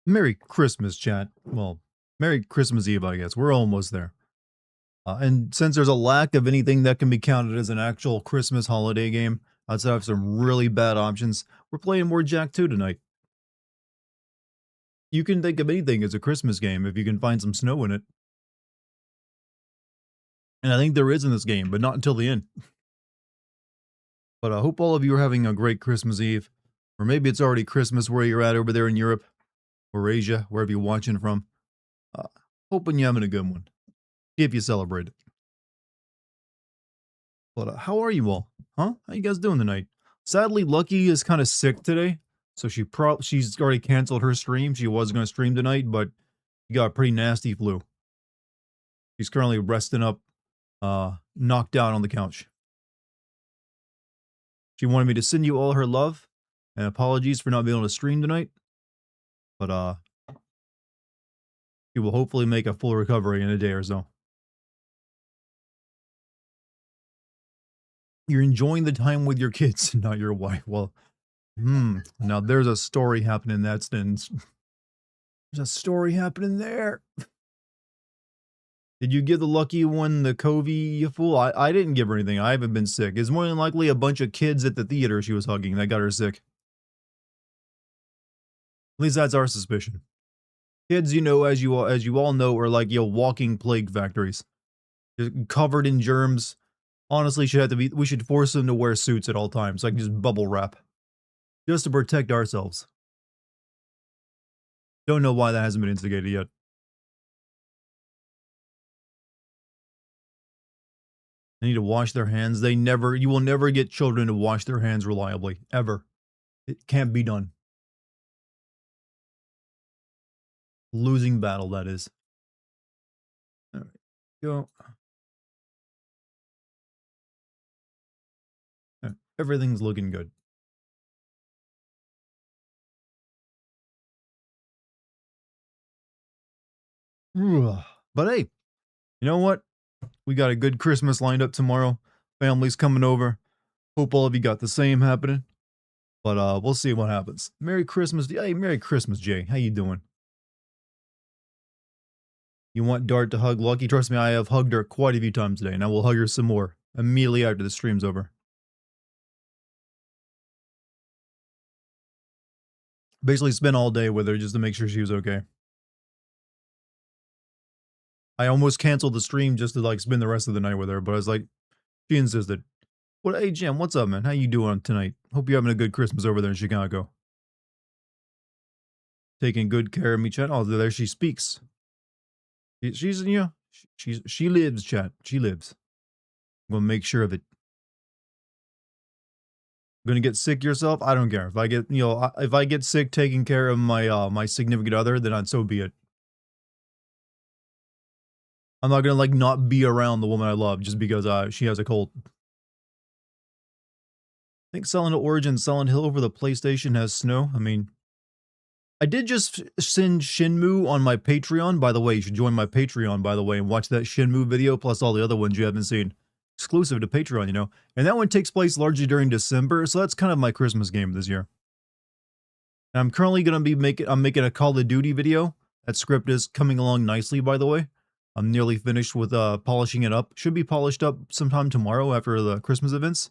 Merry Christmas, chat. Well, Merry Christmas Eve, I guess. We're almost there. And since there's a lack of anything that can be counted as an actual Christmas holiday game, outside of some really bad options, we're playing more Jack 2 tonight. You can think of anything as a Christmas game if you can find some snow in it. And I think there is in this game, but not until the end. But I hope all of you are having a great Christmas Eve. Or maybe it's already Christmas where you're at over there in Europe or Asia, wherever you're watching from. Uh, Hoping you're having a good one. If you celebrate it. But how are you all? Huh? How you guys doing tonight? Sadly, Lucky is kind of sick today, so she's already canceled her stream. She was going to stream tonight, but she got a pretty nasty flu. She's currently resting up, knocked out on the couch. She wanted me to send you all her love and apologies for not being able to stream tonight, but she will hopefully make a full recovery in a day or so. You're enjoying the time with your kids, not your wife. Well, now there's a story happening in that sense. There's a story happening there. Did you give the lucky one the Covey, you fool? I didn't give her anything. I haven't been sick. It's more than likely a bunch of kids at the theater she was hugging that got her sick. At least that's our suspicion. Kids, as you all know, are like, walking plague factories. Just covered in germs. Honestly, we should force them to wear suits at all times, like just bubble wrap. Just to protect ourselves. Don't know why that hasn't been instigated yet. They need to wash their hands. You will never get children to wash their hands reliably, ever. It can't be done. Losing battle, that is. All right, go. Everything's looking good. But hey, you know what? We got a good Christmas lined up tomorrow. Family's coming over. Hope all of you got the same happening. But we'll see what happens. Merry Christmas. Hey, Merry Christmas, Jay. How you doing? You want Dart to hug Lucky? Trust me, I have hugged her quite a few times today, and I will hug her some more immediately after the stream's over. Basically spent all day with her just to make sure she was okay. I almost canceled the stream just to spend the rest of the night with her, but I was like, she insisted. Hey Jim, what's up, man? How you doing tonight? Hope you're having a good Christmas over there in Chicago. Taking good care of me, chat. Oh, there she speaks. She lives, chat. She lives. I'm gonna make sure of it. Gonna get sick yourself? I don't care. If I get sick taking care of my significant other, then so be it. I'm not gonna not be around the woman I love just because she has a cold. I think Silent Hill Origin, Silent Hill over the PlayStation has snow. I mean, I did just send Shenmue on my Patreon. By the way, you should join my Patreon, by the way, and watch that Shenmue video plus all the other ones you haven't seen. Exclusive to Patreon, And that one takes place largely during December, so that's kind of my Christmas game this year. And I'm currently going to be making a Call of Duty video. That script is coming along nicely, by the way. I'm nearly finished with polishing it up. Should be polished up sometime tomorrow after the Christmas events.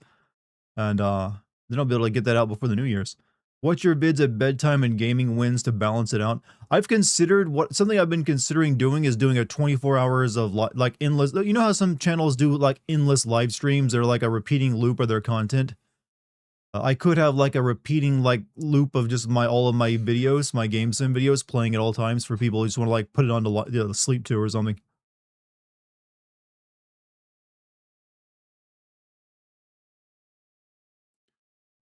And then I'll be able to get that out before the New Year's. Watch your vids at bedtime and gaming wins to balance it out. I've considered something I've been considering doing is doing a 24 hours of endless. You know how some channels do endless live streams? They're like a repeating loop of their content. I could have a repeating loop of just all of my videos, my game sim videos, playing at all times for people who just want to put it on to sleep to or something.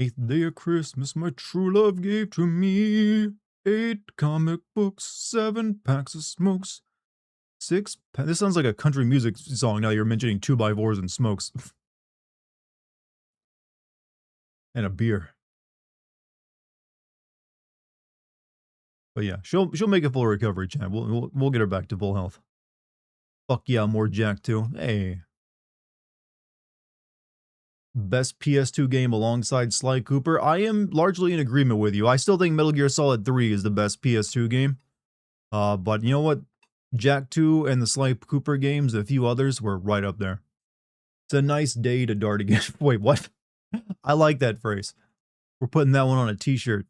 Eighth day of Christmas, my true love gave to me 8 comic books, 7 packs of smokes, 6. This sounds like a country music song now you're mentioning 2x4s and smokes. And a beer. But yeah, she'll make a full recovery, chat. We'll get her back to full health. Fuck yeah, more Jack too. Hey. Best PS2 game alongside Sly Cooper. I am largely in agreement with you. I still think Metal Gear Solid 3 is the best PS2 game. But you know what? Jack 2 and the Sly Cooper games, a few others, were right up there. It's a nice day to Dartigan. Wait, what? I like that phrase. We're putting that one on a t-shirt.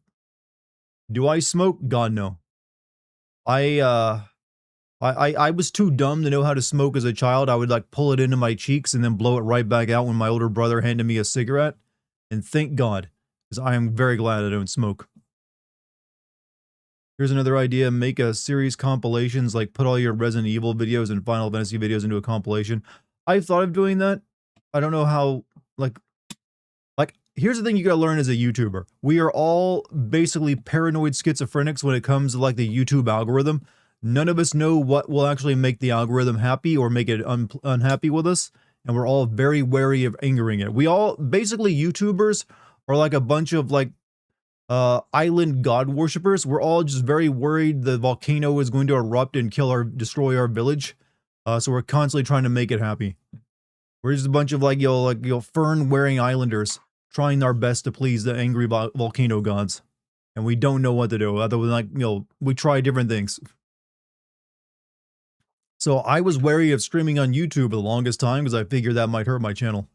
Do I smoke? God, no. I was too dumb to know how to smoke as a child. I would like pull it into my cheeks and then blow it right back out when my older brother handed me a cigarette. And thank God, because I am very glad I don't smoke. Here's another idea. Make a series compilations, like put all your Resident Evil videos and Final Fantasy videos into a compilation. I've thought of doing that. I don't know how, like, here's the thing you gotta learn as a YouTuber. We are all basically paranoid schizophrenics when it comes to like the YouTube algorithm. None of us know what will actually make the algorithm happy or make it unhappy with us. And we're all very wary of angering it. We all, basically YouTubers are like a bunch of like island god worshippers. We're all just very worried the volcano is going to erupt and destroy our village. So we're constantly trying to make it happy. We're just a bunch of like fern-wearing islanders trying our best to please the angry volcano gods. And we don't know what to do, other than like, we try different things. So I was wary of streaming on YouTube for the longest time because I figured that might hurt my channel.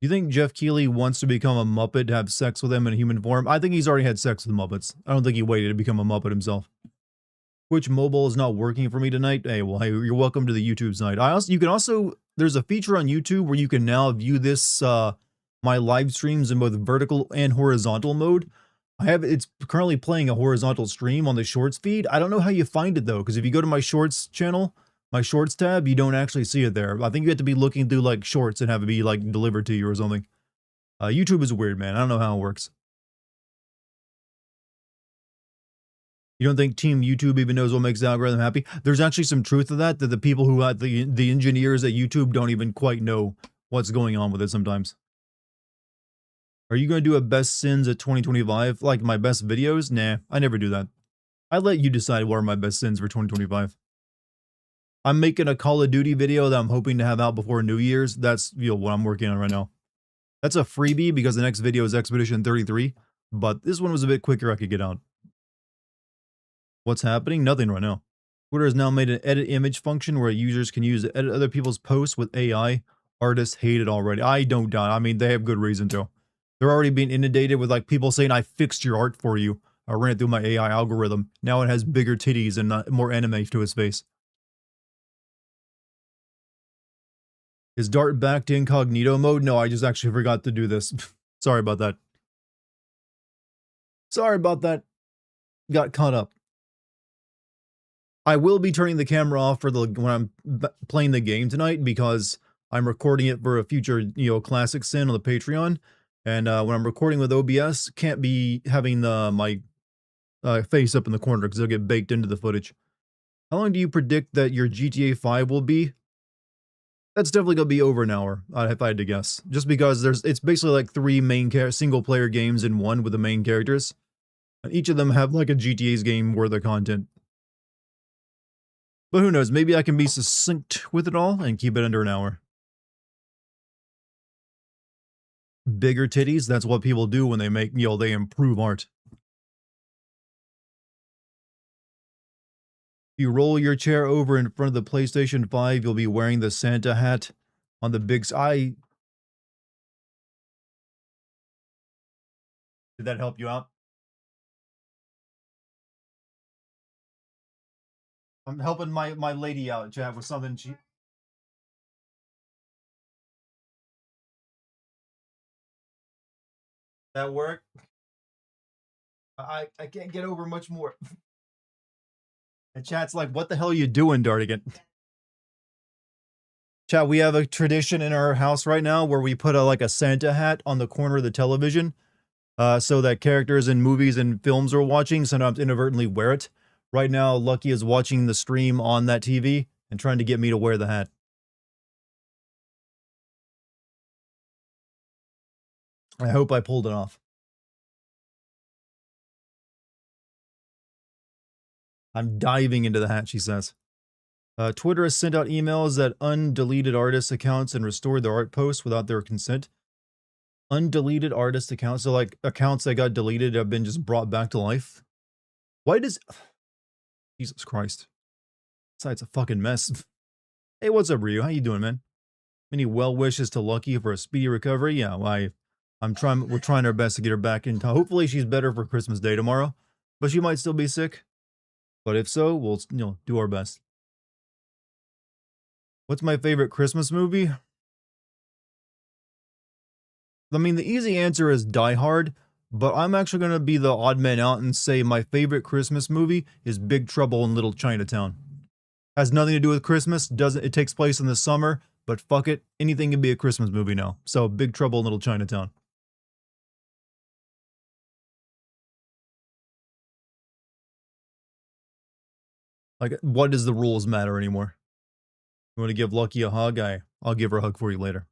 Do you think Jeff Keighley wants to become a Muppet to have sex with him in human form? I think he's already had sex with Muppets. I don't think he waited to become a Muppet himself. Which mobile is not working for me tonight? Hey, well, hey, you're welcome to the YouTube side. You can also, there's a feature on YouTube where you can now view this, my live streams in both vertical and horizontal mode. It's currently playing a horizontal stream on the shorts feed. I don't know how you find it though, because if you go to my shorts channel, my shorts tab, you don't actually see it there. I think you have to be looking through like shorts and have it be like delivered to you or something. YouTube is weird, man. I don't know how it works. You don't think Team YouTube even knows what makes the algorithm happy? There's actually some truth to that the people who had the engineers at YouTube don't even quite know what's going on with it sometimes. Are you going to do a best sins at 2025? Like my best videos? Nah, I never do that. I let you decide what are my best sins for 2025. I'm making a Call of Duty video that I'm hoping to have out before New Year's. That's what I'm working on right now. That's a freebie because the next video is Expedition 33, but this one was a bit quicker I could get out. What's happening? Nothing right now. Twitter has now made an edit image function where users can use edit other people's posts with AI. Artists hate it already. I don't doubt. I mean, they have good reason to. They're already being inundated with like people saying, I fixed your art for you. I ran it through my AI algorithm. Now it has bigger titties and more anime to his face. Is Dart back to incognito mode? No, I just actually forgot to do this. Sorry about that. Sorry about that. Got caught up. I will be turning the camera off for when I'm playing the game tonight because I'm recording it for a future, classic sin on the Patreon. And when I'm recording with OBS, can't be having my face up in the corner because it'll get baked into the footage. How long do you predict that your GTA 5 will be? That's definitely going to be over an hour, if I had to guess. Just because it's basically like 3 single-player games in one with the main characters. And each of them have like a GTA's game worth of content. But who knows, maybe I can be succinct with it all and keep it under an hour. Bigger titties, that's what people do when they make, they improve art. If you roll your chair over in front of the PlayStation 5, you'll be wearing the Santa hat on the big Did that help you out? I'm helping my lady out, chat, with something That work? I can't get over much more. And chat's like, what the hell are you doing, Dartigan? Chat, we have a tradition in our house right now where we put like a Santa hat on the corner of the television so that characters in movies and films are watching sometimes inadvertently wear it. Right now, Lucky is watching the stream on that TV and trying to get me to wear the hat. I hope I pulled it off. I'm diving into the hat, she says. Twitter has sent out emails that undeleted artist accounts and restored their art posts without their consent. Undeleted artist accounts, so like accounts that got deleted have been just brought back to life. Why does Jesus Christ? Site's a fucking mess. Hey, what's up, Ryu? How you doing, man? Many well wishes to Lucky for a speedy recovery. Yeah, well, I'm trying. We're trying our best to get her back in time. Hopefully, she's better for Christmas Day tomorrow, but she might still be sick. But if so, we'll do our best. What's my favorite Christmas movie? I mean, the easy answer is Die Hard, but I'm actually going to be the odd man out and say my favorite Christmas movie is Big Trouble in Little Chinatown. Has nothing to do with Christmas. Doesn't it takes place in the summer, but fuck it, anything can be a Christmas movie now. So Big Trouble in Little Chinatown. Like, what does the rules matter anymore? You want to give Lucky a hug? I'll give her a hug for you later.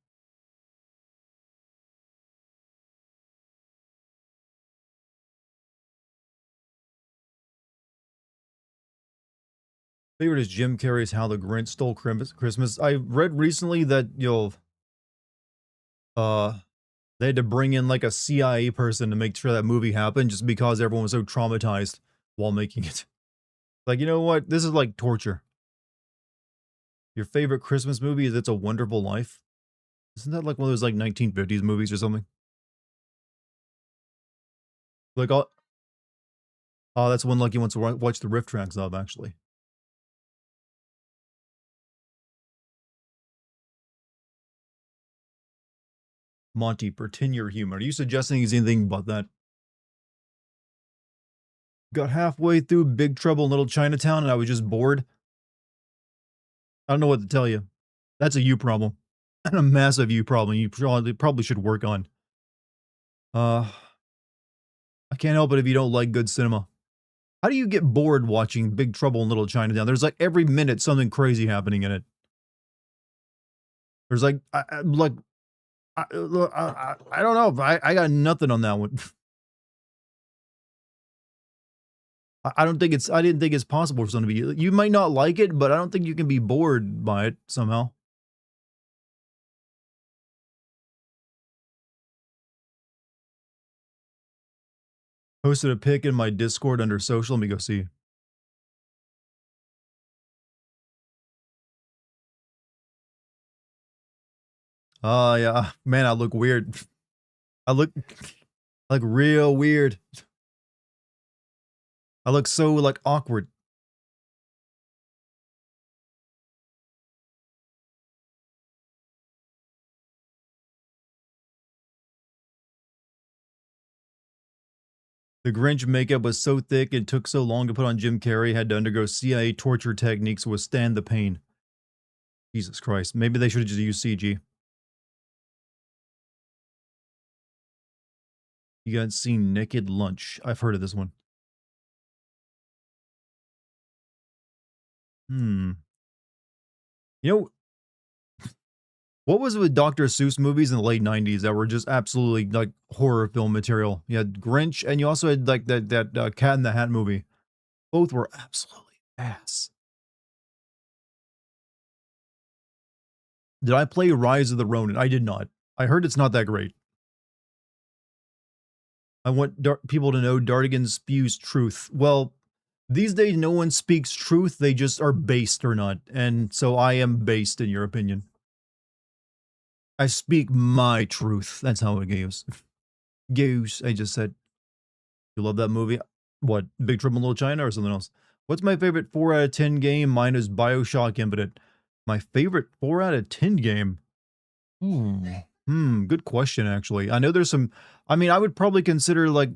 Favorite is Jim Carrey's How the Grinch Stole Christmas. I read recently that uh they had to bring in like a CIA person to make sure that movie happened just because everyone was so traumatized while making it. Like, you know what? This is like torture. Your favorite Christmas movie is It's a Wonderful Life? Isn't that like one of those like 1950s movies or something? Like, oh, that's one Lucky wants to watch the riff tracks of, actually. Monty, pretend your humor. Are you suggesting he's anything but that? Got halfway through Big Trouble in Little Chinatown and I was just bored. I don't know what to tell you. That's a you problem. And a massive you problem you probably should work on. I can't help it if you don't like good cinema. How do you get bored watching Big Trouble in Little Chinatown? There's like every minute something crazy happening in it. There's like, I don't know. I got nothing on that one. I don't think I didn't think it's possible for something to be, you might not like it, but I don't think you can be bored by it somehow. Posted a pic in my Discord under social. Let me go see. Yeah. Man, I look weird. I look like real weird. I look so like awkward. The Grinch makeup was so thick and took so long to put on Jim Carrey, had to undergo CIA torture techniques to withstand the pain. Jesus Christ. Maybe they should have just used CG. You guys seen Naked Lunch? I've heard of this one. Hmm. You know, what was it with Dr. Seuss movies in the late 90s that were just absolutely like horror film material? You had Grinch and you also had like that Cat in the Hat movie. Both were absolutely ass. Did I play Rise of the Ronin? I did not. I heard it's not that great. I want people to know Dartigan spews truth. Well, these days no one speaks truth, they just are based or not. And so I am based in your opinion. I speak my truth. That's how it goes. Goose, I just said. You love that movie? What, Big Trouble in Little China or something else? What's my favorite 4 out of 10 game? Mine is Bioshock Infinite. My favorite 4 out of 10 game? Good question, actually. I know there's some, I mean, I would probably consider like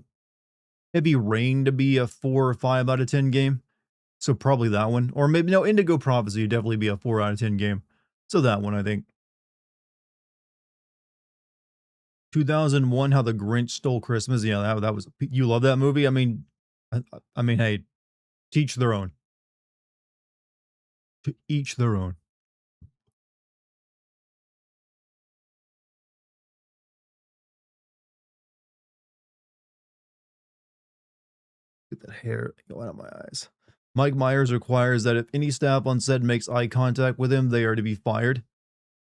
Heavy Rain to be a 4 or 5 out of 10 game. So probably that one. Or maybe, no, Indigo Prophecy would definitely be a 4 out of 10 game. So that one, I think. 2001, How the Grinch Stole Christmas. Yeah, that was, you love that movie? I mean, hey, teach their own. To each their own. Get that hair going out of my eyes. Mike Myers requires that if any staff on set makes eye contact with him, they are to be fired.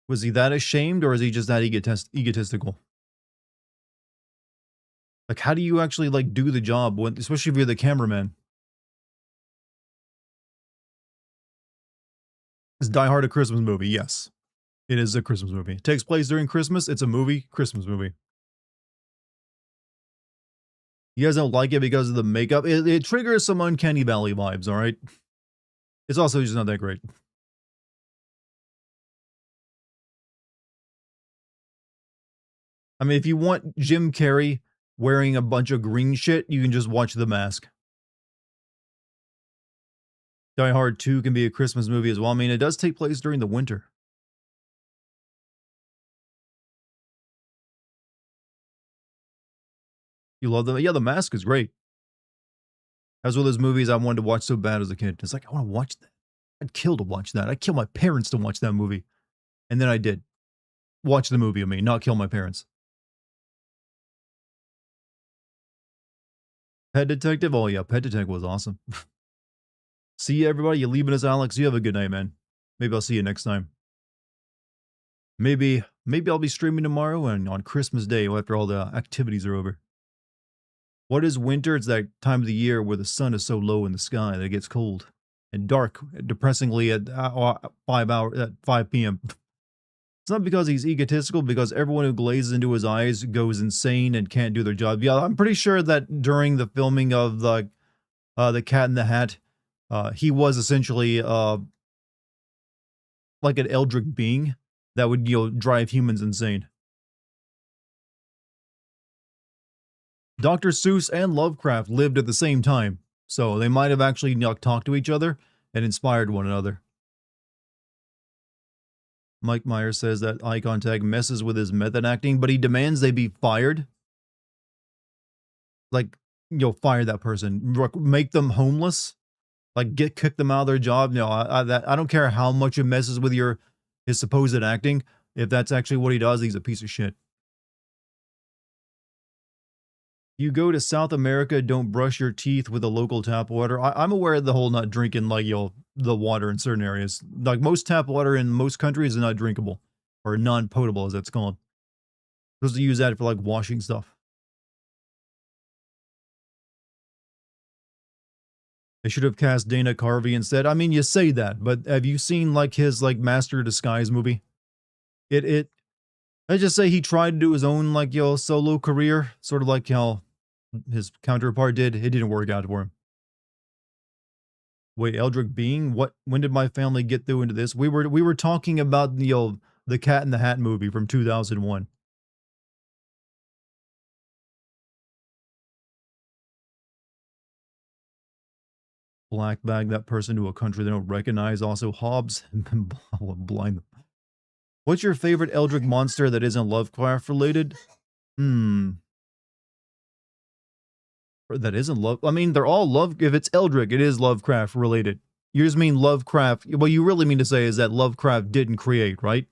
Was he that ashamed or is he just that egotistical? Like, how do you actually like do the job when, especially if you're the cameraman? Is Die Hard a Christmas movie? Yes, it is a Christmas movie. It takes place during Christmas. It's a movie, Christmas movie. You guys don't like it because of the makeup. It triggers some Uncanny Valley vibes. All right. It's also just not that great. I mean, if you want Jim Carrey wearing a bunch of green shit, you can just watch The Mask. Die Hard 2 can be a Christmas movie as well. I mean, it does take place during the winter. You love them? Yeah, The Mask is great. That's one of those movies I wanted to watch so bad as a kid. It's like, I want to watch that. I'd kill to watch that. I'd kill my parents to watch that movie. And then I did. Watch the movie, I mean, not kill my parents. Pet Detective? Oh, yeah, Pet Detective was awesome. See you, everybody. You leaving us, Alex? You have a good night, man. Maybe I'll see you next time. Maybe I'll be streaming tomorrow and on Christmas Day after all the activities are over. What is winter? It's that time of the year where the sun is so low in the sky that it gets cold and dark, depressingly at 5 p.m. It's not because he's egotistical, because everyone who glazes into his eyes goes insane and can't do their job. Yeah, I'm pretty sure that during the filming of the Cat in the Hat, he was essentially like an eldritch being that would drive humans insane. Dr. Seuss and Lovecraft lived at the same time, so they might have actually talked to each other and inspired one another. Mike Myers says that eye contact messes with his method acting, but he demands they be fired. Like, fire that person, make them homeless, like kick them out of their job. No, I don't care how much it messes with his supposed acting. If that's actually what he does, he's a piece of shit. You go to South America, don't brush your teeth with the local tap water. I'm aware of the whole not drinking like the water in certain areas. Like most tap water in most countries is not drinkable or non-potable, as it's called. Supposed to use that for like washing stuff. They should have cast Dana Carvey instead. I mean, you say that, but have you seen like his like Master of Disguise movie? It I just say he tried to do his own like solo career, sort of like how his counterpart did. It didn't work out for him. Wait, Eldritch Being? What? When did my family get through into this? We were talking about the Cat in the Hat movie from 2001. Black bag that person to a country they don't recognize. Also, Hobbs blind them. What's your favorite Eldritch monster that isn't Lovecraft related? Hmm. That isn't love. I mean, they're all love. If it's Eldritch, it is Lovecraft related. You just mean Lovecraft. What you really mean to say is that Lovecraft didn't create, right?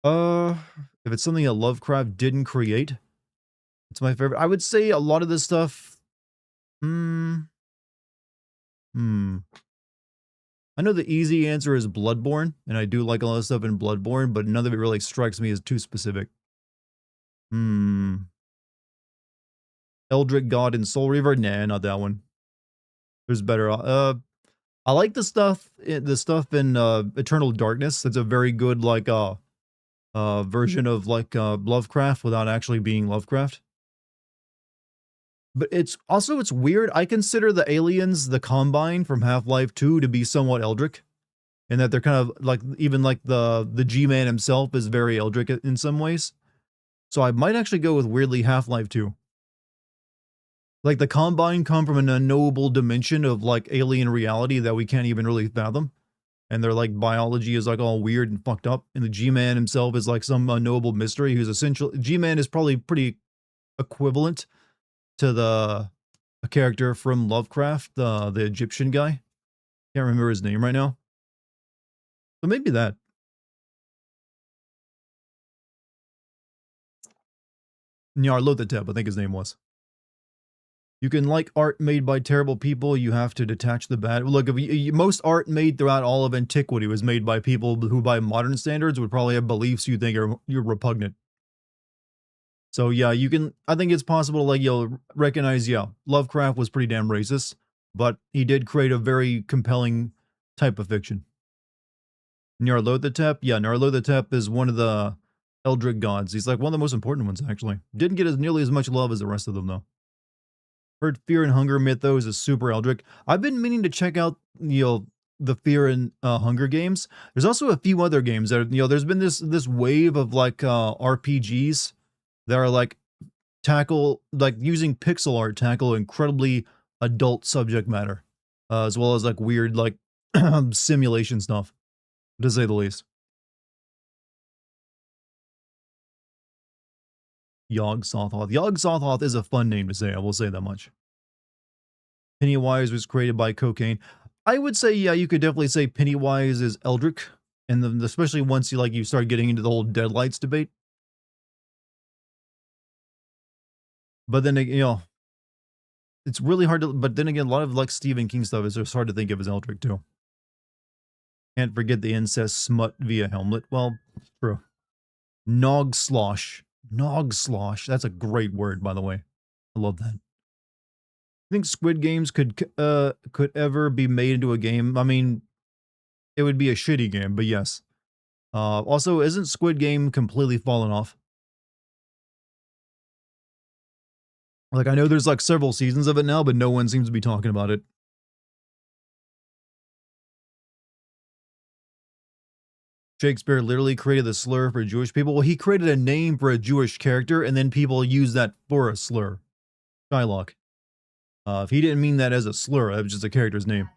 Uh, if it's something that Lovecraft didn't create, it's my favorite. I would say a lot of this stuff. Hmm. Hmm. I know the easy answer is Bloodborne, and I do like a lot of stuff in Bloodborne, but none of it really strikes me as too specific. Hmm. Eldritch God and Soul Reaver? Nah, not that one. There's better. I like the stuff in Eternal Darkness. It's a very good like version of like Lovecraft without actually being Lovecraft. But it's weird. I consider the aliens, the Combine from Half-Life 2 to be somewhat Eldritch, in that they're kind of like even like the G-Man himself is very Eldritch in some ways. So I might actually go with weirdly Half-Life 2. Like the Combine come from an unknowable dimension of like alien reality that we can't even really fathom. And their like biology is like all weird and fucked up. And the G-Man himself is like some unknowable mystery who's essential. G-Man is probably pretty equivalent to a character from Lovecraft, the Egyptian guy. Can't remember his name right now. So maybe that. Nyarlathotep, I think his name was. You can like art made by terrible people. You have to detach the bad. Look, if most art made throughout all of antiquity was made by people who, by modern standards, would probably have beliefs you think are you're repugnant. So yeah, you can. I think it's possible, like you'll recognize. Yeah, Lovecraft was pretty damn racist, but he did create a very compelling type of fiction. Nyarlathotep, yeah, Nyarlathotep is one of the Eldritch gods. He's like one of the most important ones, actually. Didn't get as nearly as much love as the rest of them, though. Heard Fear and Hunger Mythos is super Eldritch. I've been meaning to check out, the Fear and Hunger games. There's also a few other games that, there's been this wave of like RPGs that are like tackle, like using pixel art tackle incredibly adult subject matter, as well as like weird like simulation stuff, to say the least. Yogg Sothoth. Yogg Sothoth is a fun name to say, I will say that much. Pennywise was created by cocaine. I would say, yeah, you could definitely say Pennywise is Eldritch, and then especially once you start getting into the whole Deadlights debate. But then it's really hard to. But then again, a lot of like Stephen King stuff is just hard to think of as Eldritch too. Can't forget the incest smut via Helmlet. Well, true. Nog slosh. Nog slosh. That's a great word, by the way. I love that. I think Squid Games could ever be made into a game. I mean, it would be a shitty game, but yes. Also, isn't Squid Game completely fallen off? Like, I know there's like several seasons of it now, but no one seems to be talking about it. Shakespeare literally created the slur for Jewish people. Well, he created a name for a Jewish character, and then people use that for a slur. Shylock. If he didn't mean that as a slur, that was just a character's name.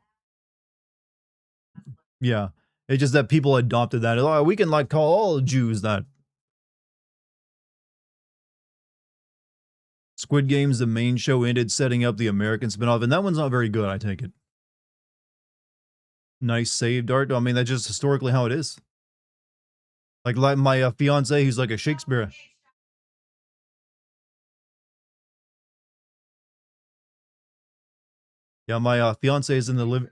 Yeah. It's just that people adopted that. Oh, we can like call all Jews that. Squid Games, the main show, ended setting up the American spinoff, and that one's not very good, I take it. Nice save, Dart. I mean, that's just historically how it is. Like my fiance, who's like a Shakespeare. Yeah, my fiance is in the living.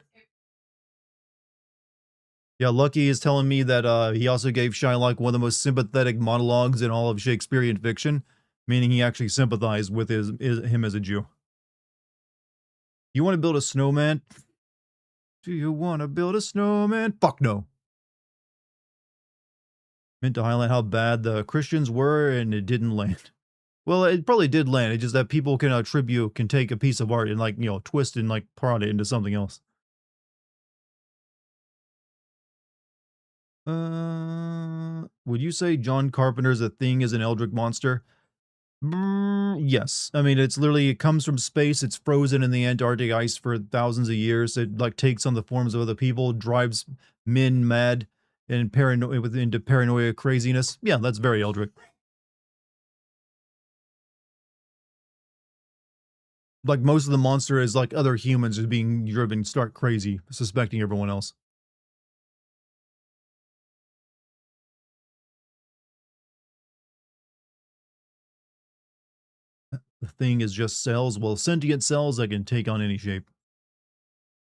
Yeah, Lucky is telling me that he also gave Shylock one of the most sympathetic monologues in all of Shakespearean fiction, meaning he actually sympathized with him as a Jew. You want to build a snowman? Do you want to build a snowman? Fuck no. Meant to highlight how bad the Christians were, and it didn't land. Well, it probably did land. It's just that people can take a piece of art and like, twist and like prod it into something else. Would you say John Carpenter's A Thing is an Eldritch monster? Yes. I mean, it comes from space. It's frozen in the Antarctic ice for thousands of years. It like takes on the forms of other people, drives men mad and into paranoia craziness. Yeah, that's very Eldritch. Like most of the monster is like other humans just being driven stark crazy, suspecting everyone else. The thing is just cells. Well, sentient cells that can take on any shape.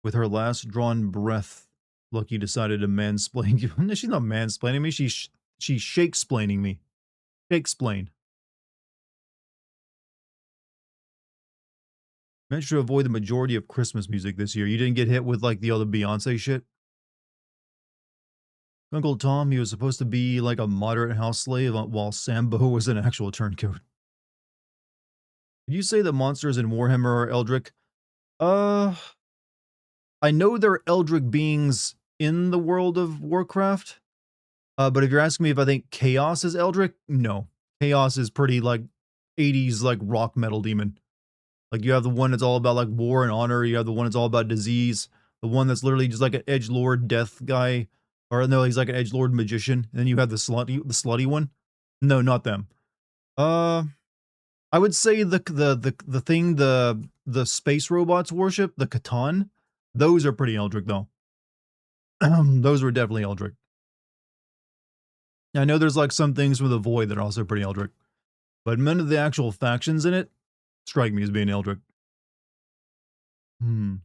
With her last drawn breath, Lucky decided to mansplain you. She's not mansplaining me. She's shakesplaining me. Shakesplain. Managed to avoid the majority of Christmas music this year. You didn't get hit with like the other Beyonce shit. Uncle Tom, he was supposed to be like a moderate house slave while Sambo was an actual turncoat. Did you say the monsters in Warhammer are Eldritch? Uh, I know they're Eldritch beings in the world of Warcraft. But if you're asking me if I think Chaos is Eldritch, no. Chaos is pretty like 80s like rock metal demon. Like you have the one that's all about like war and honor. You have the one that's all about disease. The one that's literally just like an edgelord death guy, or no, he's like an edgelord magician. And then you have the slutty one. No, not them. I would say the thing the space robots worship, the Catan. Those are pretty Eldritch though. Those were definitely Eldritch. I know there's like some things from the Void that are also pretty Eldritch, but none of the actual factions in it strike me as being Eldritch. Hmm.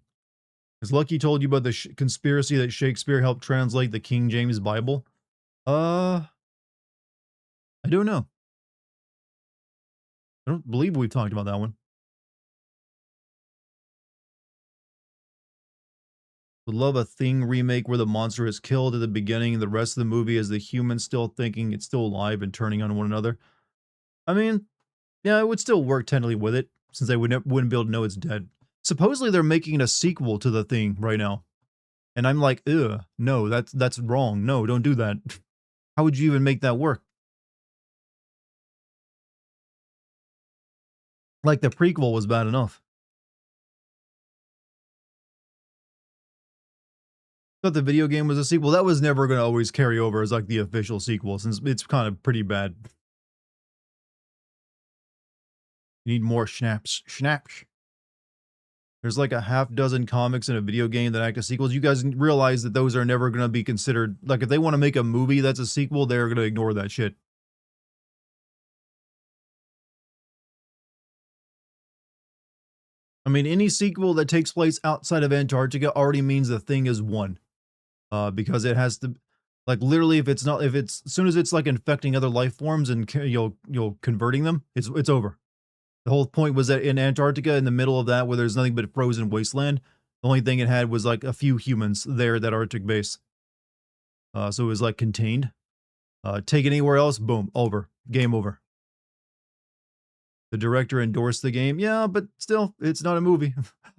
Has Lucky told you about the conspiracy that Shakespeare helped translate the King James Bible? Uh, I don't know. I don't believe we've talked about that one. Would love a Thing remake where the monster is killed at the beginning and the rest of the movie is the humans still thinking it's still alive and turning on one another. I mean, yeah, it would still work technically with it since they wouldn't be able to know it's dead. Supposedly they're making a sequel to the Thing right now. And I'm like, ugh, no, that's wrong. No, don't do that. How would you even make that work? Like the prequel was bad enough. Thought the video game was a sequel. That was never going to always carry over as like the official sequel since it's kind of pretty bad. You need more schnapps. Schnapps. There's like a half dozen comics in a video game that act as sequels. You guys realize that those are never going to be considered. Like, if they want to make a movie that's a sequel, they're going to ignore that shit. I mean, any sequel that takes place outside of Antarctica already means the Thing is one. Because it has to, like, literally, if it's not, if it's, as soon as it's like infecting other life forms and you'll converting them, it's over. The whole point was that in Antarctica, in the middle of that, where there's nothing but frozen wasteland, the only thing it had was like a few humans there at that Arctic base. So it was like contained. Take it anywhere else, boom, over. Game over. The director endorsed the game. Yeah, but still, it's not a movie.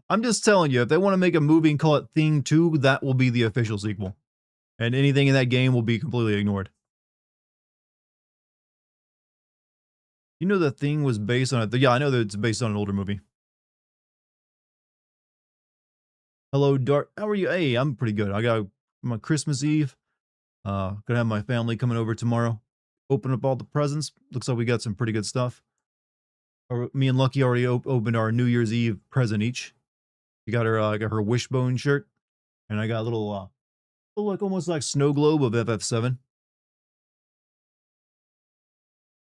I'm just telling you, if they want to make a movie and call it Thing 2, that will be the official sequel. And anything in that game will be completely ignored. You know the Thing was based on it. Yeah, I know that it's based on an older movie. Hello, Dart. How are you? Hey, I'm pretty good. I got my Christmas Eve. Gonna have my family coming over tomorrow. Open up all the presents. Looks like we got some pretty good stuff. Me and Lucky already opened our New Year's Eve present each. You got her, got her Wishbone shirt, and I got a little like almost like snow globe of FF7.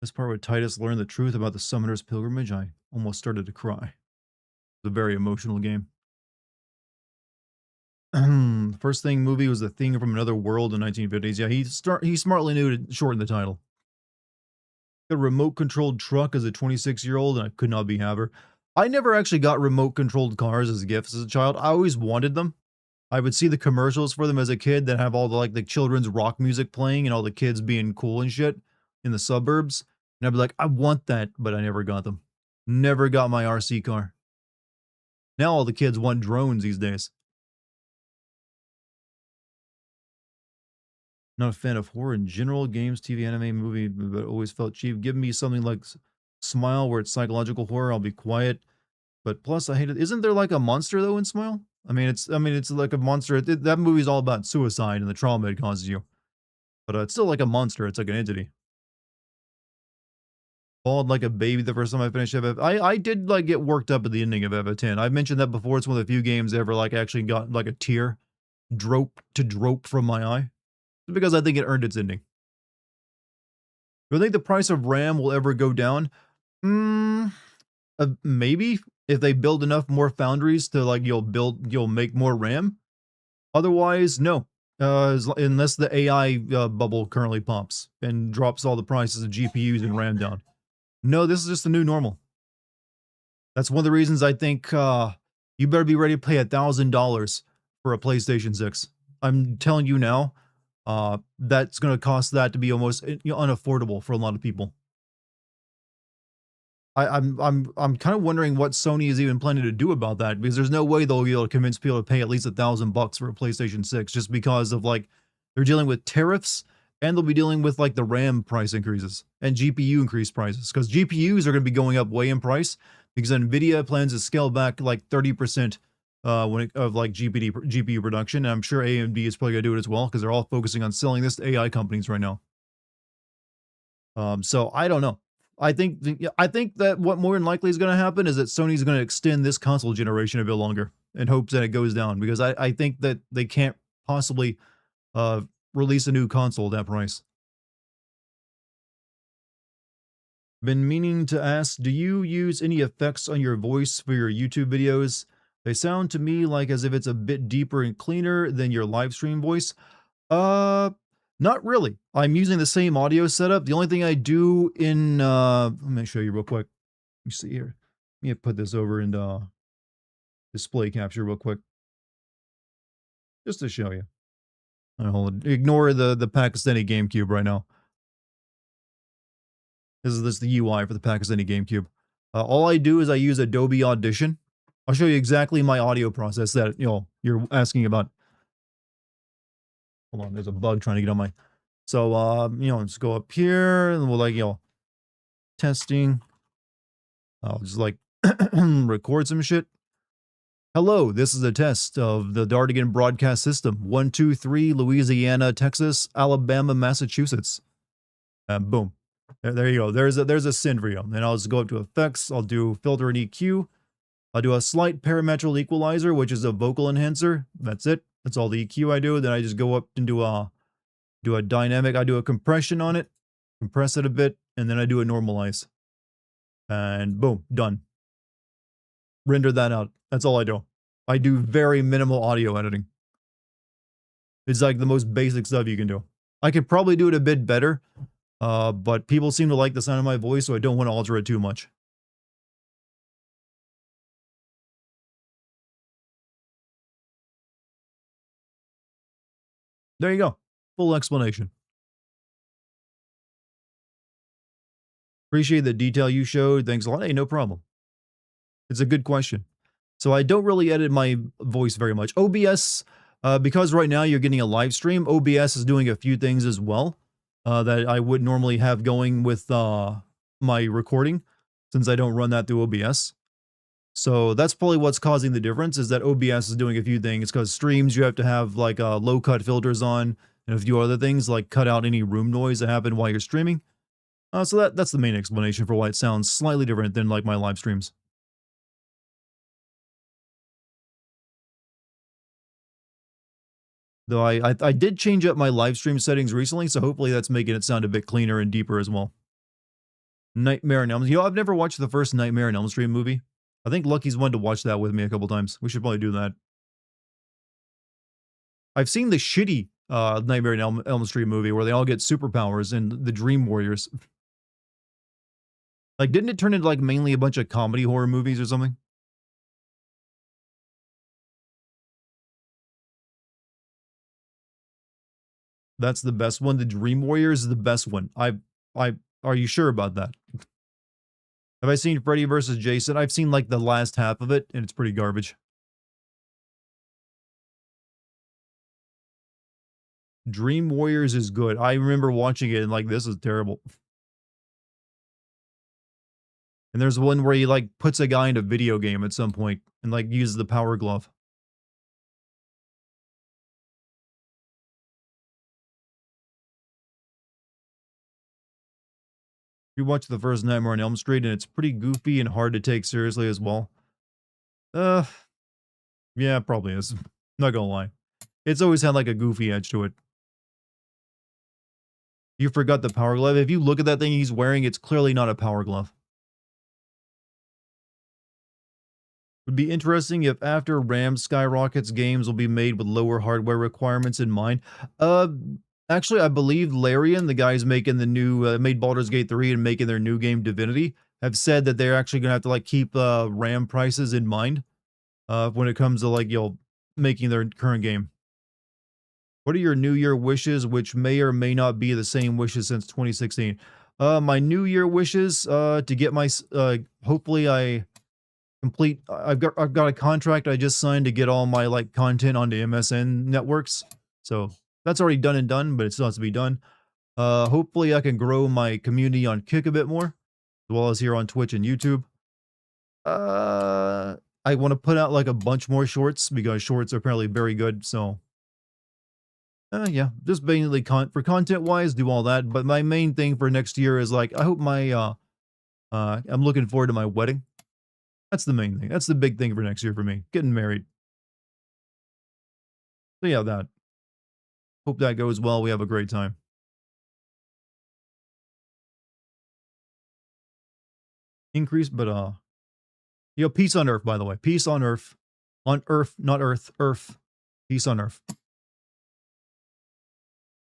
This part where Titus learned the truth about the Summoner's Pilgrimage, I almost started to cry. It's a very emotional game. First thing movie was The Thing from Another World in 1950s. Yeah, he smartly knew to shorten the title. A remote controlled truck as a 26-year-old, and I could not be happier. I never actually got remote controlled cars as gifts as a child. I always wanted them. I would see the commercials for them as a kid that have all the like the children's rock music playing and all the kids being cool and shit in the suburbs. And I'd be like, I want that, but I never got them. Never got my RC car. Now all the kids want drones these days. Not a fan of horror in general, games, TV, anime, movie, but always felt cheap. Give me something like Smile where it's psychological horror. I'll be quiet. But plus, I hate it. Isn't there like a monster though in Smile? I mean, it's like a monster. That movie's all about suicide and the trauma it causes you. But it's still like a monster. It's like an entity. Bawled like a baby the first time I finished FF. I did like get worked up at the ending of FF10. I've mentioned that before. It's one of the few games I ever like actually got like a tear drope from my eye. Because I think it earned its ending. Do I think the price of RAM will ever go down? Maybe if they build enough more foundries to like you'll make more RAM. Otherwise, no. Unless the AI bubble currently pops and drops all the prices of GPUs and RAM down. No, this is just the new normal. That's one of the reasons I think you better be ready to pay $1,000 for a PlayStation 6. I'm telling you now, that's going to cost that to be almost unaffordable for a lot of people. I'm kind of wondering what Sony is even planning to do about that because there's no way they'll be able to convince people to pay at least $1,000 for a PlayStation 6 just because of like they're dealing with tariffs and they'll be dealing with like the RAM price increases and GPU increased prices because GPUs are going to be going up way in price because Nvidia plans to scale back like 30% of like GPU production. And I'm sure AMD is probably going to do it as well because they're all focusing on selling this to AI companies right now. So I don't know. I think that what more than likely is going to happen is that Sony's going to extend this console generation a bit longer in hopes that it goes down because I think that they can't possibly release a new console at that price. Been meaning to ask, do you use any effects on your voice for your YouTube videos? They sound to me like as if it's a bit deeper and cleaner than your live stream voice. Uh, Not really. I'm using the same audio setup. The only thing I do in let me show you real quick. Let me see here. Let me put this over in display capture real quick, just to show you. Hold on. Ignore the Pakistani GameCube right now. This is the UI for the Pakistani GameCube. All I do is I use Adobe Audition. I'll show you exactly my audio process that you're asking about. Hold on, there's a bug trying to get on my. So let's go up here and we'll testing. I'll just record some shit. Hello, this is a test of the Dartigan broadcast system. 1, 2, 3, Louisiana, Texas, Alabama, Massachusetts. Boom. There you go. There's a synth for you. And I'll just go up to effects. I'll do filter and EQ. I'll do a slight parametric equalizer, which is a vocal enhancer. That's it. That's all the EQ I do. Then I just go up and do a dynamic. I do a compression on it, compress it a bit, and then I do a normalize. And boom, done. Render that out. That's all I do. I do very minimal audio editing. It's like the most basic stuff you can do. I could probably do it a bit better, but people seem to like the sound of my voice, so I don't want to alter it too much. There you go. Full explanation. Appreciate the detail you showed. Thanks a lot. Hey, no problem. It's a good question. So I don't really edit my voice very much. OBS, because right now you're getting a live stream, OBS is doing a few things as well that I would normally have going with my recording, since I don't run that through OBS. So that's probably what's causing the difference, is that OBS is doing a few things, because streams you have to have low cut filters on and a few other things, like cut out any room noise that happened while you're streaming. So that's the main explanation for why it sounds slightly different than like my live streams. Though I did change up my live stream settings recently, so hopefully that's making it sound a bit cleaner and deeper as well. Nightmare on Elm Street. I've never watched the first Nightmare on Elm Street movie. I think Lucky's wanted to watch that with me a couple times. We should probably do that. I've seen the shitty Nightmare on Elm Street movie where they all get superpowers and the Dream Warriors. Didn't it turn into mainly a bunch of comedy horror movies or something? That's the best one. The Dream Warriors is the best one. Are you sure about that? Have I seen Freddy vs. Jason? I've seen the last half of it, and it's pretty garbage. Dream Warriors is good. I remember watching it and this is terrible. And there's one where he puts a guy in a video game at some point and uses the power glove. You watch the first Nightmare on Elm Street and it's pretty goofy and hard to take seriously as well. Yeah, probably is. Not gonna lie. It's always had a goofy edge to it. You forgot the power glove. If you look at that thing he's wearing, it's clearly not a power glove. Would be interesting if after RAM skyrockets, games will be made with lower hardware requirements in mind. Actually, I believe Larian, the guys making the new, made Baldur's Gate 3 and making their new game Divinity, have said that they're actually gonna have to keep RAM prices in mind when it comes to making their current game. What are your New Year wishes, which may or may not be the same wishes since 2016? My New Year wishes to get my hopefully I've got a contract I just signed to get all my content onto MSN networks. So that's already done and done, but it still has to be done. Hopefully I can grow my community on Kick a bit more, as well as here on Twitch and YouTube. I want to put out a bunch more shorts because shorts are apparently very good. So yeah, just mainly for content wise, do all that. But my main thing for next year is I hope my I'm looking forward to my wedding. That's the main thing. That's the big thing for next year for me. Getting married. So yeah, that. Hope that goes well. We have a great time. Increase, but peace on Earth, by the way. Peace on Earth. On Earth, not Earth. Earth. Peace on Earth. I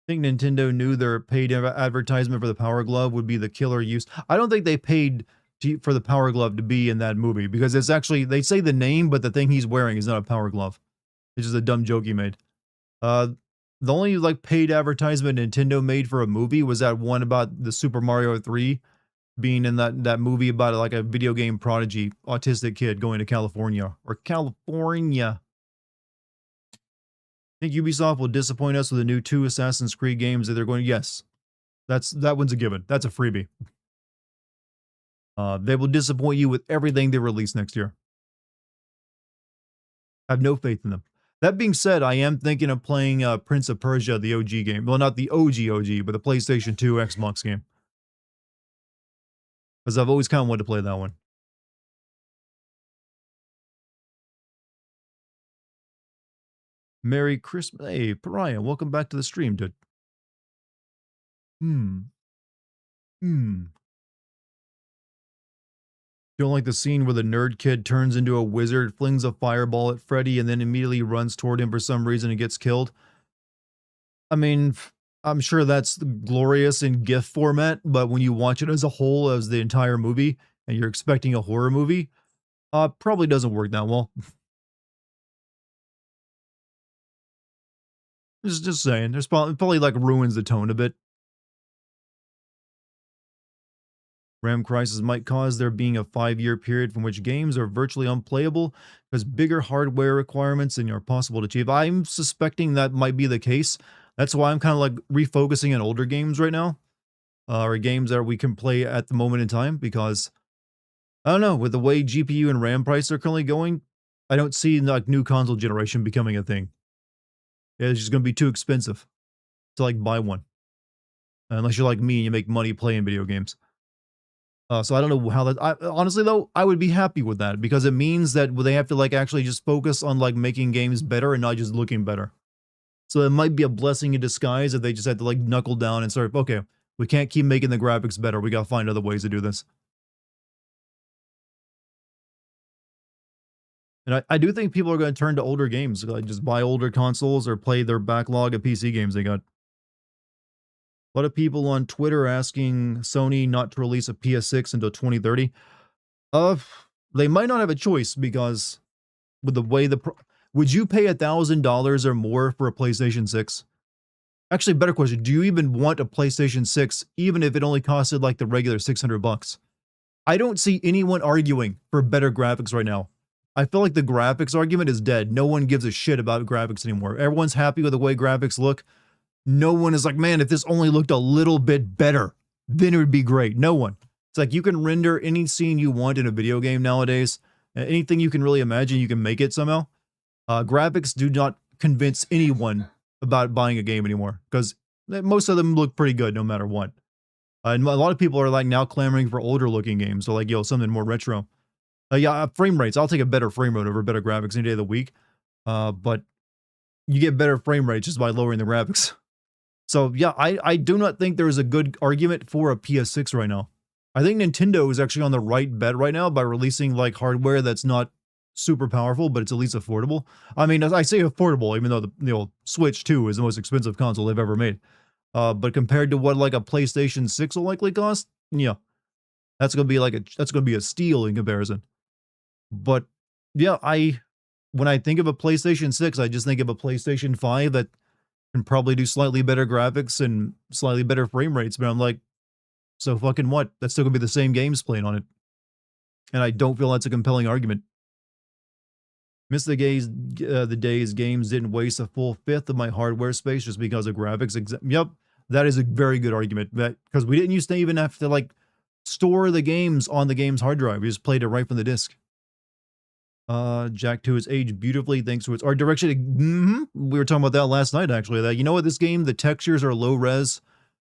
think Nintendo knew their paid advertisement for the Power Glove would be the killer use. I don't think they paid for the Power Glove to be in that movie because it's actually, they say the name, but the thing he's wearing is not a Power Glove. It's just a dumb joke he made. The only like paid advertisement Nintendo made for a movie was that one about the Super Mario 3 being in that movie about like a video game prodigy, autistic kid going to California. I think Ubisoft will disappoint us with the new 2 Assassin's Creed games that they're going, yes. That one's a given. That's a freebie. They will disappoint you with everything they release next year. I have no faith in them. That being said, I am thinking of playing Prince of Persia, the OG game. Well, not the OG, but the PlayStation 2 Xbox game. Because I've always kind of wanted to play that one. Merry Christmas. Hey, Pariah, welcome back to the stream, dude. Don't like the scene where the nerd kid turns into a wizard, flings a fireball at Freddy, and then immediately runs toward him for some reason and gets killed. I mean, I'm sure that's glorious in GIF format, but when you watch it as a whole, as the entire movie, and you're expecting a horror movie, probably doesn't work that well. Just saying, there's probably like ruins the tone a bit. RAM crisis might cause there being a 5-year period from which games are virtually unplayable because bigger hardware requirements and are possible to achieve. I'm suspecting that might be the case. That's why I'm kind of like refocusing on older games right now, or games that we can play at the moment in time, because I don't know, with the way GPU and RAM prices are currently going, I don't see like new console generation becoming a thing. It's just going to be too expensive to like buy one, unless you're like me and you make money playing video games. So I don't know how that, honestly though, I would be happy with that because it means that they have to like actually just focus on like making games better and not just looking better. So it might be a blessing in disguise if they just had to like knuckle down and start, okay, we can't keep making the graphics better. We got to find other ways to do this. And I do think people are going to turn to older games, like just buy older consoles or play their backlog of PC games they got. A lot of people on Twitter asking Sony not to release a PS6 until 2030. They might not have a choice because with the way would you pay $1,000 or more for a PlayStation 6? Actually, better question, do you even want a PlayStation 6 even if it only costed like the regular $600? I don't see anyone arguing for better graphics right now. I feel like the graphics argument is dead. No one gives a shit about graphics anymore. Everyone's happy with the way graphics look. No one is like, man, if this only looked a little bit better, then it would be great. No one. It's like you can render any scene you want in a video game nowadays. Anything you can really imagine, you can make it somehow. Graphics do not convince anyone about buying a game anymore because most of them look pretty good no matter what. And a lot of people are like now clamoring for older looking games. So like, yo, something more retro. Yeah, frame rates. I'll take a better frame rate over better graphics any day of the week. But you get better frame rates just by lowering the graphics. So yeah, I do not think there is a good argument for a PS6 right now. I think Nintendo is actually on the right bet right now by releasing like hardware that's not super powerful, but it's at least affordable. I mean, I say affordable, even though the Switch 2 is the most expensive console they've ever made. But compared to what like a PlayStation 6 will likely cost, yeah, that's gonna be a steal in comparison. But yeah, when I think of a PlayStation 6, I just think of a PlayStation 5 that can probably do slightly better graphics and slightly better frame rates, but I'm like, so fucking what? That's still gonna be the same games playing on it. And I don't feel that's a compelling argument. Miss the days games didn't waste a full fifth of my hardware space just because of graphics. Yep, that is a very good argument. Because we didn't used to even have to like store the games on the game's hard drive. We just played it right from the disc. Jack 2 has aged beautifully thanks to its art direction. We were talking about that last night, actually. That, you know what, this game, the textures are low res,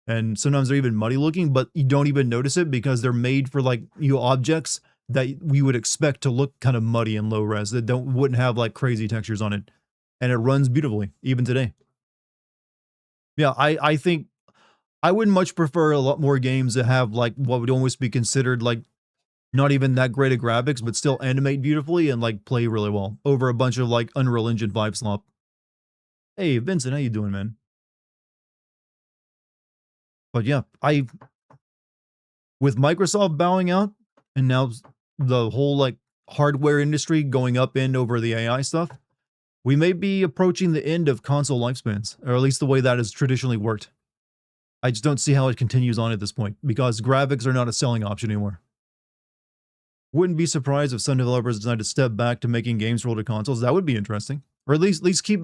and sometimes they're even muddy looking, but you don't even notice it because they're made for like objects that we would expect to look kind of muddy and low res that wouldn't have like crazy textures on it, and it runs beautifully even today. Yeah, I think I would much prefer a lot more games that have like what would almost be considered like not even that great at graphics, but still animate beautifully and like play really well over a bunch of like Unreal Engine 5 slop. Hey, Vincent, how you doing, man? But yeah, with Microsoft bowing out and now the whole like hardware industry going up in over the AI stuff, we may be approaching the end of console lifespans, or at least the way that has traditionally worked. I just don't see how it continues on at this point because graphics are not a selling option anymore. Wouldn't be surprised if some developers decide to step back to making games for older consoles. That would be interesting. Or at least keep.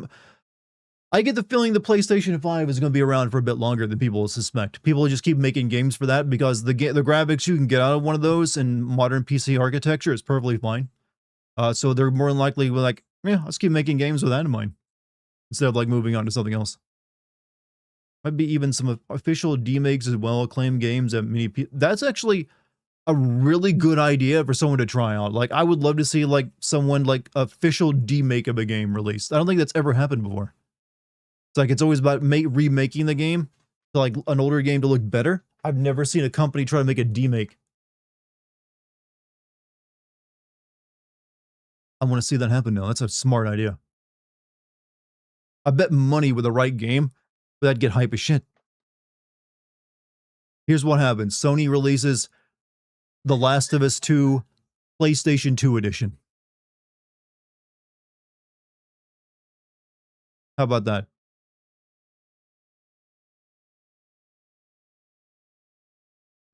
I get the feeling the PlayStation 5 is going to be around for a bit longer than people suspect. People just keep making games for that because the graphics you can get out of one of those in modern PC architecture is perfectly fine. So they're more than likely like, yeah, let's keep making games with that in mind instead of like moving on to something else. Might be even some official demakes as well, acclaimed games that many people. That's actually a really good idea for someone to try out. Like, I would love to see like someone like official demake of a game released. I don't think that's ever happened before. It's like it's always about remaking the game to like an older game to look better. I've never seen a company try to make a demake. I want to see that happen now. That's a smart idea. I bet money with the right game, but that'd get hype as shit. Here's what happens. Sony releases The Last of Us 2 PlayStation 2 edition. How about that?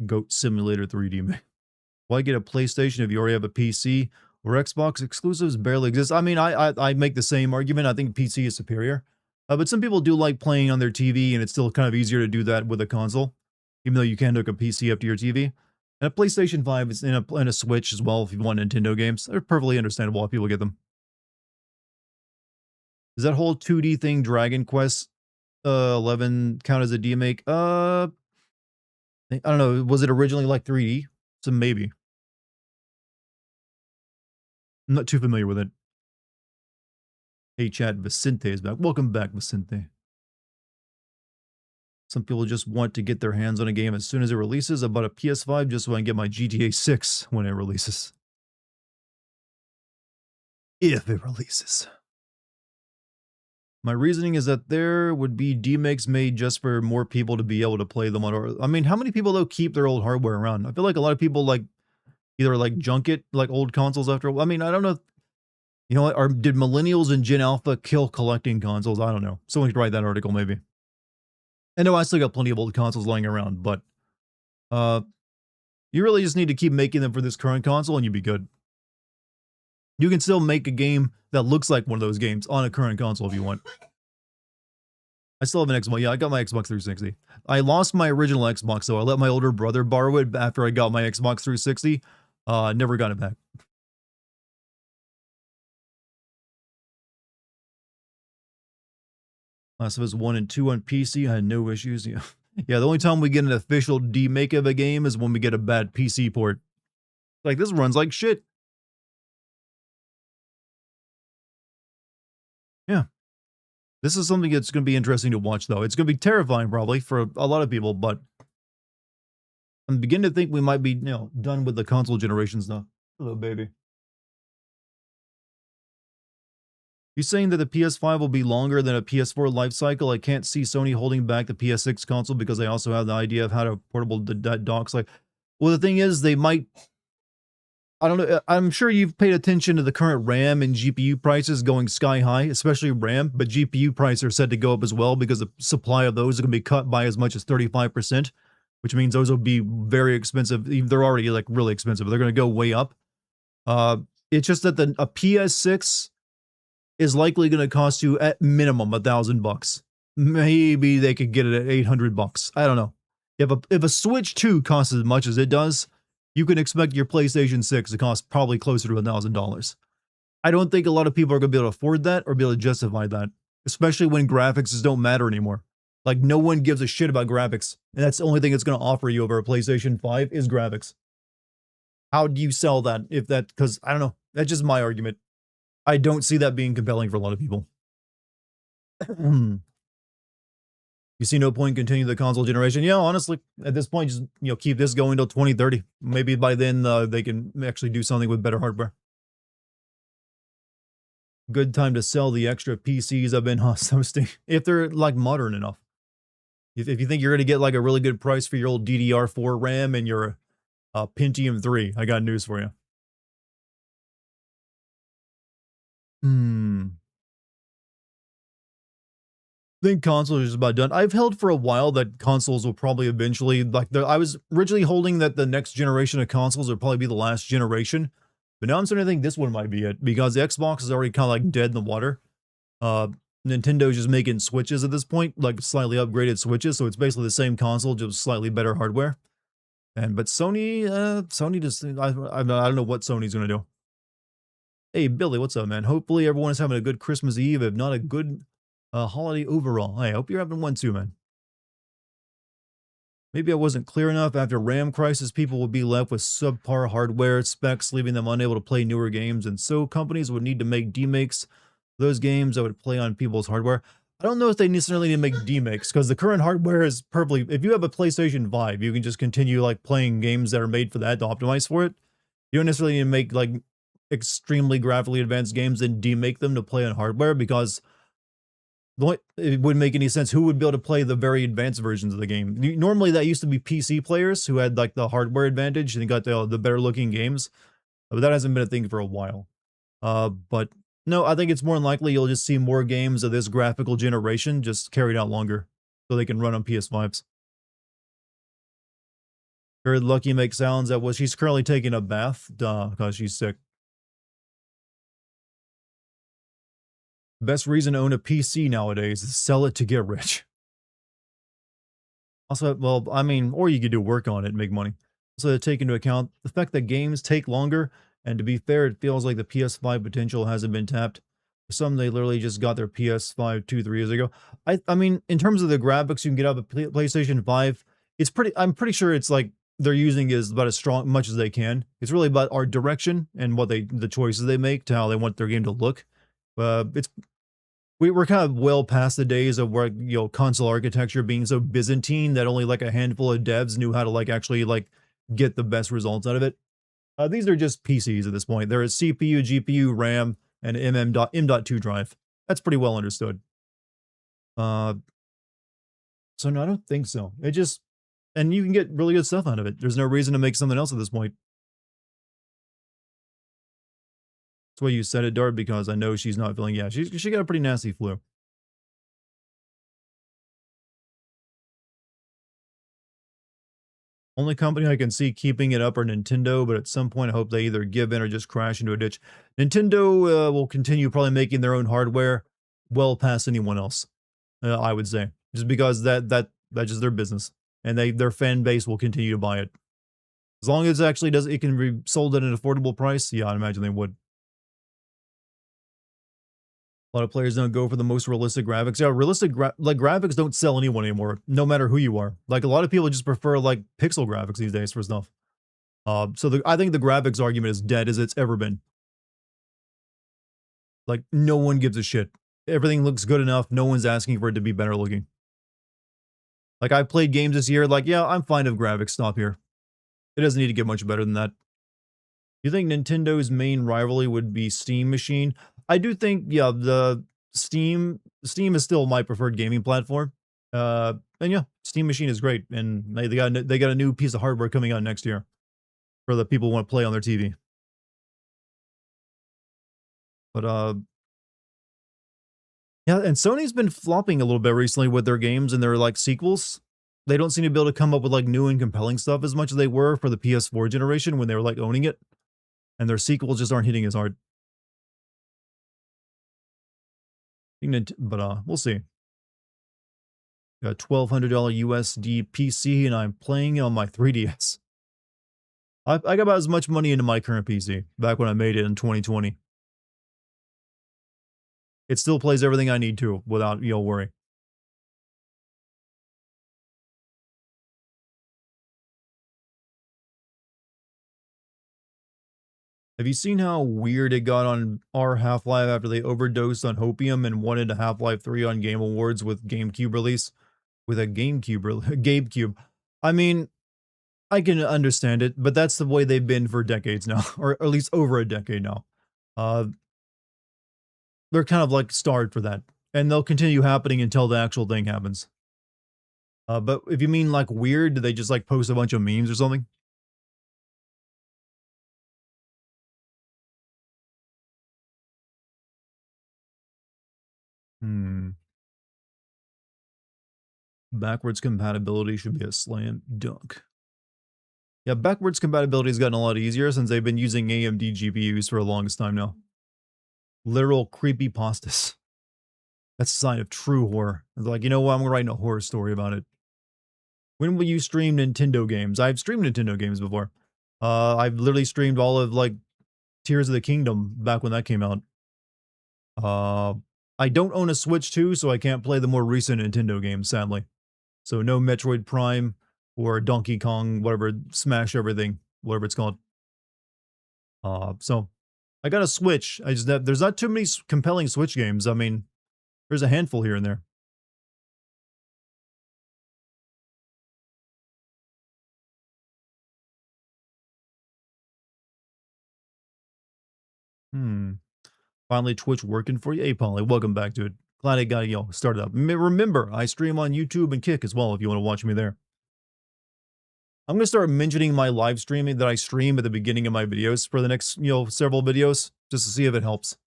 Goat Simulator 3D. Why get a PlayStation if you already have a PC? Or Xbox exclusives barely exist. I mean, I make the same argument. I think PC is superior. But some people do like playing on their TV, and it's still kind of easier to do that with a console, even though you can hook a PC up to your TV. And a PlayStation 5 is in a Switch as well if you want Nintendo games. They're perfectly understandable why people get them. Does that whole 2D thing, Dragon Quest 11, count as a demake? I don't know. Was it originally like 3D? So maybe. I'm not too familiar with it. Hey chat, Vicente is back. Welcome back, Vicente. Some people just want to get their hands on a game as soon as it releases. I bought a PS5 just so I can get my GTA 6 when it releases. If it releases. My reasoning is that there would be demakes made just for more people to be able to play them on. I mean, how many people though keep their old hardware around? I feel like a lot of people like either like junk it, like old consoles after a while. I mean, I don't know. You know what? Or did millennials and Gen Alpha kill collecting consoles? I don't know. Someone could write that article, maybe. I know I still got plenty of old consoles lying around, but you really just need to keep making them for this current console and you'd be good. You can still make a game that looks like one of those games on a current console if you want. I still have an Xbox. Yeah, I got my Xbox 360. I lost my original Xbox, so I let my older brother borrow it after I got my Xbox 360. Never got it back. Last of Us 1 and 2 on PC, I had no issues. Yeah. Yeah, the only time we get an official demake of a game is when we get a bad PC port. Like, this runs like shit. Yeah. This is something that's going to be interesting to watch, though. It's going to be terrifying, probably, for a lot of people, but I'm beginning to think we might be, done with the console generations now. Hello, baby. You saying that the PS5 will be longer than a PS4 life cycle? I can't see Sony holding back the PS6 console because they also have the idea of how to portable docks. Like, well, the thing is, they might. I don't know. I'm sure you've paid attention to the current RAM and GPU prices going sky high, especially RAM, but GPU prices are set to go up as well because the supply of those are going to be cut by as much as 35%, which means those will be very expensive. They're already like really expensive, but they're going to go way up. It's just that a PS6 is likely going to cost you at minimum $1,000. Maybe they could get it at $800. I don't know. If a Switch 2 costs as much as it does, you can expect your PlayStation 6 to cost probably closer to $1,000. I don't think a lot of people are going to be able to afford that or be able to justify that, especially when graphics just don't matter anymore. Like, no one gives a shit about graphics, and that's the only thing it's going to offer you over a PlayStation 5 is graphics. How do you sell that if that, because I don't know, that's just my argument. I don't see that being compelling for a lot of people. You see no point in continuing the console generation? Yeah, honestly, at this point, just keep this going till 2030. Maybe by then they can actually do something with better hardware. Good time to sell the extra PCs I've been hosting if they're like modern enough. If you think you're gonna get like a really good price for your old DDR4 RAM and your Pentium 3, I got news for you. Hmm. I think consoles are just about done. I've held for a while that consoles will probably eventually, like, I was originally holding that the next generation of consoles would probably be the last generation, but now I'm starting to think this one might be it because the Xbox is already kind of like dead in the water. Uh, Nintendo's just making Switches at this point, like slightly upgraded Switches, so it's basically the same console, just slightly better hardware. But Sony just, I don't know what Sony's gonna do. Hey, Billy, what's up, man? Hopefully everyone is having a good Christmas Eve, if not a good holiday overall. Hey, I hope you're having one too, man. Maybe I wasn't clear enough. After RAM crisis, people would be left with subpar hardware specs, leaving them unable to play newer games, and so companies would need to make demakes those games that would play on people's hardware. I don't know if they necessarily need to make demakes because the current hardware is perfectly. If you have a PlayStation 5, you can just continue like playing games that are made for that to optimize for it. You don't necessarily need to make like extremely graphically advanced games and demake them to play on hardware because it wouldn't make any sense. Who would be able to play the very advanced versions of the game? Normally, that used to be PC players who had like the hardware advantage and got the better looking games, but that hasn't been a thing for a while. But no, I think it's more than likely you'll just see more games of this graphical generation just carried out longer, so they can run on PS5s. Very lucky makes sounds that she's currently taking a bath, because she's sick. Best reason to own a PC nowadays is sell it to get rich. Also, well, I mean, or you could do work on it and make money. Also, take into account the fact that games take longer, and to be fair, it feels like the PS5 potential hasn't been tapped. For some, they literally just got their PS5 2, 3 years ago. I mean, in terms of the graphics you can get out of a PlayStation 5, it's pretty. I'm pretty sure it's like they're using is about as strong much as they can. It's really about art direction and the choices they make to how they want their game to look. It's we're kind of well past the days of where console architecture being so Byzantine that only like a handful of devs knew how to like actually like get the best results out of it. These are just PCs at this point. There is CPU, GPU, RAM, and M.2 drive. That's pretty well understood. Uh, so no, I don't think so. It just and you can get really good stuff out of it. There's no reason to make something else at this point. That's why you said it, Dart, because I know she's not feeling. Yeah, she got a pretty nasty flu. Only company I can see keeping it up are Nintendo, but at some point I hope they either give in or just crash into a ditch. Nintendo will continue probably making their own hardware well past anyone else. I would say, just because that's just their business, and their fan base will continue to buy it as long as it can be sold at an affordable price. Yeah, I imagine they would. A lot of players don't go for the most realistic graphics. Yeah, graphics don't sell anyone anymore, no matter who you are. Like a lot of people just prefer like pixel graphics these days for stuff. So I think the graphics argument is dead as it's ever been. Like no one gives a shit. Everything looks good enough. No one's asking for it to be better looking. Like I played games this year. Like yeah, I'm fine if graphics stop here. It doesn't need to get much better than that. You think Nintendo's main rivalry would be Steam Machine? I do think, yeah, the Steam is still my preferred gaming platform. And yeah, Steam Machine is great, and they got a new piece of hardware coming out next year for the people who want to play on their TV. But yeah, and Sony's been flopping a little bit recently with their games and their like sequels. They don't seem to be able to come up with like new and compelling stuff as much as they were for the PS4 generation when they were like owning it, and their sequels just aren't hitting as hard. But we'll see. Got $1,200 USD PC, and I'm playing on my 3DS. I got about as much money into my current PC back when I made it in 2020. It still plays everything I need to without worry. Have you seen how weird it got on our Half-Life after they overdosed on hopium and wanted a Half-Life 3 on Game Awards with GameCube release? with a GameCube or GameCube. I mean, I can understand it, but that's the way they've been for decades now, or at least over a decade now. Uh, they're kind of like starved for that, and they'll continue happening until the actual thing happens. But if you mean like weird, do they just like post a bunch of memes or something? Hmm. Backwards compatibility should be a slam dunk. Yeah, backwards compatibility has gotten a lot easier since they've been using AMD GPUs for the longest time now. Literal creepy pastas. That's a sign of true horror. It's like, you know what? I'm gonna write a horror story about it. When will you stream Nintendo games? I've streamed Nintendo games before. I've literally streamed all of like Tears of the Kingdom back when that came out. Uh, I don't own a Switch 2, so I can't play the more recent Nintendo games, sadly. So no Metroid Prime or Donkey Kong, whatever, Smash everything, whatever it's called. So I got a Switch. I just there's not too many compelling Switch games. I mean, there's a handful here and there. Hmm. Finally, Twitch working for you. Hey, Polly, welcome back to it. Glad I got you all started up. Remember, I stream on YouTube and Kick as well if you want to watch me there. I'm going to start mentioning my live streaming that I stream at the beginning of my videos for the next, several videos just to see if it helps.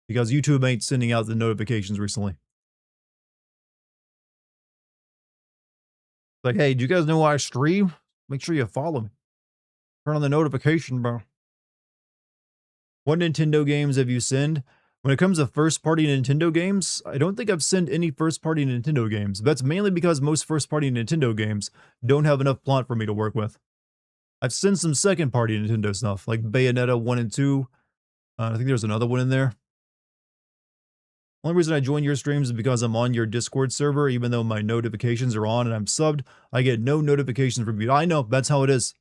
Because YouTube ain't sending out the notifications recently. Like, hey, do you guys know I stream? Make sure you follow me. Turn on the notification bell. What Nintendo games have you sent? When it comes to first-party Nintendo games, I don't think I've sent any first-party Nintendo games. That's mainly because most first-party Nintendo games don't have enough plot for me to work with. I've sent some second-party Nintendo stuff, like Bayonetta 1 and 2. I think there's another one in there. Only reason I join your streams is because I'm on your Discord server, even though my notifications are on and I'm subbed, I get no notifications from you. I know, that's how it is.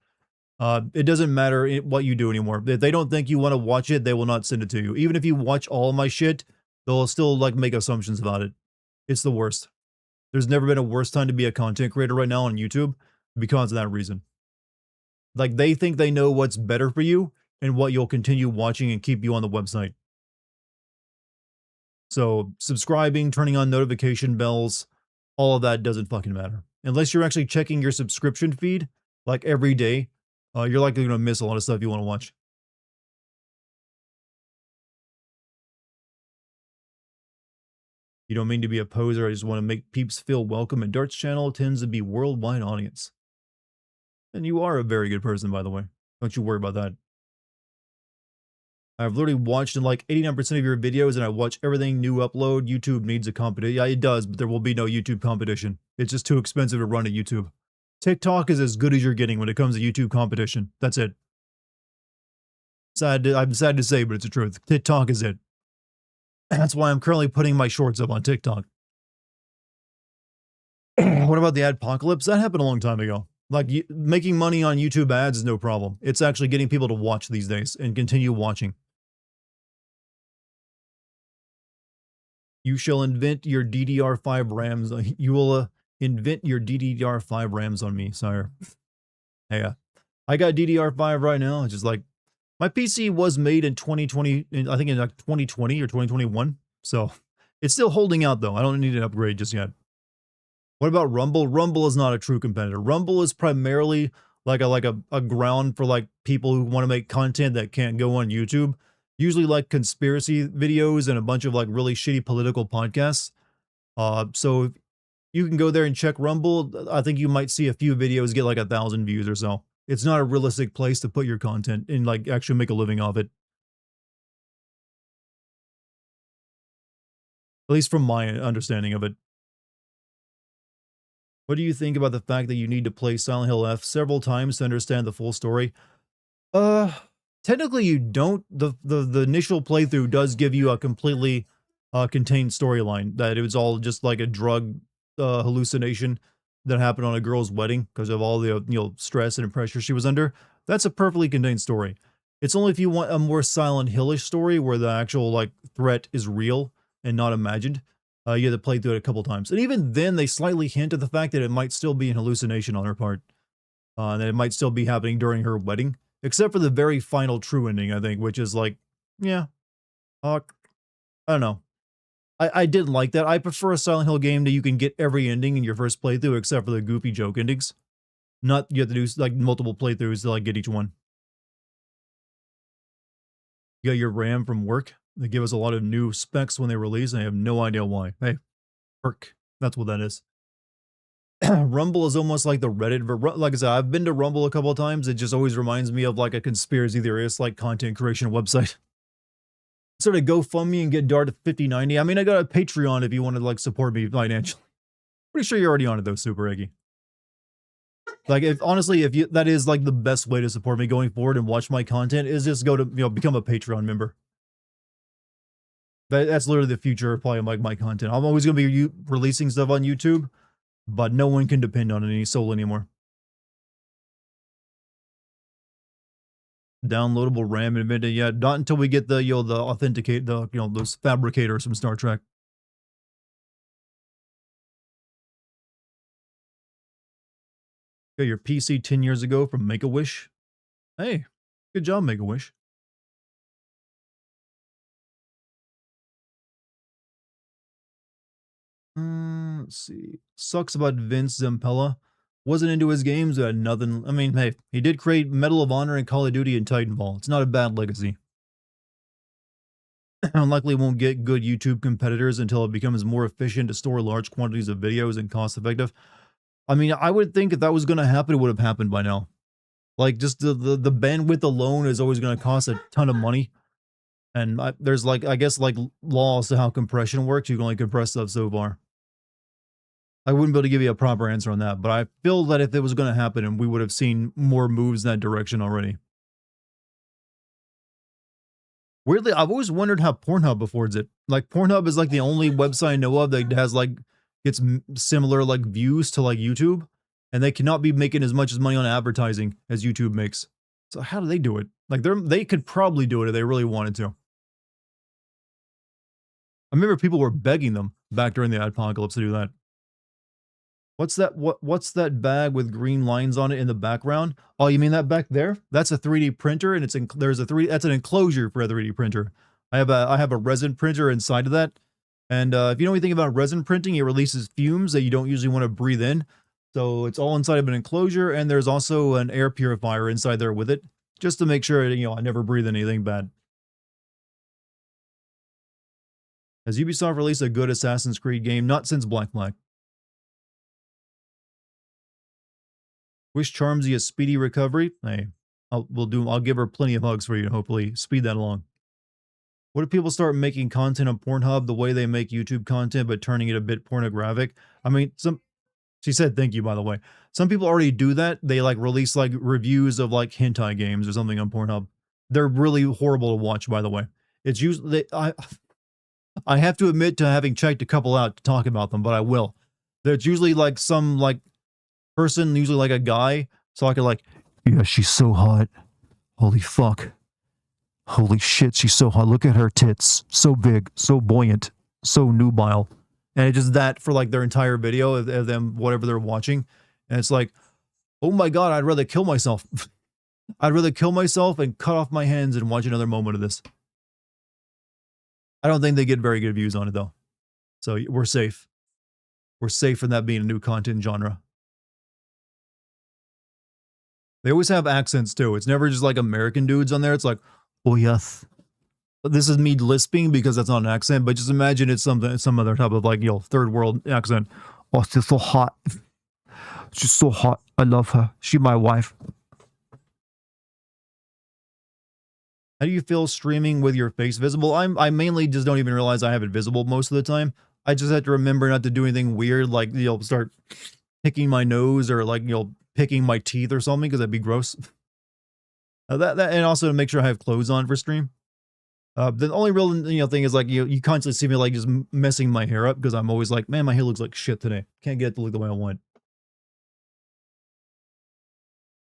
It doesn't matter what you do anymore. If they don't think you want to watch it, they will not send it to you. Even if you watch all my shit, they'll still like make assumptions about it. It's the worst. There's never been a worse time to be a content creator right now on YouTube because of that reason. Like they think they know what's better for you and what you'll continue watching and keep you on the website. So subscribing, turning on notification bells, all of that doesn't fucking matter. Unless you're actually checking your subscription feed like every day, you're likely going to miss a lot of stuff you want to watch. You don't mean to be a poser. I just want to make peeps feel welcome. And Dart's channel tends to be worldwide audience. And you are a very good person, by the way. Don't you worry about that. I've literally watched in like 89% of your videos and I watch everything new upload. YouTube needs a competition. Yeah, it does, but there will be no YouTube competition. It's just too expensive to run a YouTube. TikTok is as good as you're getting when it comes to YouTube competition. That's it. I'm sad to say, but it's the truth. TikTok is it. That's why I'm currently putting my shorts up on TikTok. What about the adpocalypse? That happened a long time ago. Like, making money on YouTube ads is no problem. It's actually getting people to watch these days and continue watching. You shall invent your DDR5 RAMs. You will invent your DDR5 RAMs on me, sire. Hey, I got DDR5 right now. It's just like, my PC was made in 2020, I think in like 2020 or 2021. So it's still holding out though. I don't need an upgrade just yet. What about Rumble? Rumble is not a true competitor. Rumble is primarily like a ground for like people who want to make content that can't go on YouTube. Usually like conspiracy videos and a bunch of like really shitty political podcasts. So you can go there and check Rumble. I think you might see a few videos get like 1,000 views or so. It's not a realistic place to put your content and like actually make a living off it. At least from my understanding of it. What do you think about the fact that you need to play Silent Hill F several times to understand the full story? Uh, Technically you don't. The initial playthrough does give you a completely contained storyline that it was all just like a drug hallucination that happened on a girl's wedding because of all the stress and pressure she was under. That's a perfectly contained story. It's only if you want a more Silent Hillish story where the actual like threat is real and not imagined, You had to play through it a couple times. And even then, they slightly hint at the fact that it might still be an hallucination on her part. That it might still be happening during her wedding. Except for the very final true ending, I think, which is like, yeah, I don't know. I didn't like that. I prefer a Silent Hill game that you can get every ending in your first playthrough, except for the goofy joke endings. Not you have to do like multiple playthroughs to like get each one. You got your RAM from work. They give us a lot of new specs when they release, and I have no idea why. Hey, work. That's what that is. Rumble is almost like the Reddit. Like I said, I've been to Rumble a couple of times. It just always reminds me of like a conspiracy theorist, like content creation website. Sort of GoFundMe and get Dart at 5090. I mean, I got a Patreon if you want to like support me financially. Pretty sure you're already on it though, Super Eggy. Like, if honestly, if you that is like the best way to support me going forward and watch my content is just go to become a Patreon member. That's literally the future of probably like my content. I'm always gonna be releasing stuff on YouTube, but no one can depend on any soul anymore. Downloadable RAM admitted, yeah, not until we get the the authenticate those fabricators from Star Trek. Got your PC 10 years ago from Make-A-Wish. Hey, good job, Make-A-Wish. Let's see. Sucks about Vince Zampella. Wasn't into his games, had nothing. I mean, hey, he did create Medal of Honor and Call of Duty and Titanfall. It's not a bad legacy. Unlikely won't get good YouTube competitors until it becomes more efficient to store large quantities of videos and cost effective. I mean, I would think if that was going to happen, it would have happened by now. Like, just the bandwidth alone is always going to cost a ton of money. And there's like, I guess, like laws to how compression works. You can only compress stuff so far. I wouldn't be able to give you a proper answer on that, but I feel that if it was going to happen, and we would have seen more moves in that direction already. Weirdly, I've always wondered how Pornhub affords it. Like, Pornhub is like the only website I know of that has like gets similar like views to like YouTube, and they cannot be making as much money on advertising as YouTube makes. So how do they do it? Like, they could probably do it if they really wanted to. I remember people were begging them back during the apocalypse to do that. What's that? What's that bag with green lines on it in the background? Oh, you mean that back there? That's a 3D printer, and there's a that's an enclosure for a 3D printer. I have a resin printer inside of that, and if you know anything about resin printing, it releases fumes that you don't usually want to breathe in. So it's all inside of an enclosure, and there's also an air purifier inside there with it, just to make sure I never breathe anything bad. Has Ubisoft released a good Assassin's Creed game? Not since Black Flag. Wish Charmsy a speedy recovery. Hey, I'll give her plenty of hugs for you to hopefully speed that along. What if people start making content on Pornhub the way they make YouTube content, but turning it a bit pornographic? I mean, she said thank you, by the way. Some people already do that. They like release like reviews of like hentai games or something on Pornhub. They're really horrible to watch, by the way. It's usually I have to admit to having checked a couple out to talk about them, but I will. There's usually like some like person, usually like a guy, talking like, yeah, she's so hot. Holy fuck. Holy shit, she's so hot. Look at her tits. So big, so buoyant, so nubile. And it's just that for like their entire video of them, whatever they're watching. And it's like, oh my god, I'd rather kill myself. I'd rather kill myself and cut off my hands and watch another moment of this. I don't think they get very good views on it though. So we're safe. We're safe from that being a new content genre. They always have accents too. It's never just like American dudes on there. It's like, oh yes. This is me lisping because that's not an accent, but just imagine it's some other type of like, third world accent. Oh, she's so hot. She's so hot. I love her. She's my wife. How do you feel streaming with your face visible? I mainly just don't even realize I have it visible most of the time. I just have to remember not to do anything weird, like start picking my nose or like picking my teeth or something, because that'd be gross. That and also to make sure I have clothes on for stream. The only real thing is like you constantly see me like just messing my hair up because I'm always like, man, my hair looks like shit today. Can't get it to look the way I want.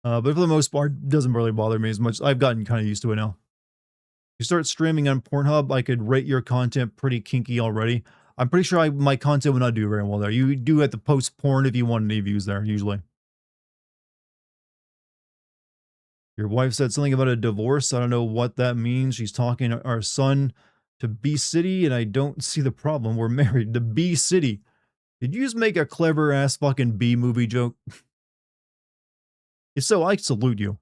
But for the most part, it doesn't really bother me as much. I've gotten kind of used to it now. You start streaming on Pornhub, I could rate your content pretty kinky already. I'm pretty sure my content would not do very well there. You do have to post porn if you want any views there, usually. Your wife said something about a divorce. I don't know what that means. She's talking our son to B City, and I don't see the problem. We're married to B City. Did you just make a clever ass fucking B movie joke? If so, I salute you.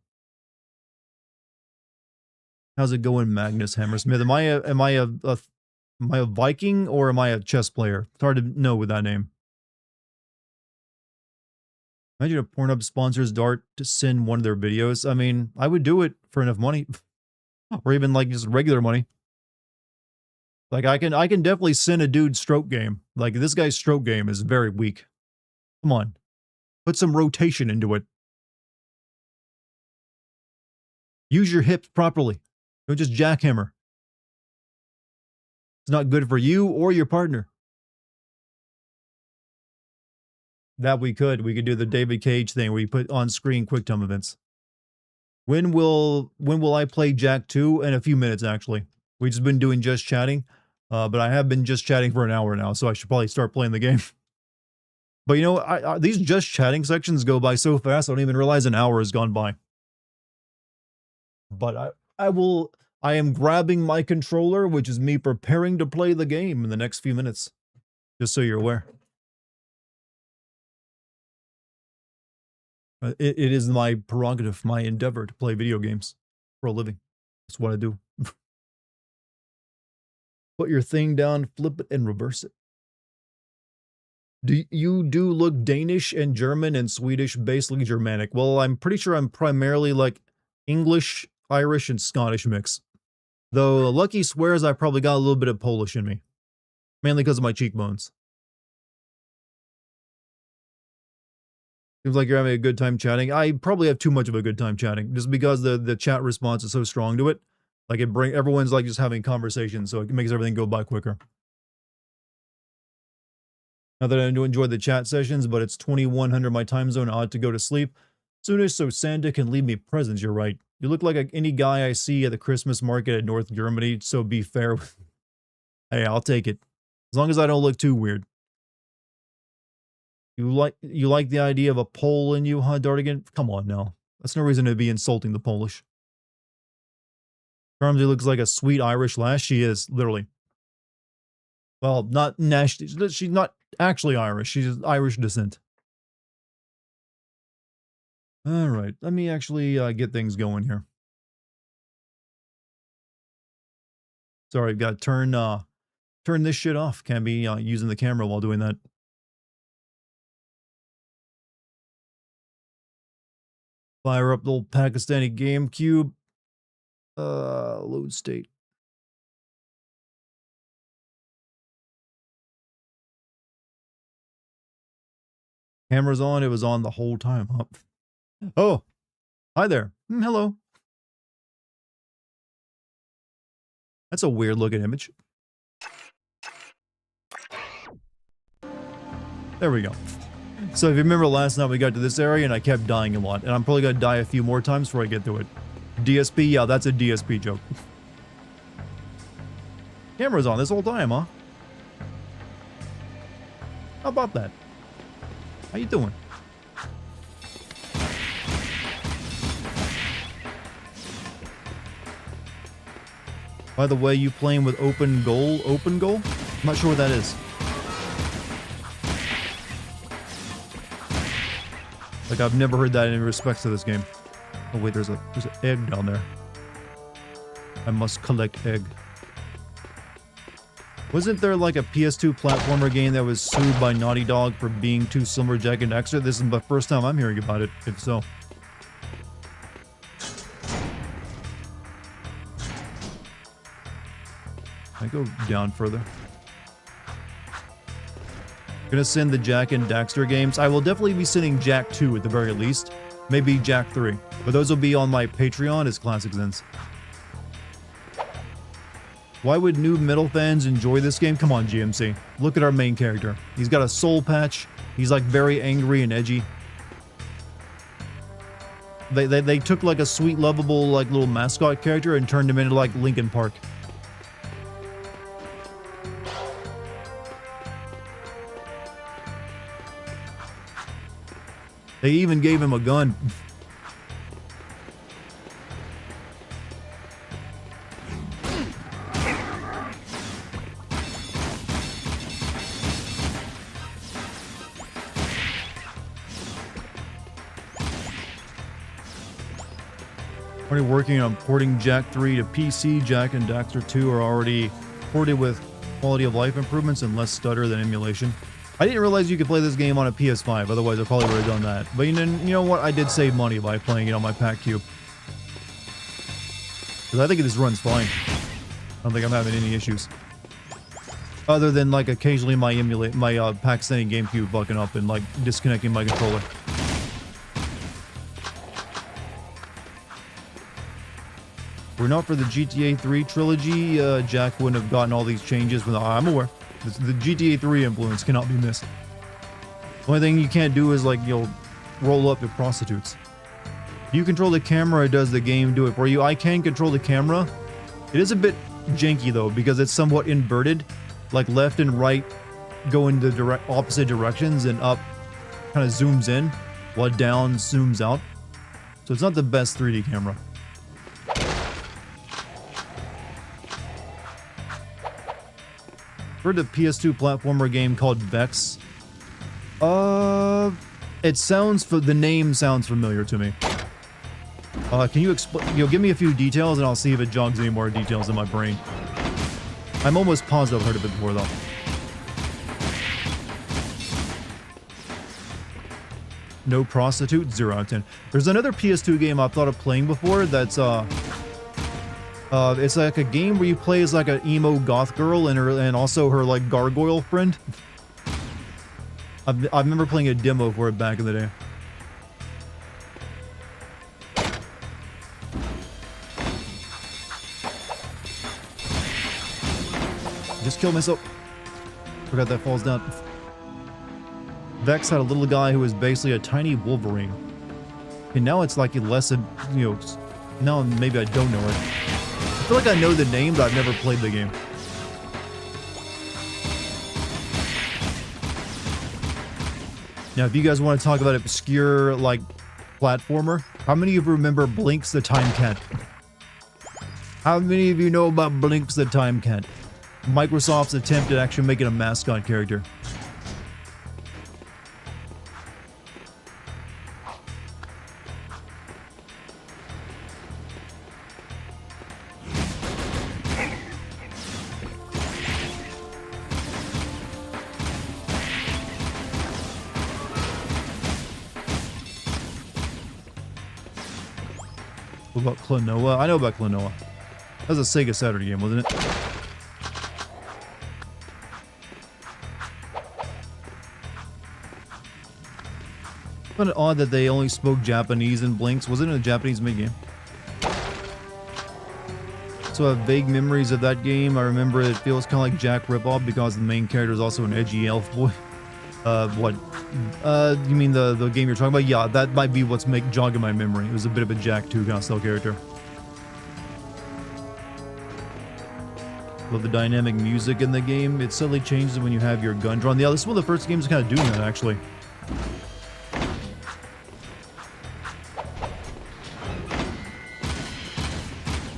How's it going, Magnus Hammersmith? Am I a Viking or am I a chess player? It's hard to know with that name. Imagine if Pornhub sponsors Dart to send one of their videos. I mean, I would do it for enough money. Or even like just regular money. Like I can definitely send a dude stroke game. Like this guy's stroke game is very weak. Come on. Put some rotation into it. Use your hips properly. Don't just jackhammer. It's not good for you or your partner. That we could do the David Cage thing where you put on screen quick time events. When will I play Jack 2? In a few minutes, actually. We've just been doing just chatting, but I have been just chatting for an hour now, so I should probably start playing the game. But you know, these just chatting sections go by so fast, I don't even realize an hour has gone by. But I am grabbing my controller, which is me preparing to play the game in the next few minutes. Just so you're aware. It is my prerogative, my endeavor to play video games for a living. That's what I do. Put your thing down, flip it, and reverse it. You do look Danish and German and Swedish, basically Germanic. Well, I'm pretty sure I'm primarily like English, Irish, and Scottish mix. Though Lucky swears I probably got a little bit of Polish in me. Mainly because of my cheekbones. Seems like you're having a good time chatting. I probably have too much of a good time chatting, just because the chat response is so strong to it. Like everyone's like just having conversations, so it makes everything go by quicker. Not that I do enjoy the chat sessions, but it's 2100 my time zone. I ought to go to sleep soonish so Santa can leave me presents. You're right. You look like any guy I see at the Christmas market at North Germany, so be fair. Hey, I'll take it. As long as I don't look too weird. You like the idea of a Pole in you, huh, Dartigan? Come on now. That's no reason to be insulting the Polish. Charmsy looks like a sweet Irish lass. She is, literally. Well, not national. She's not actually Irish. She's Irish descent. All right, let me actually get things going here. Sorry, I've got to turn this shit off. Can't be using the camera while doing that. Fire up the old Pakistani GameCube. Load state. Camera's on. It was on the whole time. Oh, hi there. Hello. That's a weird looking image. There we go. So if you remember last night we got to this area and I kept dying a lot. And I'm probably going to die a few more times before I get to it. DSP? Yeah, that's a DSP joke. Camera's on this whole time, huh? How about that? How you doing? By the way, you playing with open goal? Open goal? I'm not sure what that is. Like, I've never heard that in respects to this game. Oh wait, there's an egg down there. I must collect egg. Wasn't there like a PS2 platformer game that was sued by Naughty Dog for being too Silverjack and extra? This is the first time I'm hearing about it, if so. I go down further. Gonna send the Jack and Daxter games. I will definitely be sending Jack 2 at the very least. Maybe Jack 3. But those will be on my Patreon as Classic Zens. Why would Noob Metal fans enjoy this game? Come on, GMC. Look at our main character. He's got a soul patch. He's like very angry and edgy. They took like a sweet, lovable, like little mascot character and turned him into like Linkin Park. They even gave him a gun. Already working on porting Jack 3 to PC. Jack and Daxter 2 are already ported with quality of life improvements and less stutter than emulation. I didn't realize you could play this game on a PS5, otherwise I probably would have done that. But you know what? I did save money by playing it on my pack cube. Because I think this runs fine. I don't think I'm having any issues. Other than like occasionally my Pakistani GameCube bucking up and like disconnecting my controller. We're not for the GTA 3 trilogy. Jack wouldn't have gotten all these changes. I'm aware. The GTA 3 influence cannot be missed. The only thing you can't do is like, you'll roll up to prostitutes. You control the camera, or does the game do it for you? I can control the camera. It is a bit janky though, because it's somewhat inverted. Like left and right go in the opposite directions, and up kind of zooms in, while down zooms out. So it's not the best 3D camera. Heard a PS2 platformer game called Vex. It sounds, the name sounds familiar to me. Can you explain, give me a few details and I'll see if it jogs any more details in my brain. I'm almost positive I've heard of it before though. No prostitute, 0 out of 10. There's another PS2 game I've thought of playing before that's, it's like a game where you play as like an emo goth girl and also her like gargoyle friend. I remember playing a demo for it back in the day. Just killed myself. Forgot that falls down. Vex had a little guy who was basically a tiny Wolverine. And now it's like less, now maybe I don't know it. I feel like I know the name, but I've never played the game. Now, if you guys want to talk about obscure, like, platformer, how many of you remember Blinks the Time Cat? How many of you know about Blinks the Time Cat? Microsoft's attempt at actually making a mascot character. What about Klonoa? I know about Klonoa. That was a Sega Saturday game, wasn't it? Kind of odd that they only spoke Japanese in Blinks. Wasn't it a Japanese made game? So I have vague memories of that game. I remember it feels kind of like Jack ripoff because the main character is also an edgy elf boy. What? You mean the game you're talking about? Yeah, that might be what's jogging my memory. It was a bit of a Jack 2 kind of style character. Love the dynamic music in the game. It suddenly changes when you have your gun drawn. Yeah, this is one of the first games kind of doing that, actually.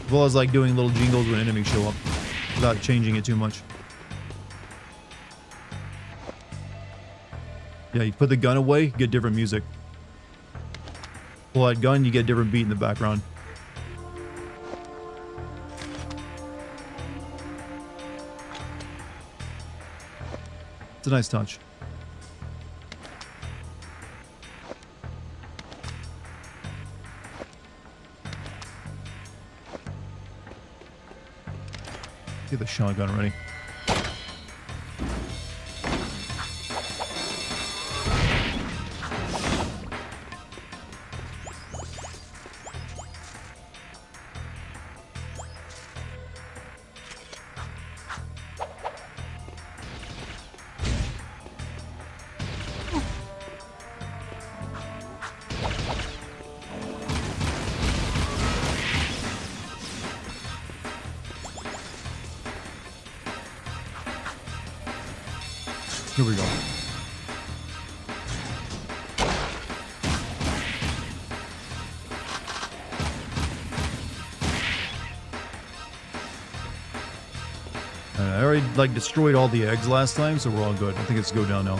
As well as like doing little jingles when enemies show up without changing it too much. Yeah, you put the gun away, get different music. Pull that gun, you get a different beat in the background. It's a nice touch. Get the shotgun ready. Here we go. destroyed all the eggs last time, so we're all good. I think it's go down now.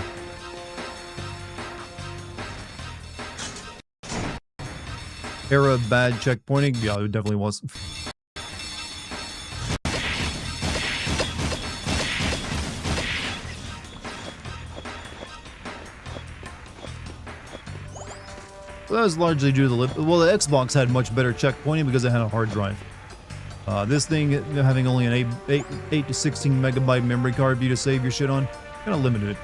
Era bad checkpointing? Yeah, it definitely was. That was largely due to the Xbox had much better checkpointing because it had a hard drive. This thing having only an 8 to 16 megabyte memory card for you to save your shit on, kind of limited it.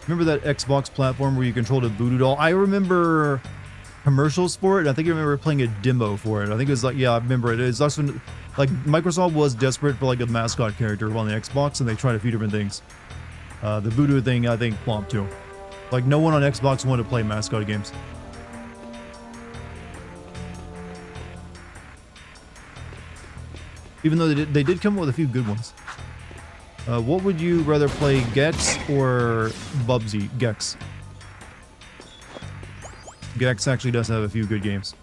Remember that Xbox platform where you controlled a voodoo doll? I remember commercials for it. I think I remember playing a demo for it. I think it was like, yeah, I remember it. It's also like Microsoft was desperate for like a mascot character on the Xbox, and they tried a few different things. The voodoo thing, I think, flopped too. Like, no one on Xbox wanted to play mascot games. Even though they did come up with a few good ones. What would you rather play, Gex or Bubsy? Gex. Gex actually does have a few good games.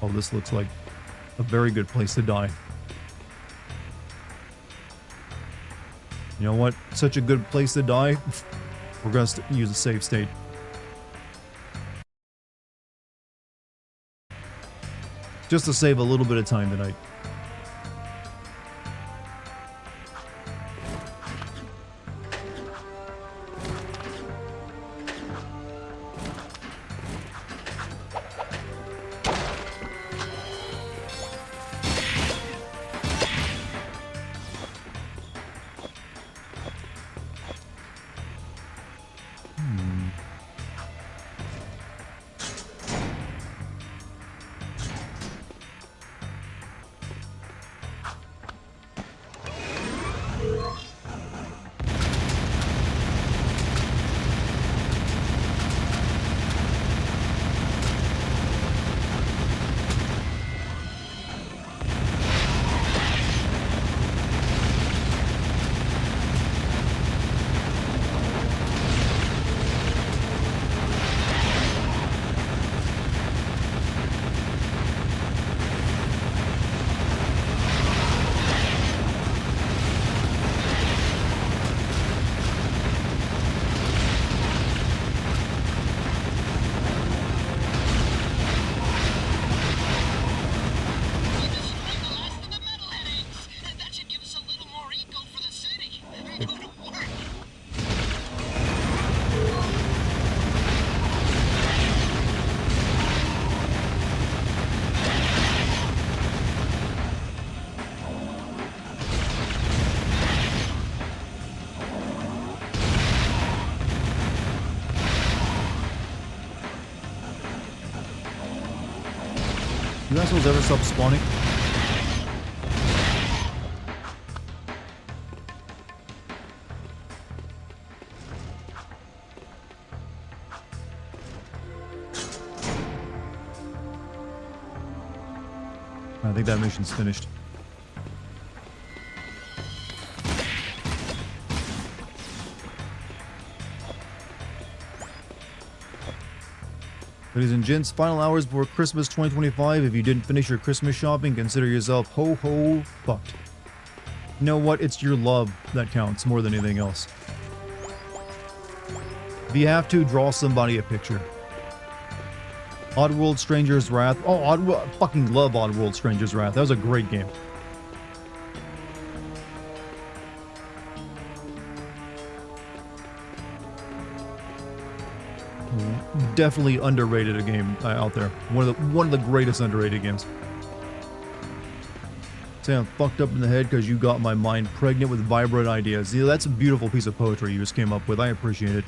Oh, this looks like a very good place to die. You know what? Such a good place to die. We're gonna use a save state. Just to save a little bit of time tonight. Do assholes ever stop spawning? I think that mission's finished. Ladies and gents, final hours before Christmas 2025. If you didn't finish your Christmas shopping, consider yourself ho fucked. You know what? It's your love that counts more than anything else. If you have to, draw somebody a picture. Oddworld Stranger's Wrath. Oh, I fucking love Oddworld Stranger's Wrath. That was a great game. Definitely underrated a game out there. One of the greatest underrated games. Say I'm fucked up in the head because you got my mind pregnant with vibrant ideas. Yeah, that's a beautiful piece of poetry you just came up with. I appreciate it.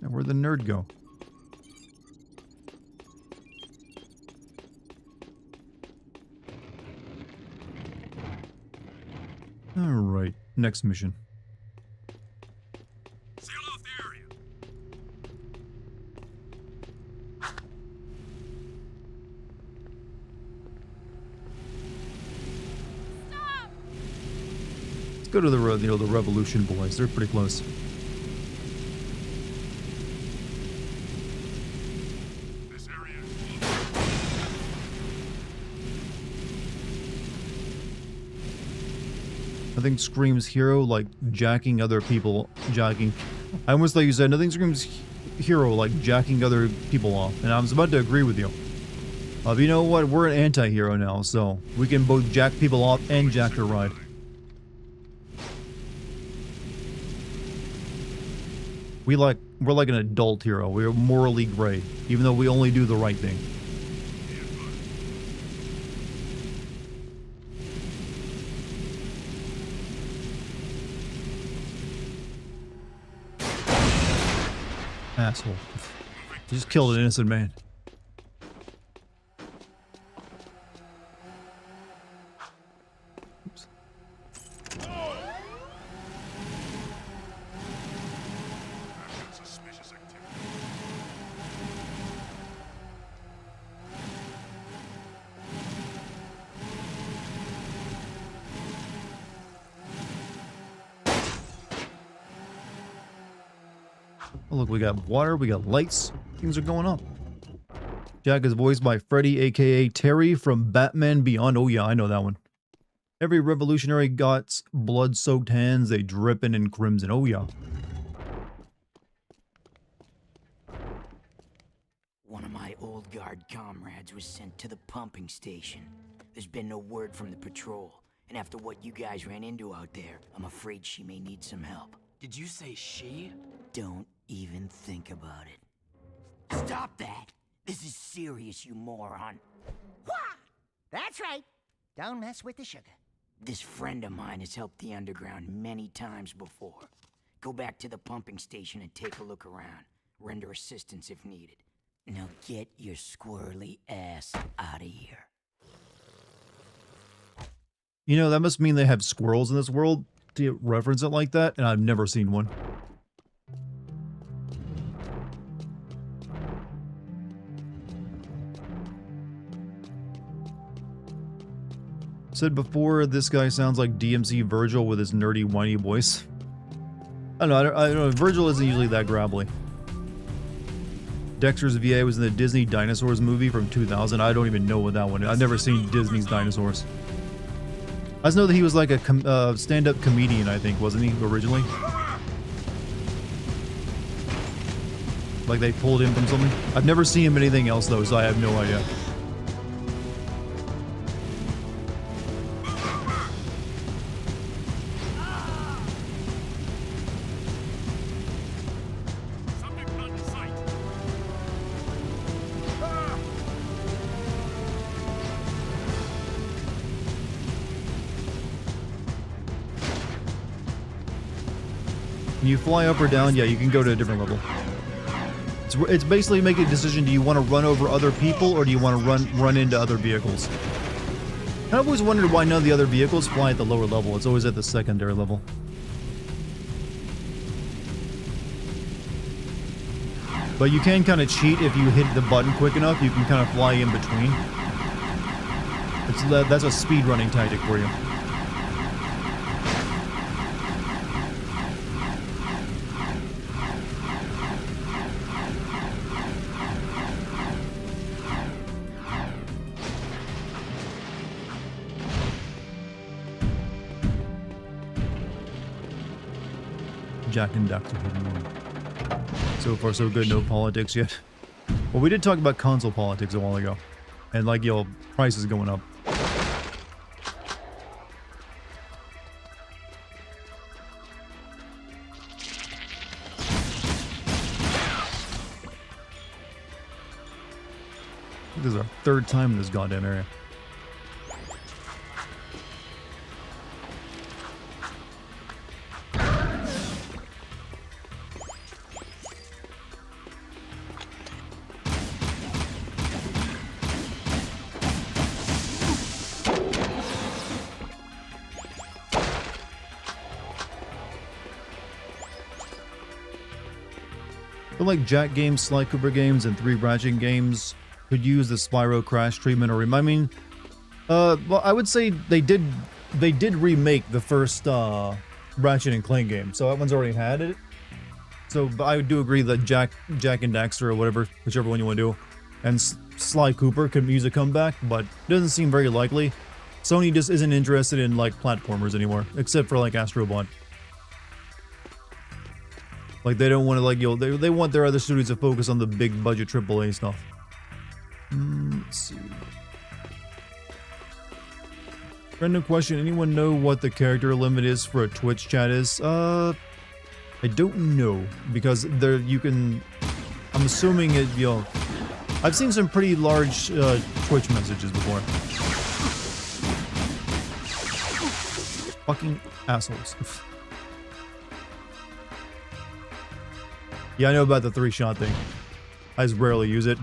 Now where'd the nerd go? Alright, next mission. Seal off the area. go to the the Revolution boys. They're pretty close. Nothing screams hero like jacking other people. I almost thought you said nothing screams hero like jacking other people off, and I was about to agree with you. But you know what? We're an anti-hero now, so we can both jack people off and jack their ride. We're like an adult hero. We're morally gray, even though we only do the right thing. Asshole. He just killed an innocent man. Oops. Oh, look, we got water, we got lights. Things are going up. Jack is voiced by Freddy, aka Terry from Batman Beyond. Oh yeah, I know that one. Every revolutionary got blood-soaked hands, they dripping in crimson. Oh yeah. One of my old guard comrades was sent to the pumping station. There's been no word from the patrol, and after what you guys ran into out there, I'm afraid she may need some help. Did you say she? Don't even think about it. Stop that! This is serious, you moron. Wah! That's right. Don't mess with the sugar. This friend of mine has helped the underground many times before. Go back to the pumping station and take a look around. Render assistance if needed. Now get your squirrely ass out of here. You know, that must mean they have squirrels in this world to reference it like that, and I've never seen one. Said before, this guy sounds like DMC Virgil with his nerdy, whiny voice. I don't know, Virgil isn't usually that gravelly. Dexter's VA was in the Disney Dinosaurs movie from 2000. I don't even know what that one is. I've never seen Disney's Dinosaurs. I just know that he was like a stand-up comedian, I think, wasn't he, originally? Like they pulled him from something. I've never seen him in anything else, though, so I have no idea. When you fly up or down, yeah, you can go to a different level. It's basically making a decision, do you want to run over other people or do you want to run into other vehicles? I've always wondered why none of the other vehicles fly at the lower level. It's always at the secondary level. But you can kind of cheat if you hit the button quick enough. You can kind of fly in between. That's a speedrunning tactic for you. Jack and Dr. So far so good, no politics yet. Well, we did talk about console politics a while ago. And like, yo, prices going up. This is our third time in this goddamn area. But like Jack games, Sly Cooper games, and 3 Ratchet games could use the Spyro crash treatment, or I mean, well, I would say they did they did remake the first Ratchet and Clank game, so that one's already had it. So but I do agree that Jack and Daxter or whatever, whichever one you want to do, and Sly Cooper could use a comeback, but it doesn't seem very likely. Sony just isn't interested in like platformers anymore, except for like Astro Bot. Like they don't want to like they want their other studios to focus on the big budget AAA stuff. Let's see. Random question: anyone know what the character limit is for a Twitch chat is? I don't know because there you can. I'm assuming it. I've seen some pretty large Twitch messages before. Fucking assholes. Yeah, I know about the 3-shot thing. I just rarely use it.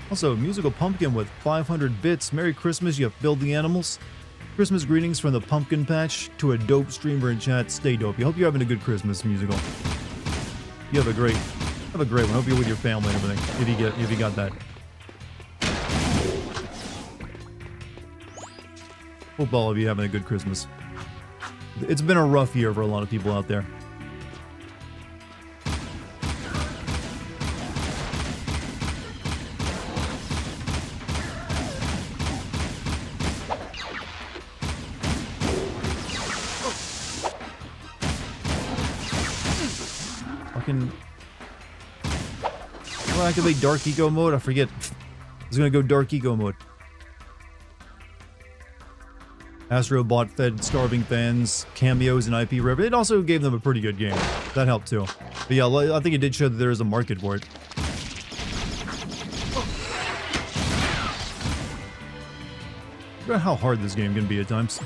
Also, Musical Pumpkin with 500 bits. Merry Christmas, you have build the animals. Christmas greetings from the Pumpkin Patch to a dope streamer in chat. Stay dope. I hope you're having a good Christmas, Musical. You have a great one. Hope you're with your family and everything. If you got that. Hope all of you having a good Christmas. It's been a rough year for a lot of people out there. I'll activate Dark Eco mode. I forget. I was gonna go Dark Eco mode. Astro Bot fed starving fans cameos and IP rip. It also gave them a pretty good game. That helped too. But yeah, I think it did show that there is a market for it. I forgot how hard this game can be at times.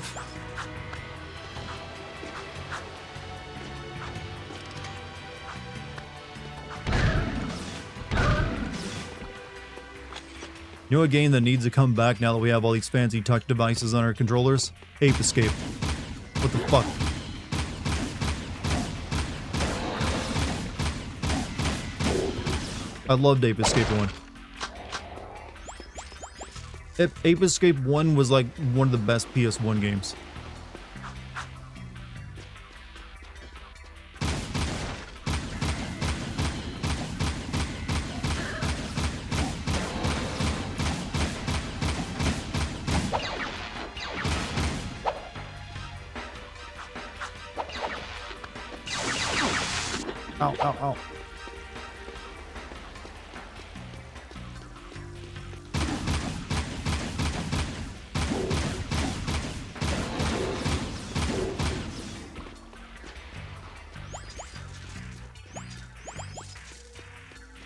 You know a game that needs to come back now that we have all these fancy touch devices on our controllers? Ape Escape. What the fuck? I loved Ape Escape 1. Ape Escape 1 was like one of the best PS1 games. Ow, ow, ow.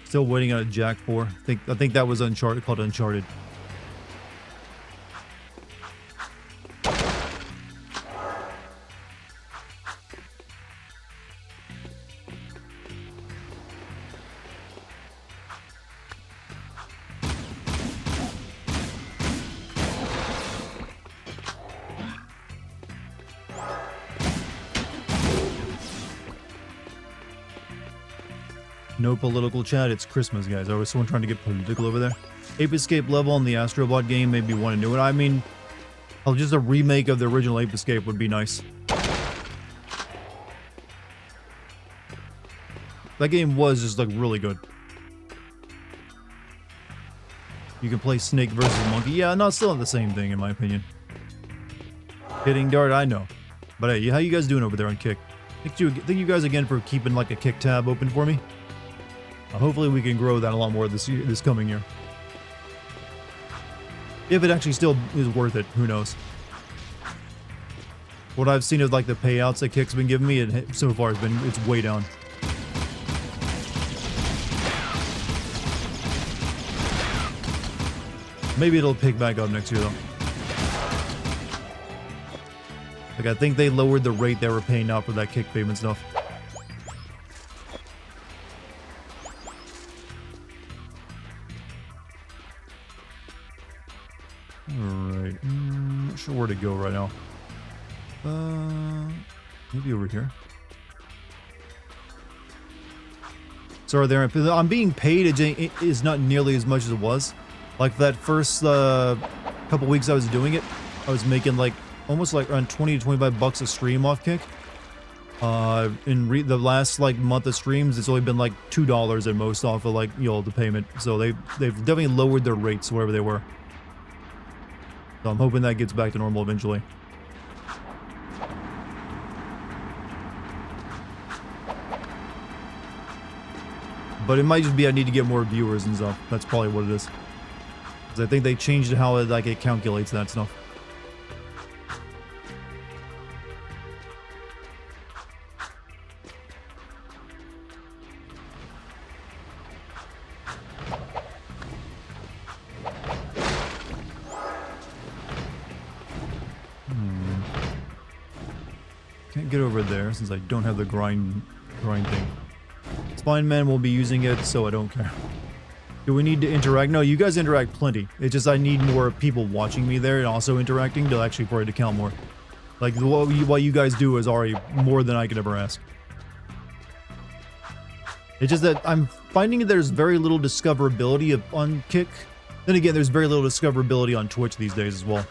Still waiting on a Jack 4. I think that was Uncharted, called Uncharted. No political chat, it's Christmas, guys. Or was someone trying to get political over there? Ape Escape level on the Astro Bot game made me want to do it. I mean, just a remake of the original Ape Escape would be nice. That game was just like really good. You can play Snake versus Monkey. Yeah, not still the same thing in my opinion. Hitting Dart, I know. But hey, how you guys doing over there on Kick? Thank you guys again for keeping like a Kick tab open for me. Hopefully we can grow that a lot more this coming year. If it actually still is worth it, who knows? What I've seen of like the payouts that Kick's been giving me, so far it's way down. Maybe it'll pick back up next year though. Like I think they lowered the rate they were paying out for that Kick payment stuff. sure where to go right now. Maybe over here. Sorry there, I'm being paid. It is not nearly as much as it was. Like that first couple weeks I was doing it, I was making like almost like around 20 to 25 bucks a stream off Kick. In the last like month of streams, it's only been like $2 at most off of like, you know, the payment. So they've definitely lowered their rates wherever they were. So I'm hoping that gets back to normal eventually. But it might just be I need to get more viewers and stuff. That's probably what it is. Because I think they changed how it, like, it calculates that stuff. Can't get over there since I don't have the grind thing. Spineman will be using it, so I don't care. Do we need to interact? No, you guys interact plenty. It's just I need more people watching me there and also interacting to actually for it to count more. Like, what you guys do is already more than I could ever ask. It's just that I'm finding there's very little discoverability on Kick. Then again, there's very little discoverability on Twitch these days as well.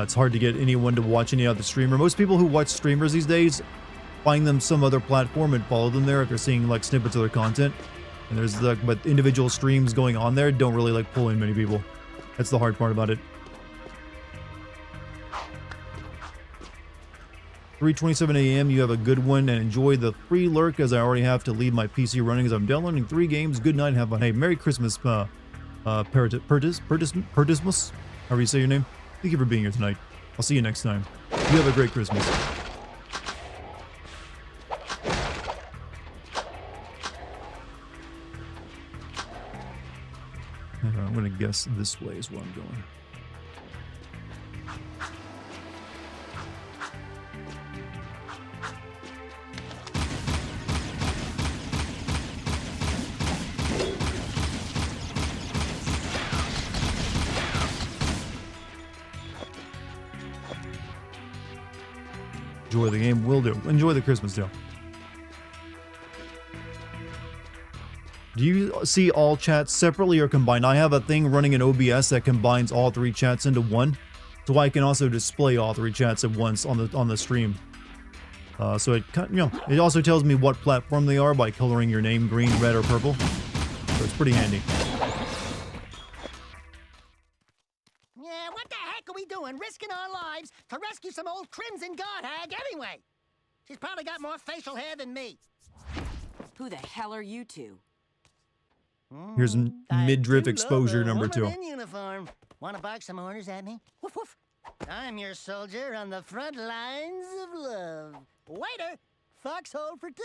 It's hard to get anyone to watch any other streamer. Most people who watch streamers these days find them some other platform and follow them there if they're seeing like snippets of their content. And there's like, but individual streams going on there don't really like pull in many people. That's the hard part about it. 3:27 a.m. You have a good one and enjoy the free lurk as I already have to leave my PC running as I'm downloading 3 games. Good night, have fun. Hey, Merry Christmas, Pertismus, however you say your name. Thank you for being here tonight. I'll see you next time. You have a great Christmas. I'm gonna guess this way is where I'm going. Enjoy the game, will do. Enjoy the Christmas deal. Do you see all chats separately or combined? I have a thing running in OBS that combines all 3 chats into one, so I can also display all 3 chats at once on the stream. So it, you know, it also tells me what platform they are by coloring your name green, red, or purple. So it's pretty handy. Yeah, what the heck are we doing? Risking our lives to rescue some old Crimson God hag anyway. She's probably got more facial hair than me. Who the hell are you two? Here's midriff exposure number 2. In uniform. Want to bark some orders at me? Woof woof. I'm your soldier on the front lines of love. Waiter, foxhole for 2.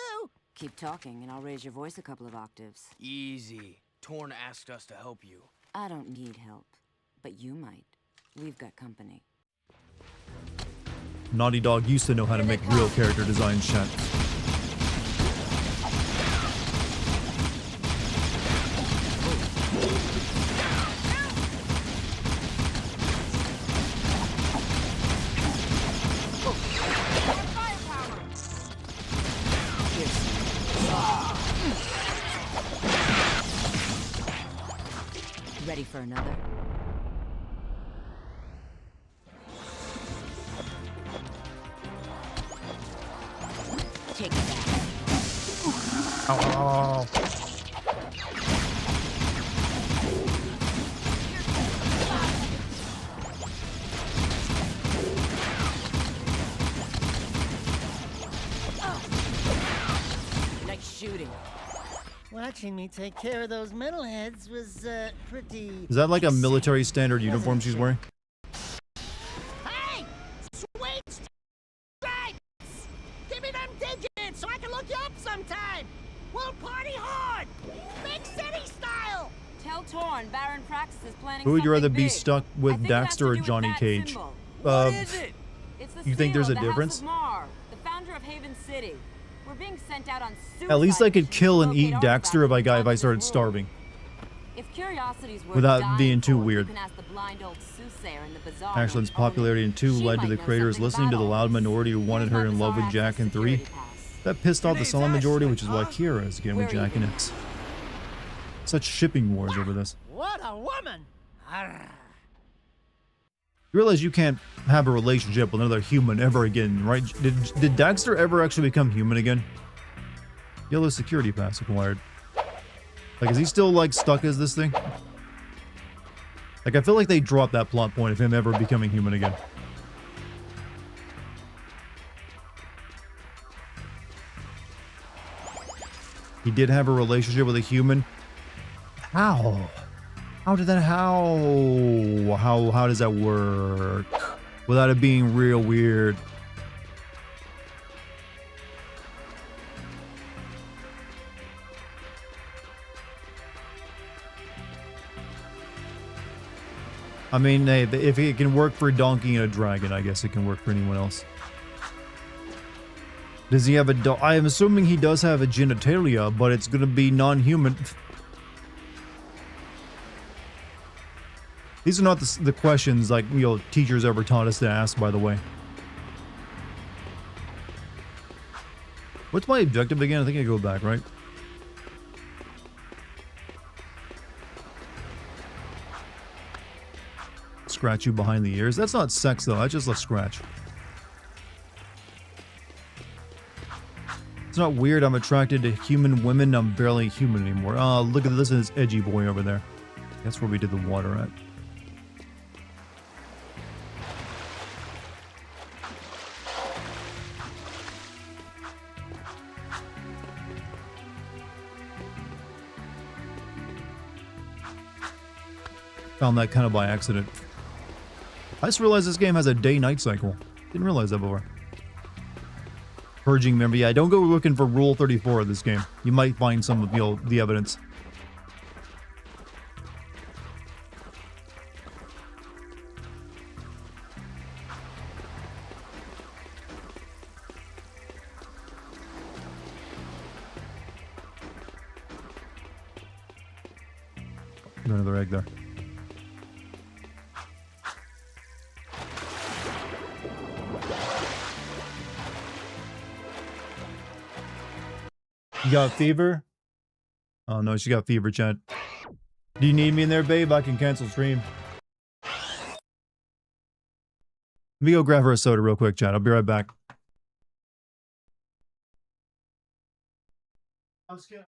Keep talking and I'll raise your voice a couple of octaves. Easy. Torn asked us to help you. I don't need help, but you might. We've got company. Naughty Dog used to know how to make real character designs, chat. Ready for another? Take it back. Ow. Nice shooting. Watching me take care of those metalheads was, pretty... Is that like a military standard uniform she's wearing? Hey! Sweet stripes! Give me them digits so I can look you up sometime! We'll party hard! Big city style! Tell Torn Baron Praxis is planning. Who would you rather something be big. stuck I with, think it has Daxter to or do with Johnny that Cage? symbol. What is it? It's the You think seal there's a of the House difference? of Mar, the founder of Haven City. We're being sent out on suicide At least I could missions kill to and eat locate Daxter if artifacts I in started this world. starving. If curiosity's worth Without dying being too for, weird. You can ask the blind old soothsayer in the bazaar. Ashland's named popularity in Oni. 2 She led to might the know creators something listening to about the all loud this. minority who wanted her Here's in my love with bazaar Jack in access 3. security pass. That pissed off the name's silent majority, Ashland, which is why huh? Kira is again with Where are Jack you and now? X. Such shipping wars over this. What a woman! Arrgh. You realize you can't have a relationship with another human ever again, right? Did Daxter ever actually become human again? Yellow security pass acquired. Like, is he still, like, stuck as this thing? Like, I feel like they dropped that plot point of him ever becoming human again. He did have a relationship with a human. How? How did that, how does that work? Without it being real weird. I mean, hey, if it can work for a donkey and a dragon, I guess it can work for anyone else. Does he have a I am assuming he does have a genitalia, but it's gonna be non-human. These are not the questions, like, you know, teachers ever taught us to ask, by the way. What's my objective again? I think I go back, right? Scratch you behind the ears. That's not sex, though. That's just a scratch. It's not weird I'm attracted to human women. I'm barely human anymore. Oh, look at this edgy boy over there. That's where we did the water at. Found that kind of by accident. I just realized this game has a day-night cycle. Didn't realize that before. Purging member. Yeah, don't go looking for Rule 34 of this game. You might find some of, you know, the evidence. Another egg there. You got fever? Oh no, she got fever, chat. Do you need me in there, babe? I can cancel stream. Let me go grab her a soda real quick, chat. I'll be right back. I'm scared.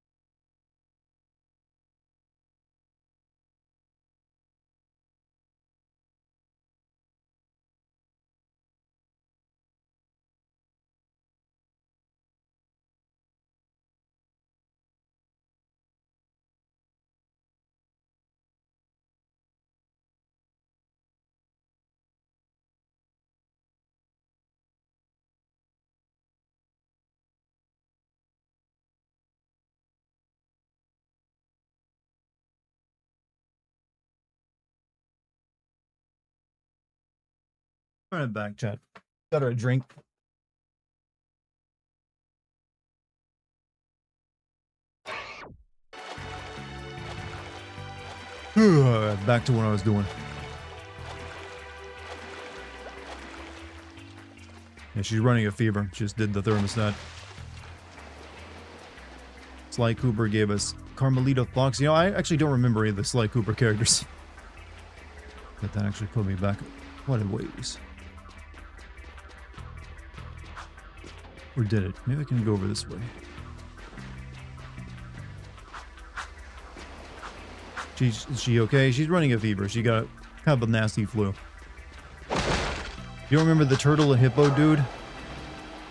Running back, chat. Got her a drink. Back to what I was doing. Yeah, she's running a fever. Just did the thermostat. Sly Cooper gave us Carmelita Fox. You know, I actually don't remember any of the Sly Cooper characters. But that actually put me back quite a ways. Or did it? Maybe I can go over this way. Is she okay? She's running a fever. She got kind of a nasty flu. You don't remember the turtle and hippo dude? I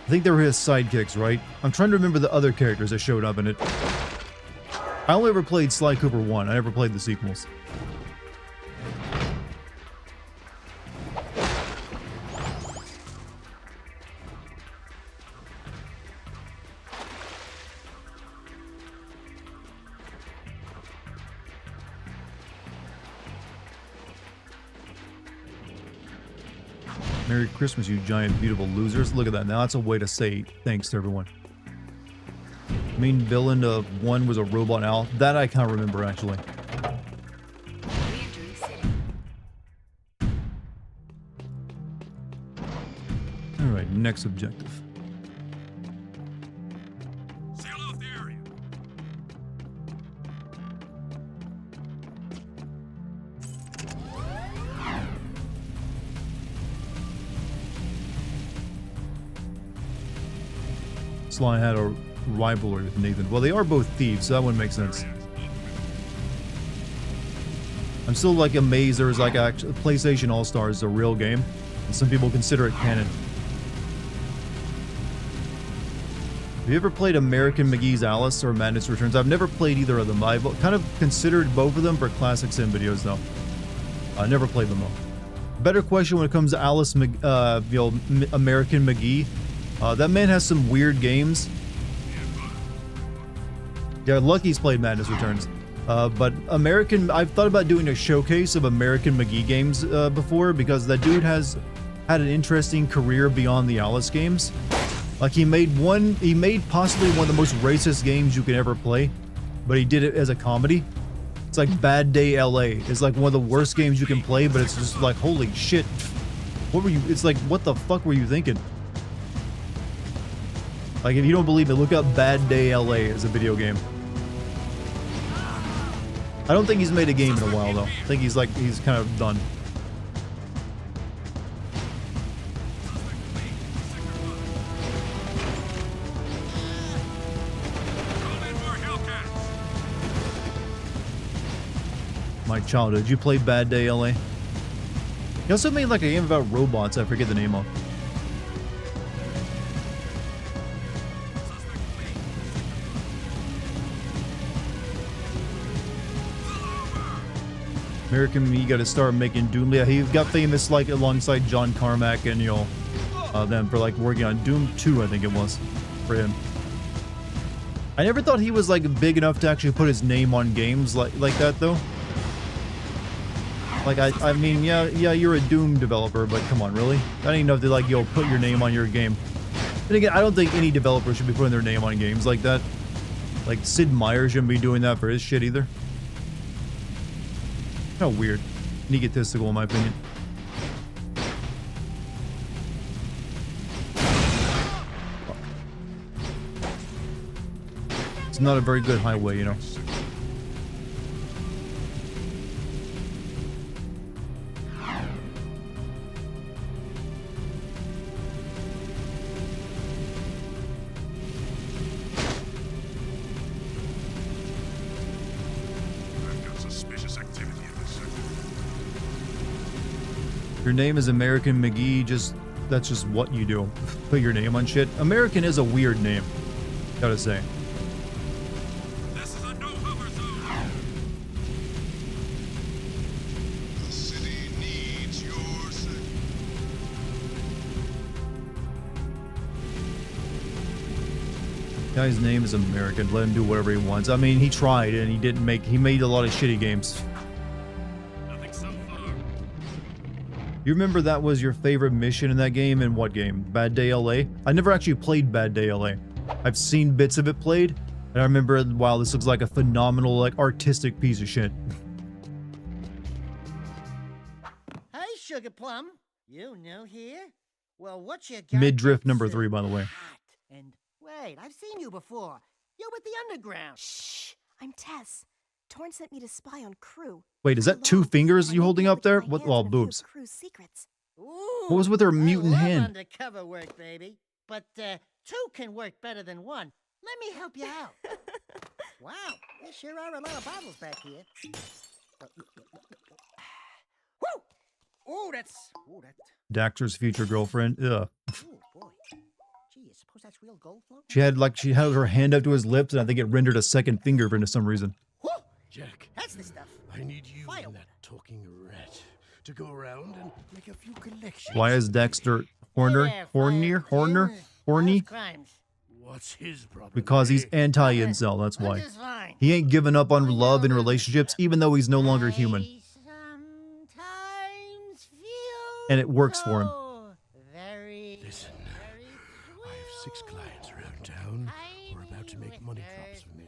think they were his sidekicks, right? I'm trying to remember the other characters that showed up in it. I only ever played Sly Cooper 1. I never played the sequels. Merry Christmas, you giant beautiful losers. Look at that. Now that's a way to say thanks to everyone. Main villain of 1 was a robot owl. That I can't remember, actually. Weird Dream City. next objective. Seal off the area. Sly had a rivalry with Nathan. Well, they are both thieves, so that wouldn't make sense. I'm still like amazed there's like PlayStation All-Stars is a real game, and some people consider it canon. Have you ever played American McGee's Alice or Madness Returns? I've never played either of them. I've kind of considered both of them for classic sim videos though. I never played them though. Better question when it comes to Alice, American McGee. That man has some weird games. Yeah, Lucky's played Madness Returns. But I've thought about doing a showcase of American McGee games before, because that dude has had an interesting career beyond the Alice games. Like he made possibly one of the most racist games you could ever play, but he did it as a comedy. It's like Bad Day LA. It's like one of the worst games you can play, but it's just like, holy shit. What were you, it's like, what the fuck were you thinking? Like, if you don't believe it, look up Bad Day LA as a video game. I don't think he's made a game in a while, though. I think he's kind of done. My childhood. Did you play Bad Day LA? He also made like a game about robots. I forget the name of. American Me got to start making Doom. Yeah, he got famous like alongside John Carmack and them for like working on Doom 2, I think it was, for him. I never thought he was like big enough to actually put his name on games like that though. Like I mean, yeah, you're a Doom developer, but come on, really? I don't even know if they like put your name on your game. And again, I don't think any developer should be putting their name on games like that. Like Sid Meier shouldn't be doing that for his shit either. Kind of weird. And egotistical in my opinion. It's not a very good highway, you know. Your name is American McGee, that's just what you do. Put your name on shit. American is a weird name, gotta say. This is a no-hover zone. The city needs your service. Guy's name is American. Let him do whatever he wants. I mean, he tried and he made a lot of shitty games. You remember that was your favorite mission in that game? In what game? Bad Day LA? I never actually played Bad Day LA. I've seen bits of it played, and I remember, wow, this looks like a phenomenal, like, artistic piece of shit. Hey, Sugar Plum. You new here? Well, what you got? Mid-drift number 3, by the way. Hot. And wait, I've seen you before. You're with the underground. Shh! I'm Tess. Torn sent me to spy on crew. Wait, is that 2 fingers you holding up there? What? Well, boobs. Crew's secrets. Ooh, What was with her mutant I love hand? undercover work, baby. But 2 can work better than 1. Let me help you out. Wow, there sure are a lot of bottles back here. Woo! Oh, that's. Daxter's future girlfriend. Ugh. Oh boy. Gee, I suppose that's real gold float. She had her hand up to his lips, and I think it rendered a second finger for some reason. Woo! Jack, That's the stuff. I need you Fire. and that talking rat to go around and make a few collections. Why is Dexter Hey there, horny? Those crimes. What's his problem? Because he's eh? anti-incel, that's why. Just fine. He ain't given up on love and relationships, even though he's no longer human. I sometimes feel And it works for him. so very, Listen, very I have 6 clients around town who are about to make money drops for me.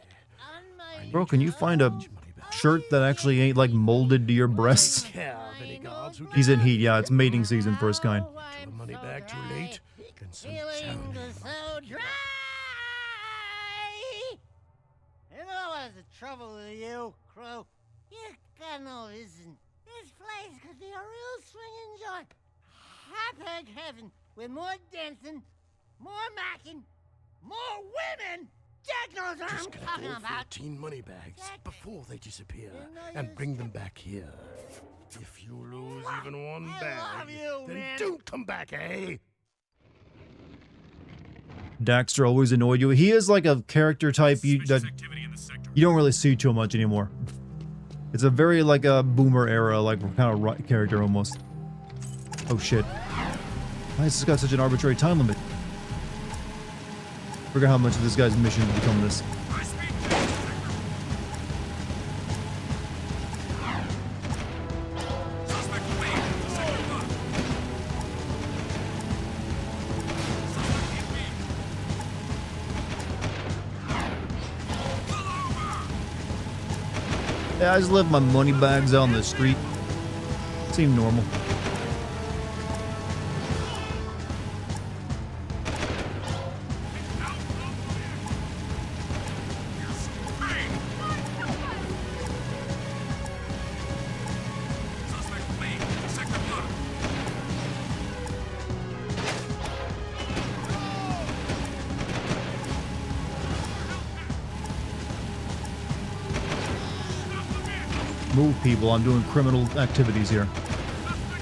on my Bro, can you find a shirt that actually ain't like molded to your breasts? Care of any guards who He's in heat, yeah, it's mating season for his kind. get a money bag too late? and some Feeling sounding so like dry. You know what's the trouble with you, Crow? You got no vision. This place could be a real swinging joint. Hot-egg heaven with more dancing, more macking, more women. Jack knows what Just I'm gonna talking go about. 14 money bags Jack. before they disappear You know and you bring just- them back here. If you lose even one I bag, love you, then man. don't come back, eh? Daxter always annoyed you. He is like a character type that Activity in the sector. you don't really see too much anymore. It's a very like a boomer era, like kind of character almost. Oh shit. Why has this got such an arbitrary time limit? Forget how much of this guy's mission to become this. High speed chase in sector. Suspect fleeing into sector 1. Suspect in B. Pull over. Yeah, I just left my money bags out on the street. Seemed normal. Suspect fleeing into sector 1. Move, people. I'm doing criminal activities here.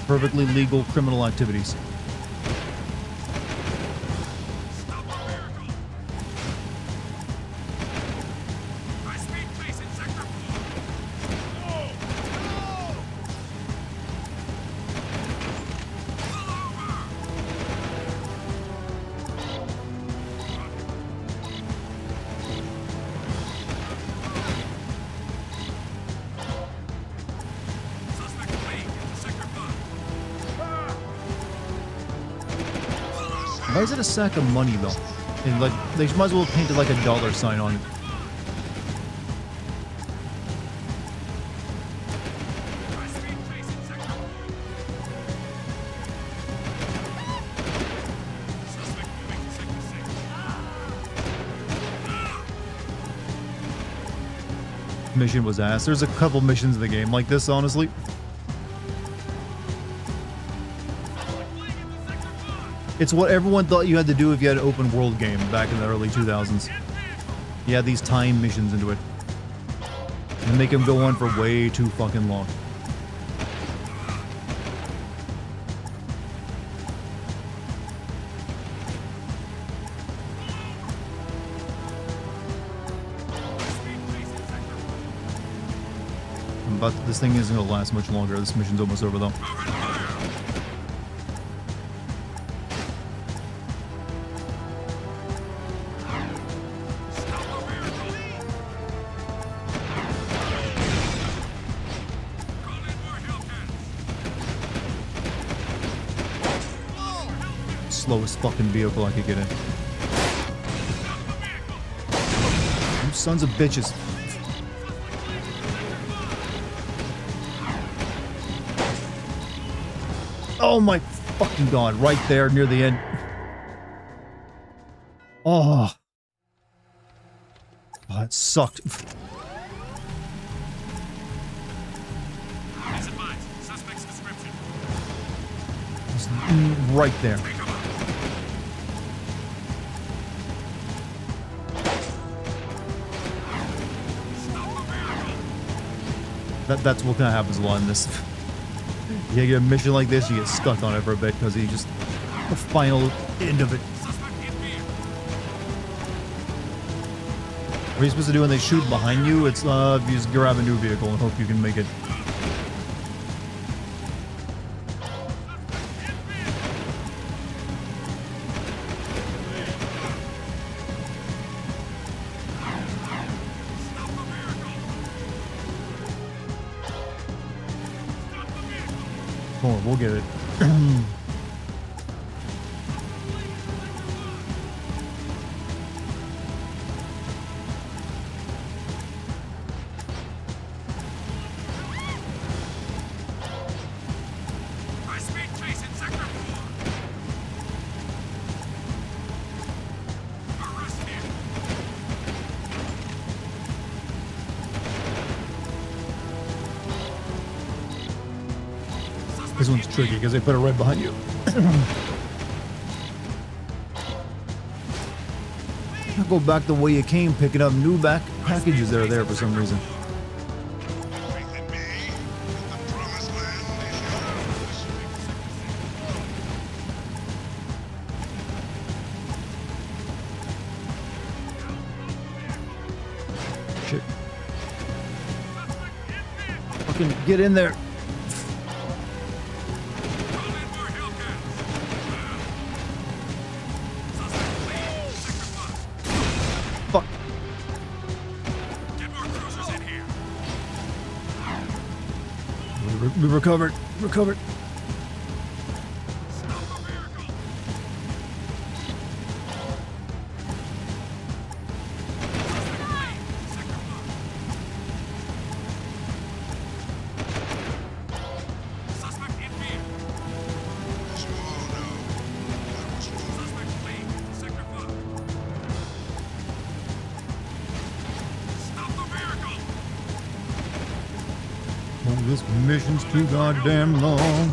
Perfectly legal criminal activities. Stop the vehicle. High speed chase in sector 4. Pull over. Suspect fleeing into sector 5. Why is it a sack of money though? And like they might as well paint it like a dollar sign on it. High speed chase in sector 4. Suspect moving to sector 6. Mission was ass. There's a couple missions in the game like this, honestly. It's what everyone thought you had to do if you had an open world game back in the early 2000s. You had these time missions into it. And make them go on for way too fucking long. But this thing isn't gonna last much longer. This mission's almost over though. Slowest fucking vehicle I could get in. You sons of bitches. Oh my fucking god, right there near the end. Oh. Oh, that sucked. Suspect's description. It's right there. That's what kind of happens a lot in this. You get a mission like this, you get stuck on it for a bit because you just the final end of it. What are you supposed to do when they shoot behind you? It's you just grab a new vehicle and hope you can make it. Come on, we'll get it. High speed chase in sector 4. This one's tricky because they put it right behind you. I'll go back the way you came, picking up new back packages that are there for some reason. Faith in me, the promised land is yours. Shit. Fucking get in there. Call in more Hellcats. Suspect fleeing. Sector 5. Fuck. Get more cruisers in here. We recovered. Recovered. Stop the vehicle. Suspect in fear. As you all know, that was suspect fleeing. Sector 5. Stop the vehicle. Oh, this mission's too goddamn long.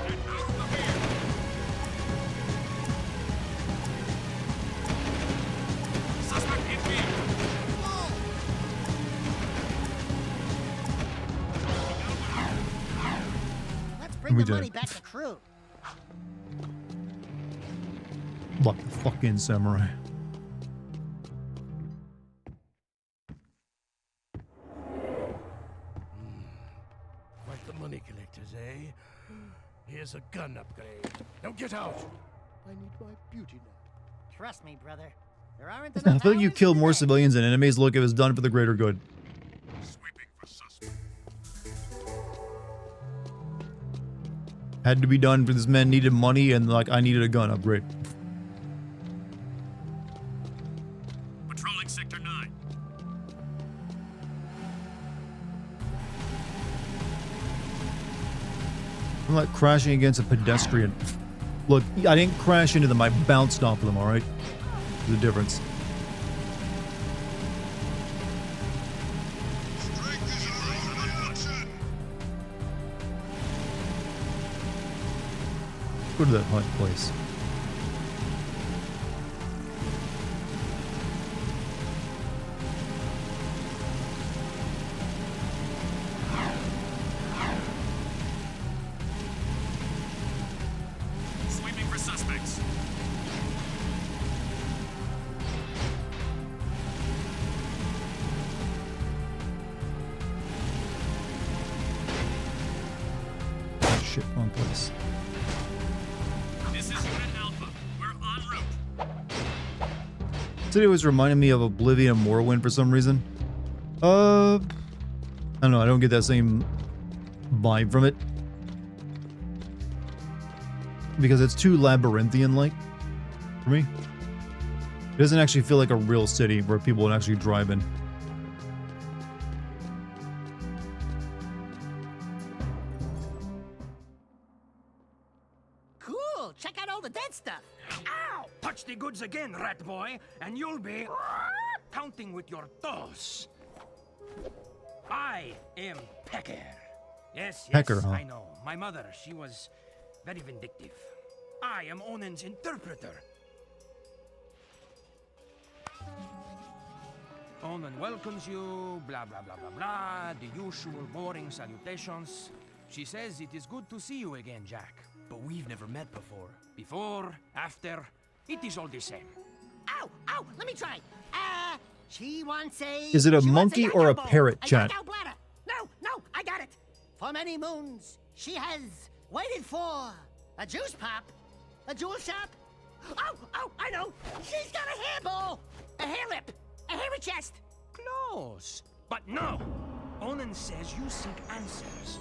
Get out of the vehicle. Suspect in fear. Let's bring We the did. money back to crew. Like the fucking samurai. Quite the money collectors, eh? Here's a gun upgrade. Now get out! I need my beauty now. Trust me, brother. There aren't I enough feel like you hours killed in the more day. civilians than enemies. Look, it was done for the greater good. Sweeping for suspect. Had to be done for this man needed money and like I needed a gun upgrade. Patrolling Sector 9. I'm like crashing against a pedestrian. Look, I didn't crash into them, I bounced off of them, alright? There's a difference. Strength is our only option. Go to that hut place. Sweeping for suspects. Shit, wrong place. This is Unit Alpha. We're en route. Today was reminding me of Oblivion and Morrowind for some reason. I don't know, I don't get that same vibe from it. Because it's too labyrinthian-like for me. It doesn't actually feel like a real city where people would actually drive in. Cool. Check out all the dead stuff. Ow! Touch the goods again, rat boy, and you'll be counting with your toes. I am Pecker. Yes, Pecker, huh? I know. My mother, she was very vindictive. I am Onen's interpreter. Onen welcomes you, blah, blah, blah, blah, blah, the usual boring salutations. She says it is good to see you again, Jack. But we've never met before. Before, after, it is all the same. Ow! Ow! Let me try. She wants a... Is it a she wants monkey or a yakao bowl, parrot, a chat? yakao bladder. No, I got it. For many moons, she has waited for a juice pop, a jewel shop. Oh, I know. She's got a hairball, a hair lip, a hairy chest. Close. But no! Onen says you seek answers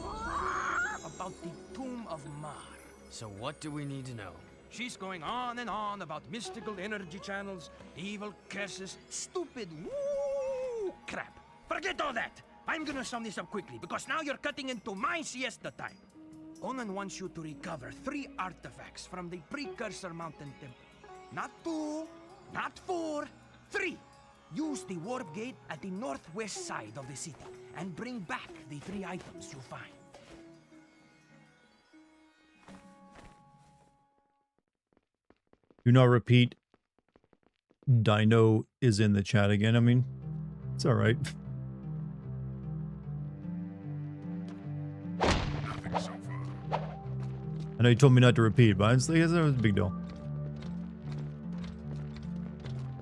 about the Tomb of Mar. So what do we need to know? She's going on and on about mystical energy channels, evil curses, stupid woo crap. Forget all that. I'm gonna sum this up quickly because now you're cutting into my siesta time. Onan wants you to recover 3 artifacts from the Precursor Mountain Temple. Not 2, not 4, 3. Use the warp gate at the northwest side of the city and bring back the 3 items you find. Do not repeat. Dino is in the chat again. I mean, it's alright. Nothing so far. I know you told me not to repeat, but it's like, it was a big deal.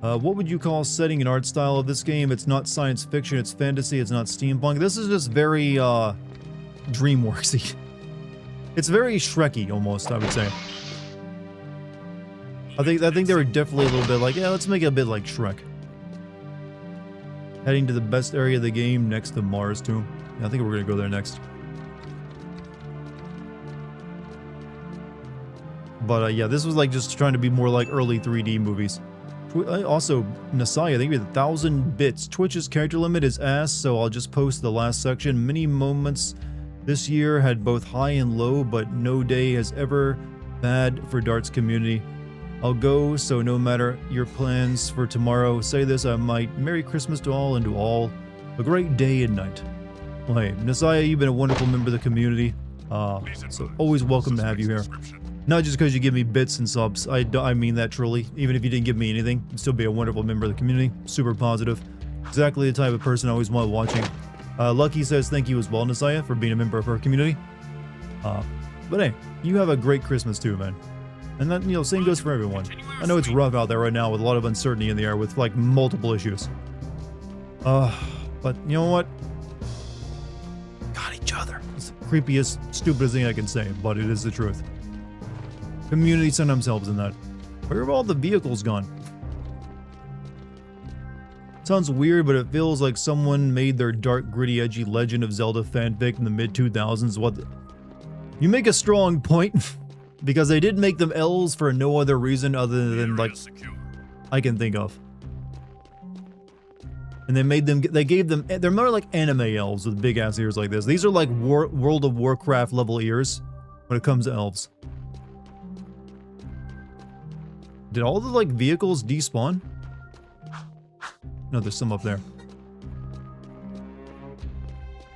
What would you call setting and art style of this game? It's not science fiction, it's fantasy, it's not steampunk. This is just very, DreamWorksy. It's very Shrekky, almost, I would say. I think they were definitely a little bit like, yeah, let's make it a bit like Shrek. Heading to the best area of the game next to Mars Tomb. Yeah, I think we're gonna go there next. But yeah, this was like just trying to be more like early 3D movies. Also, Nasai, I think we had 1,000 bits. Twitch's character limit is ass, so I'll just post the last section. Many moments this year had both high and low, but no day has ever bad for Dart's community. I'll go, so no matter your plans for tomorrow, say this, I might. Merry Christmas to all and to all. A great day and night. Well, hey, Nasai, you've been a wonderful member of the community. So always welcome to have you here. Not just because you give me bits and subs. I mean that truly. Even if you didn't give me anything, you'd still be a wonderful member of the community. Super positive. Exactly the type of person I always want watching. Lucky says thank you as well, Nasaya, for being a member of her community. But hey, you have a great Christmas too, man. And that, you know, same goes for everyone. I know it's rough out there right now with a lot of uncertainty in the air with like multiple issues. But you know what? Got each other. It's the creepiest, stupidest thing I can say, but it is the truth. Community send themselves in that. Where have all the vehicles gone? Sounds weird, but it feels like someone made their dark, gritty, edgy Legend of Zelda fanfic in the mid-2000s. What the... You make a strong point, because they did make them elves for no other reason other than, like, I can think of. And they gave them, they're more like anime elves with big-ass ears like this. These are like World of Warcraft level ears when it comes to elves. Did all the, like, vehicles despawn? No, there's some up there.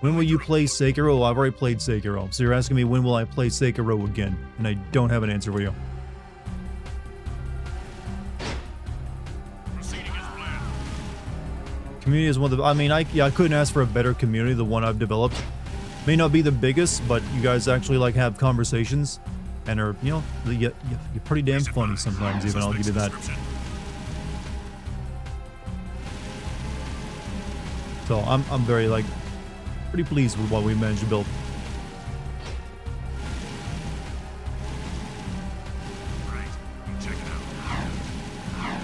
When will you play Sekiro? Well, I've already played Sekiro. So you're asking me when will I play Sekiro again? And I don't have an answer for you. Community is one of the... I mean, I couldn't ask for a better community than the one I've developed. May not be the biggest, but you guys actually, like, have conversations. And are, you know, you're pretty damn funny sometimes, even, I'll give you that. So, I'm very, like, pretty pleased with what we managed to build. Right, check it out.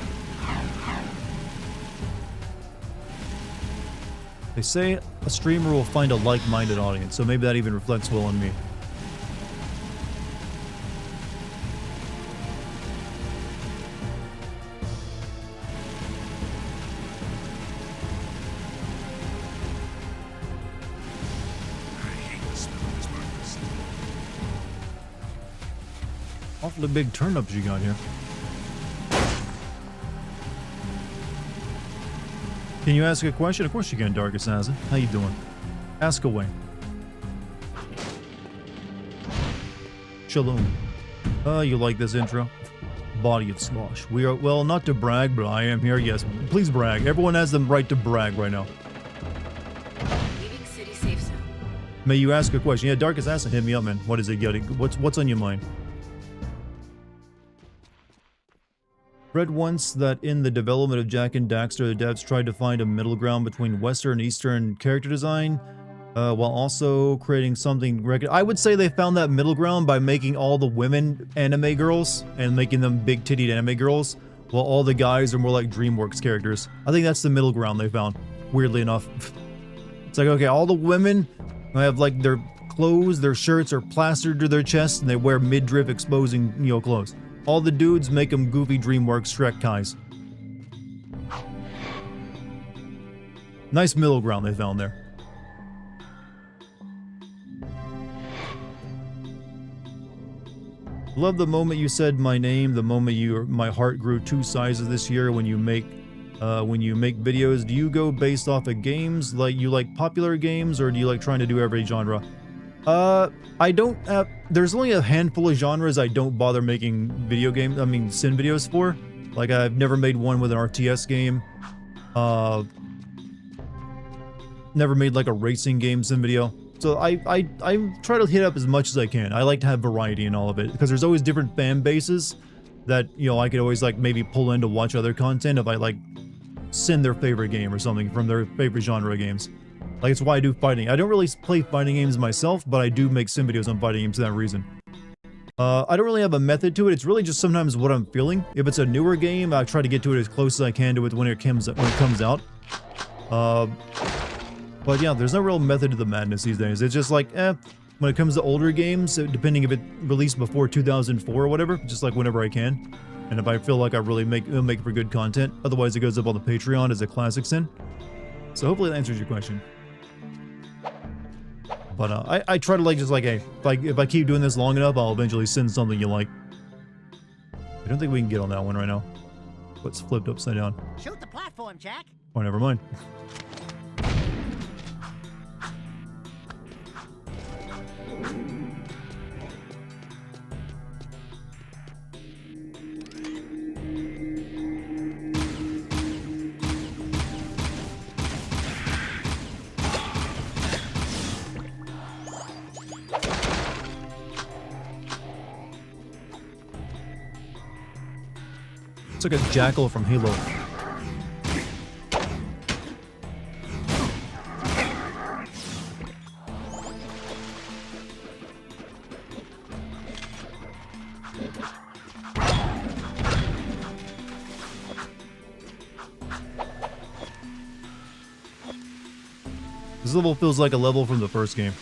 They say a streamer will find a like-minded audience, so maybe that even reflects well on me. Awfully big turnips you got here. Can you ask a question? Of course you can, Dark Assassin. How you doing? Ask away. Shalom. You like this intro? Body of slosh. We are, well, not to brag, but I am here. Yes, please brag. Everyone has the right to brag right now. Leaving city safe zone. May you ask a question? Yeah, Dark Assassin, hit me up, man. What is it, Yeti? What's on your mind? Read once that in the development of Jak and Daxter, the devs tried to find a middle ground between Western and Eastern character design, while also creating something... I would say they found that middle ground by making all the women anime girls and making them big-tittied anime girls, while all the guys are more like DreamWorks characters. I think that's the middle ground they found, weirdly enough. It's like, okay, all the women have, like, their clothes, their shirts are plastered to their chests, and they wear midriff exposing, you know, clothes. All the dudes make them goofy DreamWorks Shrek ties. Nice middle ground they found there. Love the moment you said my name, the moment my heart grew 2 sizes this year when you make videos. Do you go based off of games, like you like popular games, or do you like trying to do every genre? I don't there's only a handful of genres I don't bother making sin videos for. Like I've never made one with an RTS game. Never made like a racing game sin video. So I try to hit up as much as I can. I like to have variety in all of it because there's always different fan bases that, you know, I could always like maybe pull in to watch other content if I like send their favorite game or something from their favorite genre games. Like it's why I do fighting. I don't really play fighting games myself, but I do make sim videos on fighting games for that reason. I don't really have a method to it. It's really just sometimes what I'm feeling. If it's a newer game, I try to get to it as close as I can to it when it comes out. But yeah, there's no real method to the madness these days. It's just like, when it comes to older games, depending if it released before 2004 or whatever, just like whenever I can. And if I feel like I really it'll make for good content. Otherwise, it goes up on the Patreon as a classic sin. So hopefully that answers your question. But I try to like just like, hey, if I keep doing this long enough, I'll eventually send something you like. I don't think we can get on that one right now. What's flipped upside down? Shoot the platform, Jack. Oh, never mind. It's like a jackal from Halo. This level feels like a level from the first game.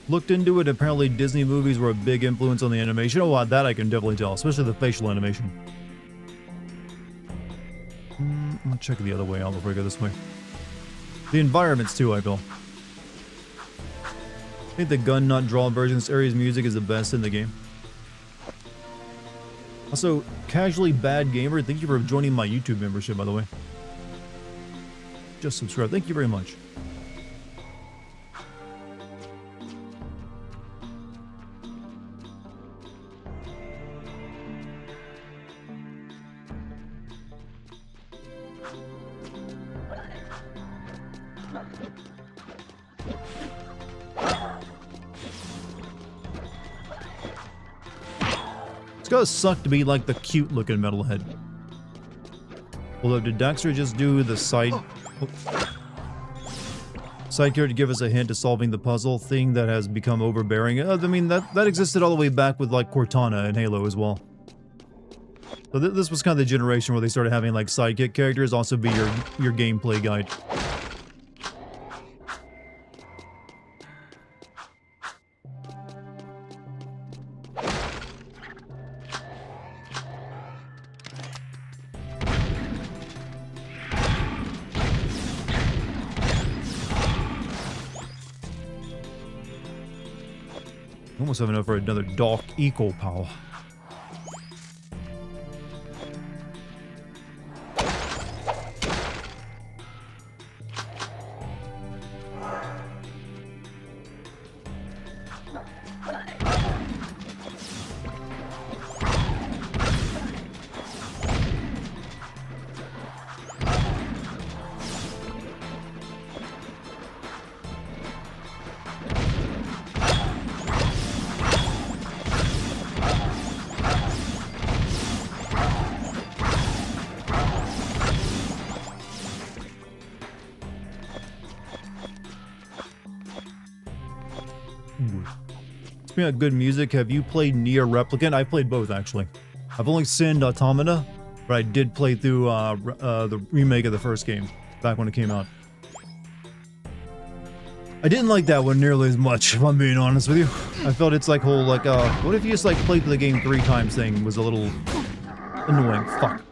Looked into it, apparently Disney movies were a big influence on the animation. Oh, that I can definitely tell, especially the facial animation. I'll check the other way out before I go this way. The environments too, I feel. I think the gun not draw version of this area's music is the best in the game. Also, Casually Bad Gamer, thank you for joining my YouTube membership, by the way. Just subscribe. Thank you very much. It's gotta suck to be like the cute looking metalhead. Although did Dexter just do the side character to give us a hint to solving the puzzle thing that has become overbearing? I mean that existed all the way back with like Cortana and Halo as well. So this was kind of the generation where they started having like sidekick characters also be your gameplay guide. Almost have enough for another Dawg eco power. Speaking of good music, have you played Nier Replicant? I played both, actually. I've only sinned Automata, but I did play through the remake of the first game, back when it came out. I didn't like that one nearly as much, if I'm being honest with you. I felt it's like whole, like, what if you just, like, played through the game 3 times thing was a little annoying. Fuck.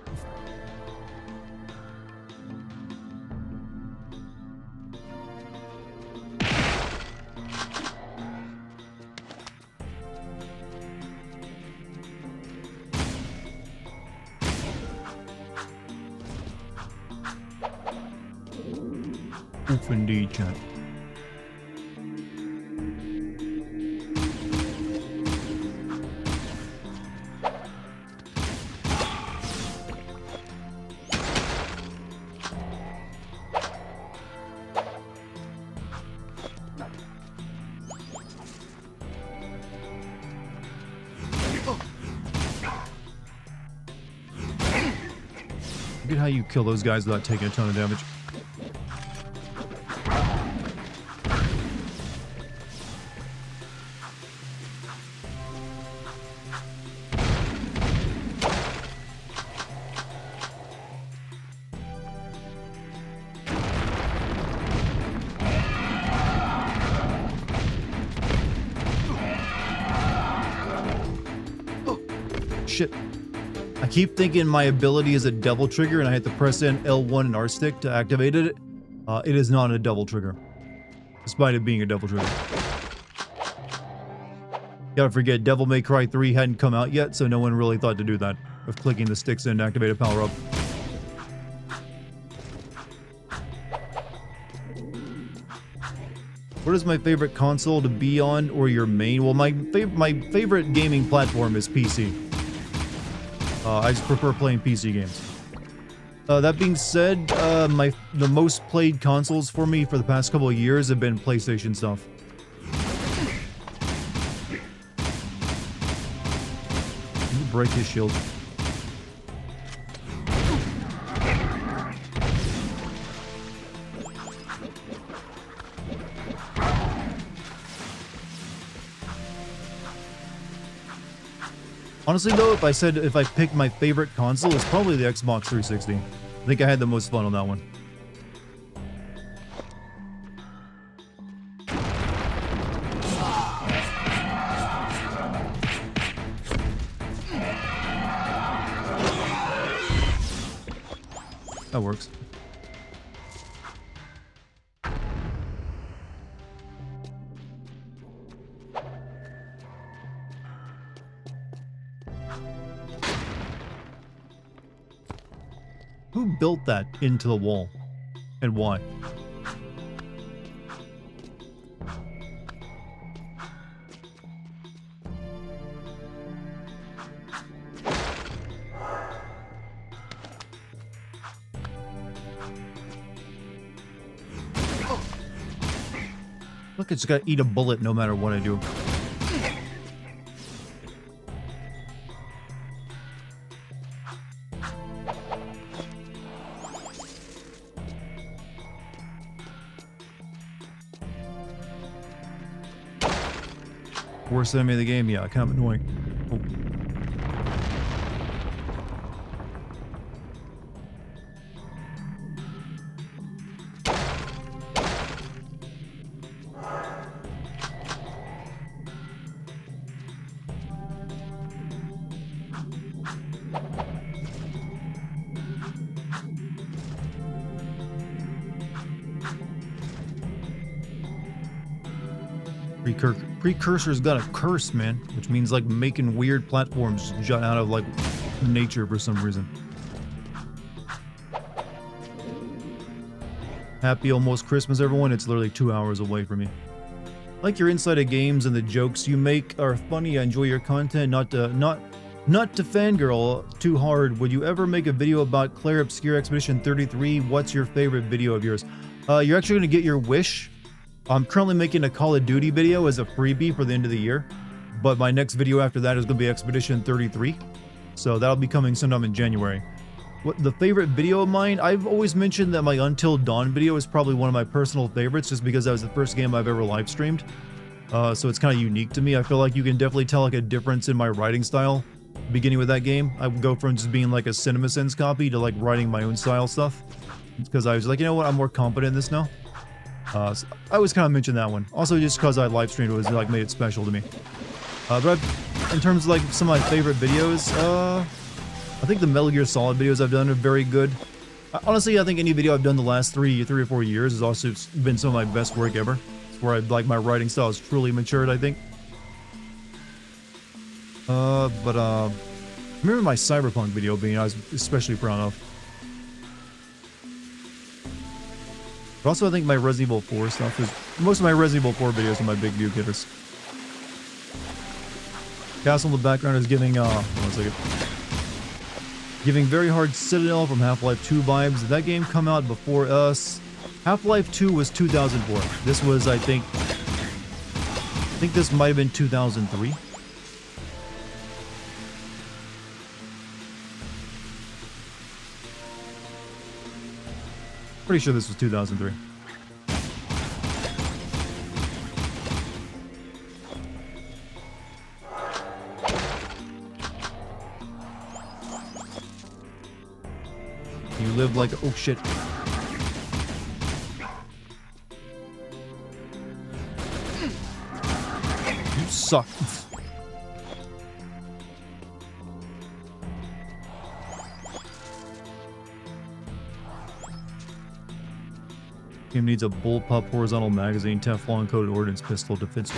Oof indeed, chat. Look at how you kill those guys without taking a ton of damage. Shit. I keep thinking my ability is a double trigger and I have to press in L1 and R stick to activate it. It is not a double trigger, despite it being a double trigger. Gotta forget, Devil May Cry 3 hadn't come out yet, so no one really thought to do that, of clicking the sticks in to activate a power-up. What is my favorite console to be on, or your main? Well, my favorite gaming platform is PC. I just prefer playing PC games. That being said, the most played consoles for me for the past couple of years have been PlayStation stuff. You break his shield. Honestly though, if I picked my favorite console, it's probably the Xbox 360. I think I had the most fun on that one. That works. Who built that into the wall? And why? Look, it's gotta eat a bullet no matter what I do. Worst enemy of the game, yeah, kind of annoying. Oh. Precursor's got a curse, man, which means like making weird platforms jut out of like nature for some reason. Happy almost Christmas, everyone. It's literally 2 hours away from me. Like your insight of games and the jokes you make are funny. I enjoy your content. Not to fangirl too hard. Would you ever make a video about Claire Obscure Expedition 33? What's your favorite video of yours? You're actually gonna get your wish. I'm currently making a Call of Duty video as a freebie for the end of the year, but my next video after that is going to be Expedition 33, so that'll be coming sometime in January. What the favorite video of mine? I've always mentioned that my Until Dawn video is probably one of my personal favorites, just because that was the first game I've ever live streamed, so it's kind of unique to me. I feel like you can definitely tell like a difference in my writing style beginning with that game. I would go from just being like a CinemaSins copy to like writing my own style stuff, because I was like, you know what, I'm more confident in this now. So I always kind of mention that one. Also, just because I live streamed, it was like made it special to me. But in terms of like some of my favorite videos, I think the Metal Gear Solid videos I've done are very good. Honestly, I think any video I've done the last three or four years has also been some of my best work ever. It's where my writing style has truly matured, I think. I remember my Cyberpunk video being I was especially proud of. But also I think my Resident Evil 4 stuff is... Most of my Resident Evil 4 videos are my big view getters. Castle in the background is giving, one second. Giving very hard Citadel from Half-Life 2 vibes. Did that game come out before us? Half-Life 2 was 2004. This was, I think this might have been 2003. Pretty sure this was 2003. You live like... Oh, shit. You suck. Game needs a bullpup horizontal magazine, Teflon coated ordnance pistol, defense.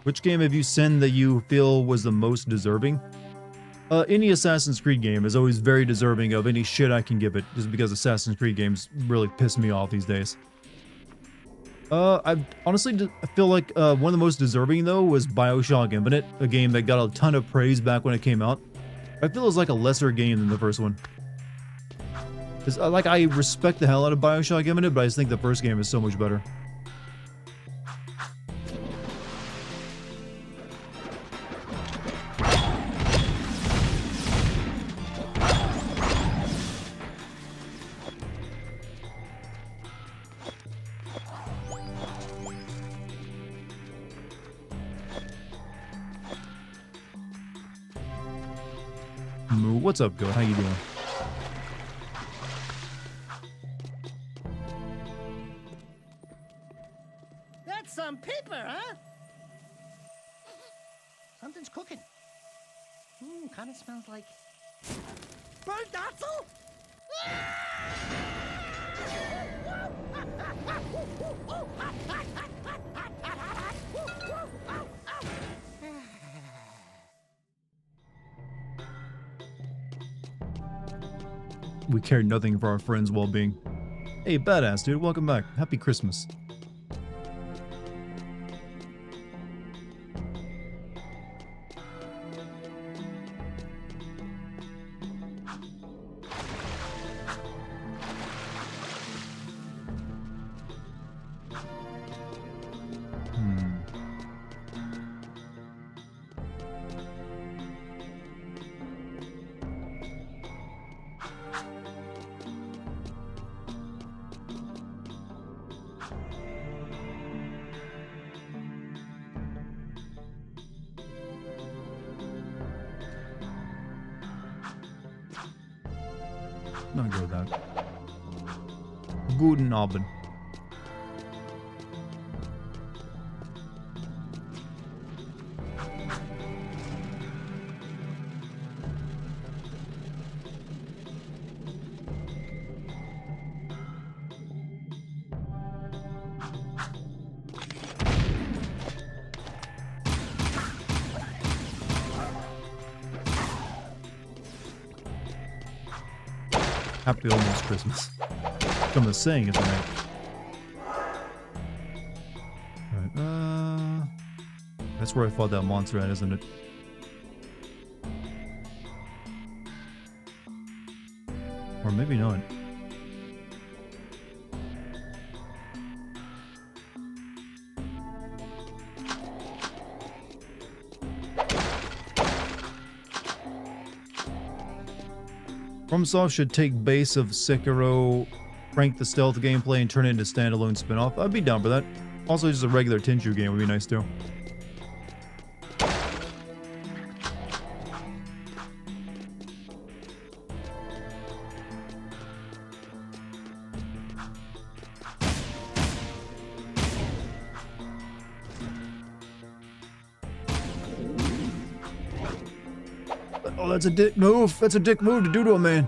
Which game have you seen that you feel was the most deserving? Any Assassin's Creed game is always very deserving of any shit I can give it, just because Assassin's Creed games really piss me off these days. I honestly feel like one of the most deserving, though, was BioShock Infinite, a game that got a ton of praise back when it came out. I feel it was like a lesser game than the first one. Like, I respect the hell out of BioShock Infinite, but I just think the first game is so much better. What's up, Goat? How you doing? That's some paper, huh? Something's cooking. Kind of smells like burnt Datzel. We care nothing for our friends' well-being. Hey, badass dude, welcome back. Happy Christmas. Not go with that. Guten Abend. Happy almost Christmas. Come to saying it tonight. Alright, that's where I fought that monster at, isn't it? Or maybe not. FromSoft should take base of Sekiro, crank the stealth gameplay, and turn it into standalone spin-off. I'd be down for that. Also, just a regular Tenchu game would be nice too. Oh, that's a dick move. That's a dick move to do to a man.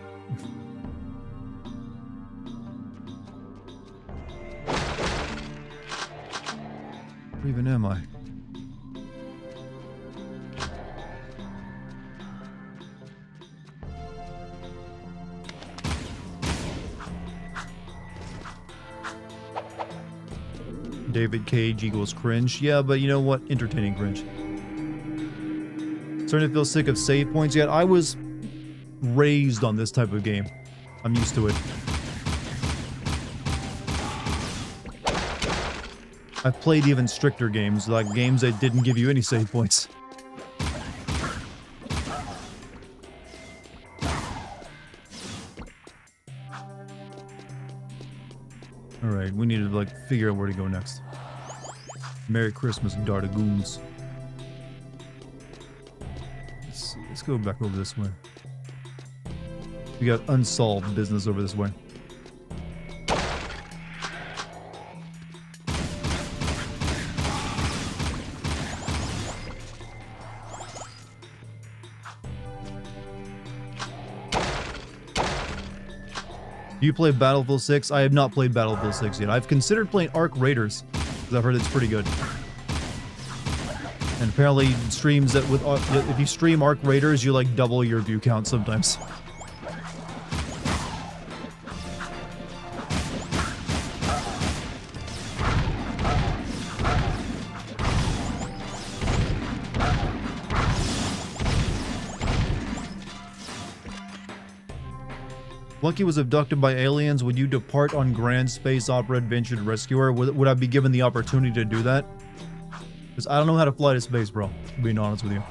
Where even am I? David Cage equals cringe. Yeah, but you know what? Entertaining cringe. Starting to feel sick of save points yet. I was raised on this type of game. I'm used to it. I've played even stricter games, like games that didn't give you any save points. Alright, we need to, like, figure out where to go next. Merry Christmas, Dartigoons. Let's go back over this way. We got unsolved business over this way. Do you play Battlefield 6? I have not played Battlefield 6 yet. I've considered playing Ark Raiders, because I've heard it's pretty good. And apparently streams that with if you stream Ark Raiders, you like double your view count sometimes. Lucky was abducted by aliens. Would you depart on Grand Space Opera Adventure to rescue her? Would I be given the opportunity to do that? Because I don't know how to fly to space, bro. Being honest with you.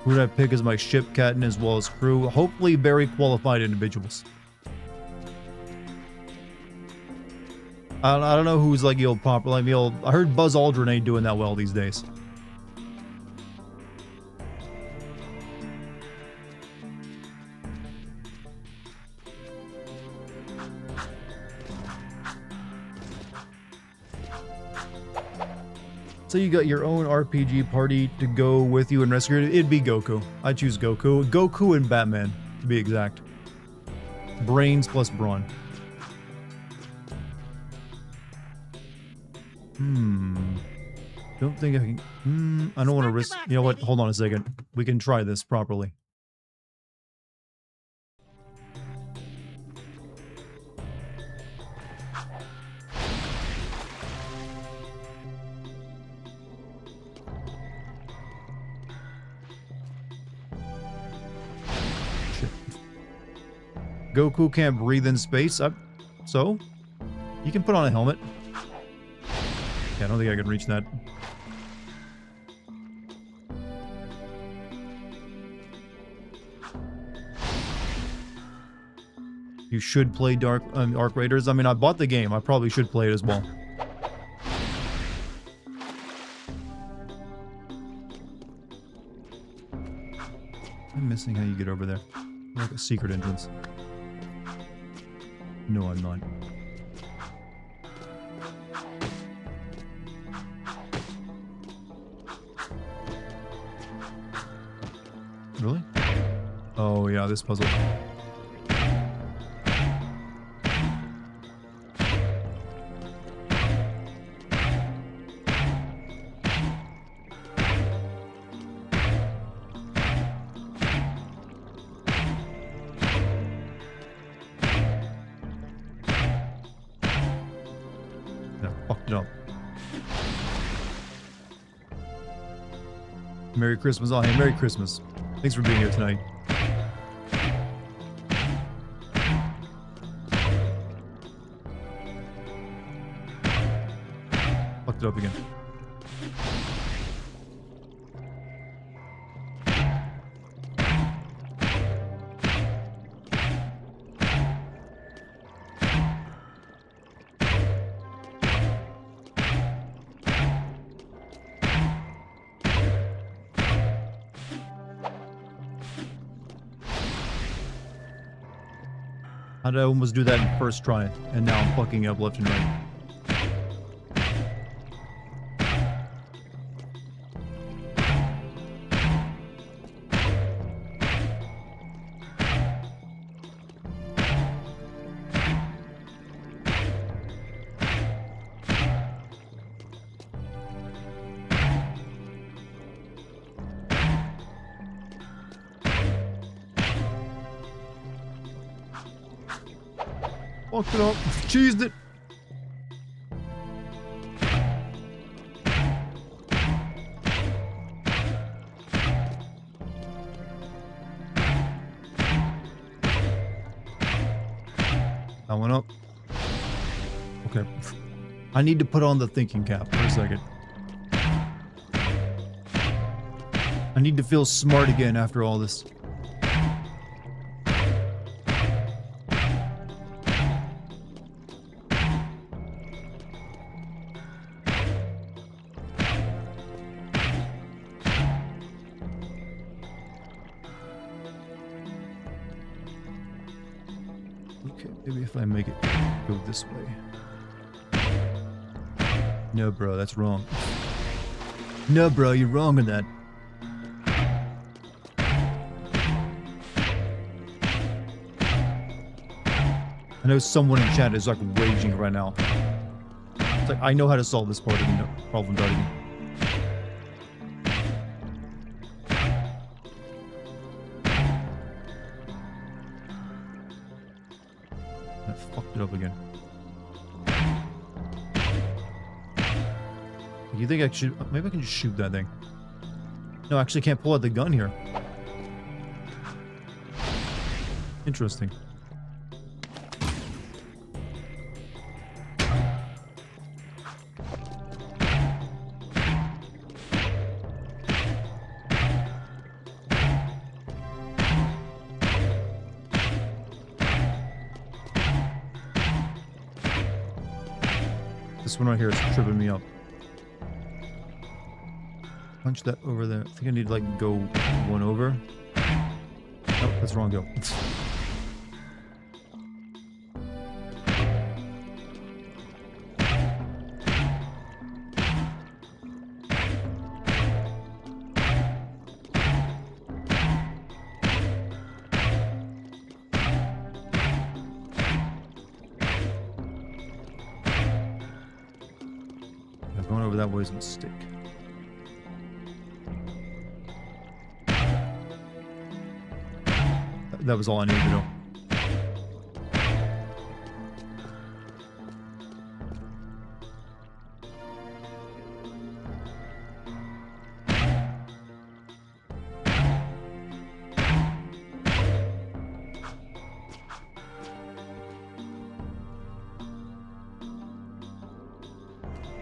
Who would I pick as my ship captain as well as crew? Hopefully very qualified individuals. I don't know who's like the old popular, like the old. I heard Buzz Aldrin ain't doing that well these days. So you got your own RPG party to go with you and rescue it. It'd be Goku. I choose Goku. Goku and Batman, to be exact. Brains plus brawn. Don't think I can... I don't want to risk... You know what? Hold on a second. We can try this properly. Shit. Goku can't breathe in space. So? You can put on a helmet. Yeah, I don't think I can reach that. You should play Ark Raiders. I mean, I bought the game. I probably should play it as well. I'm missing how you get over there. Like a secret entrance. No, I'm not. Really? Oh yeah, this puzzle. Yeah, fucked it up. Merry Christmas. Oh, hey, Merry Christmas. Thanks for being here tonight. Fucked it up again. How did I almost do that in first try, and now I'm fucking up left and right? Fucked it up. Cheesed it. That one up. Okay. I need to put on the thinking cap for a second. I need to feel smart again after all this. Okay, maybe if I make it go this way. No, bro, that's wrong. No, bro, you're wrong on that. I know someone in chat is like raging right now. It's like, I know how to solve this part of the problem, Dartigan. I fucked it up again. You think I should... Maybe I can just shoot that thing. No, I actually can't pull out the gun here. Interesting. This one right here is tripping me up. Punch that over there. I think I need to like go one over. Nope, that's wrong. Go. Going over that way is a mistake. That was all I needed to know.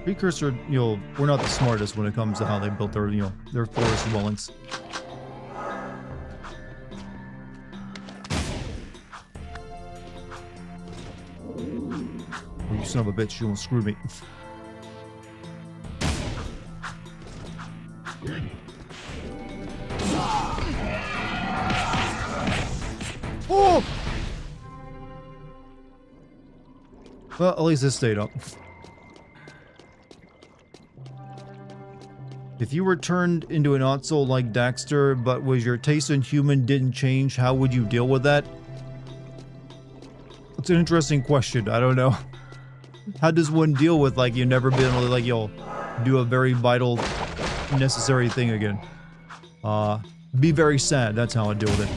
Precursor, you know, we're not the smartest when it comes to how they built their, you know, their forest dwellings. Oh, you son of a bitch, you won't screw me. Oh! Well, at least this stayed up. If you were turned into an Otso like Daxter, but was your taste in human didn't change, how would you deal with that? It's an interesting question. I don't know. How does one deal with, like, you've never been able to, like, you'll do a very vital, necessary thing again? Be very sad. That's how I deal with it.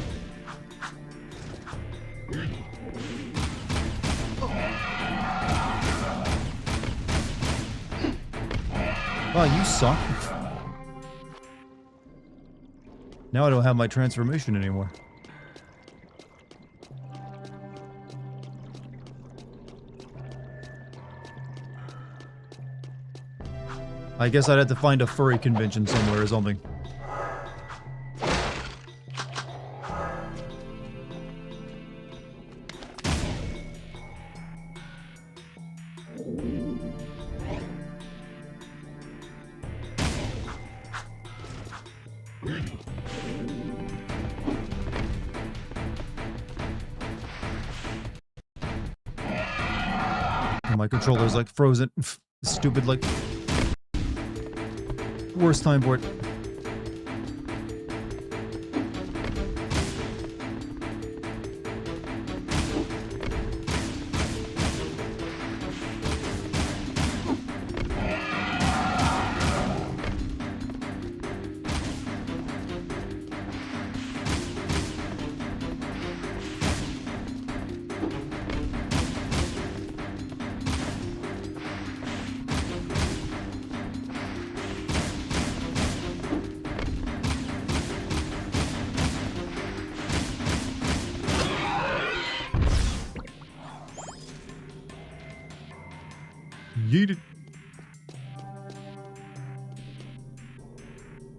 Wow, you suck. Now I don't have my transformation anymore. I guess I'd have to find a furry convention somewhere or something. My controller's like frozen. Stupid, like, worst time for it. Yeet it.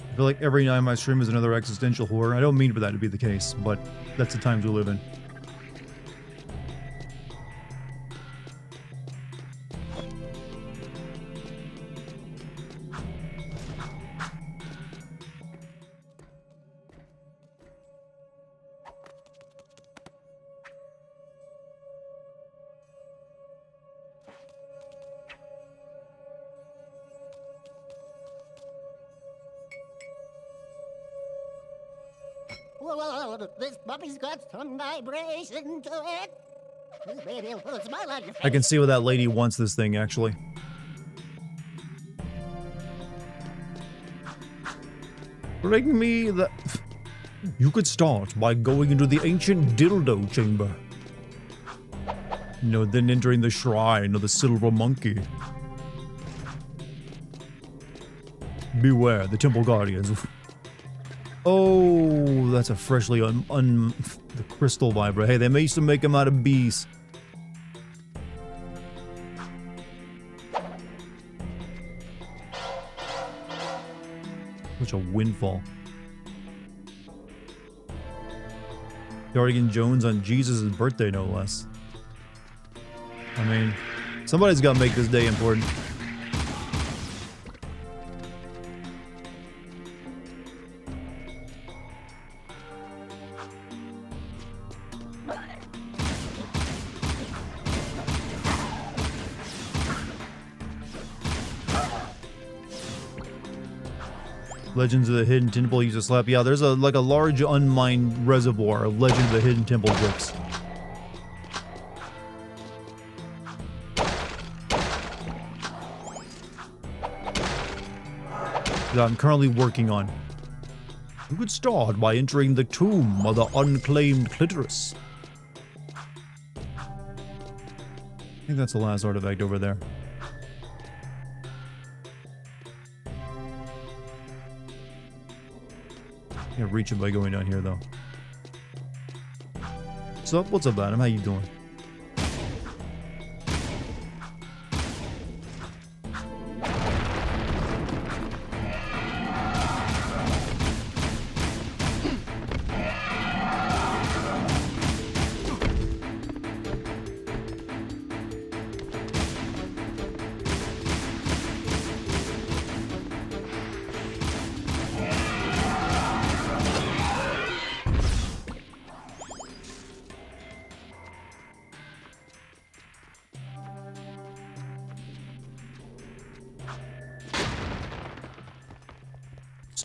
I feel like every night my stream is another existential horror. I don't mean for that to be the case, but that's the times we live in. Whoa, this puppy's got some vibration to it. This baby will put a smile on your face. I can see why that lady wants this thing, actually. Bring me the... You could start by going into the ancient dildo chamber. No, then entering the shrine of the silver monkey. Beware the temple guardians. Oh, that's a freshly the crystal vibra. Hey, they used to make them out of bees. Such a windfall. Dartigan Jones on Jesus' birthday, no less. I mean, somebody's got to make this day important. Legends of the Hidden Temple use a slap. Yeah, there's a like a large unmined reservoir of Legend of the Hidden Temple bricks. That I'm currently working on. You could start by entering the tomb of the unclaimed clitoris. I think that's the last artifact over there. Can't reach it by going down here, though. So, what's up, Adam? How you doing?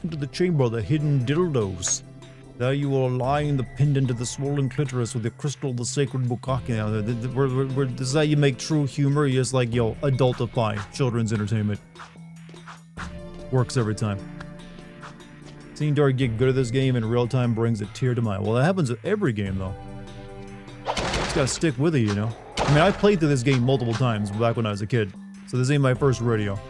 Into the chamber of the hidden dildos. There you will align the pendant of the swollen clitoris with the crystal of the sacred bukkake. This is how you make true humor. You just like, yo, adultify children's entertainment. Works every time. Seeing Dark get good at this game in real time brings a tear to my eye. Well, that happens with every game, though. Just gotta stick with it, you know? I mean, I played through this game multiple times back when I was a kid, so this ain't my first rodeo.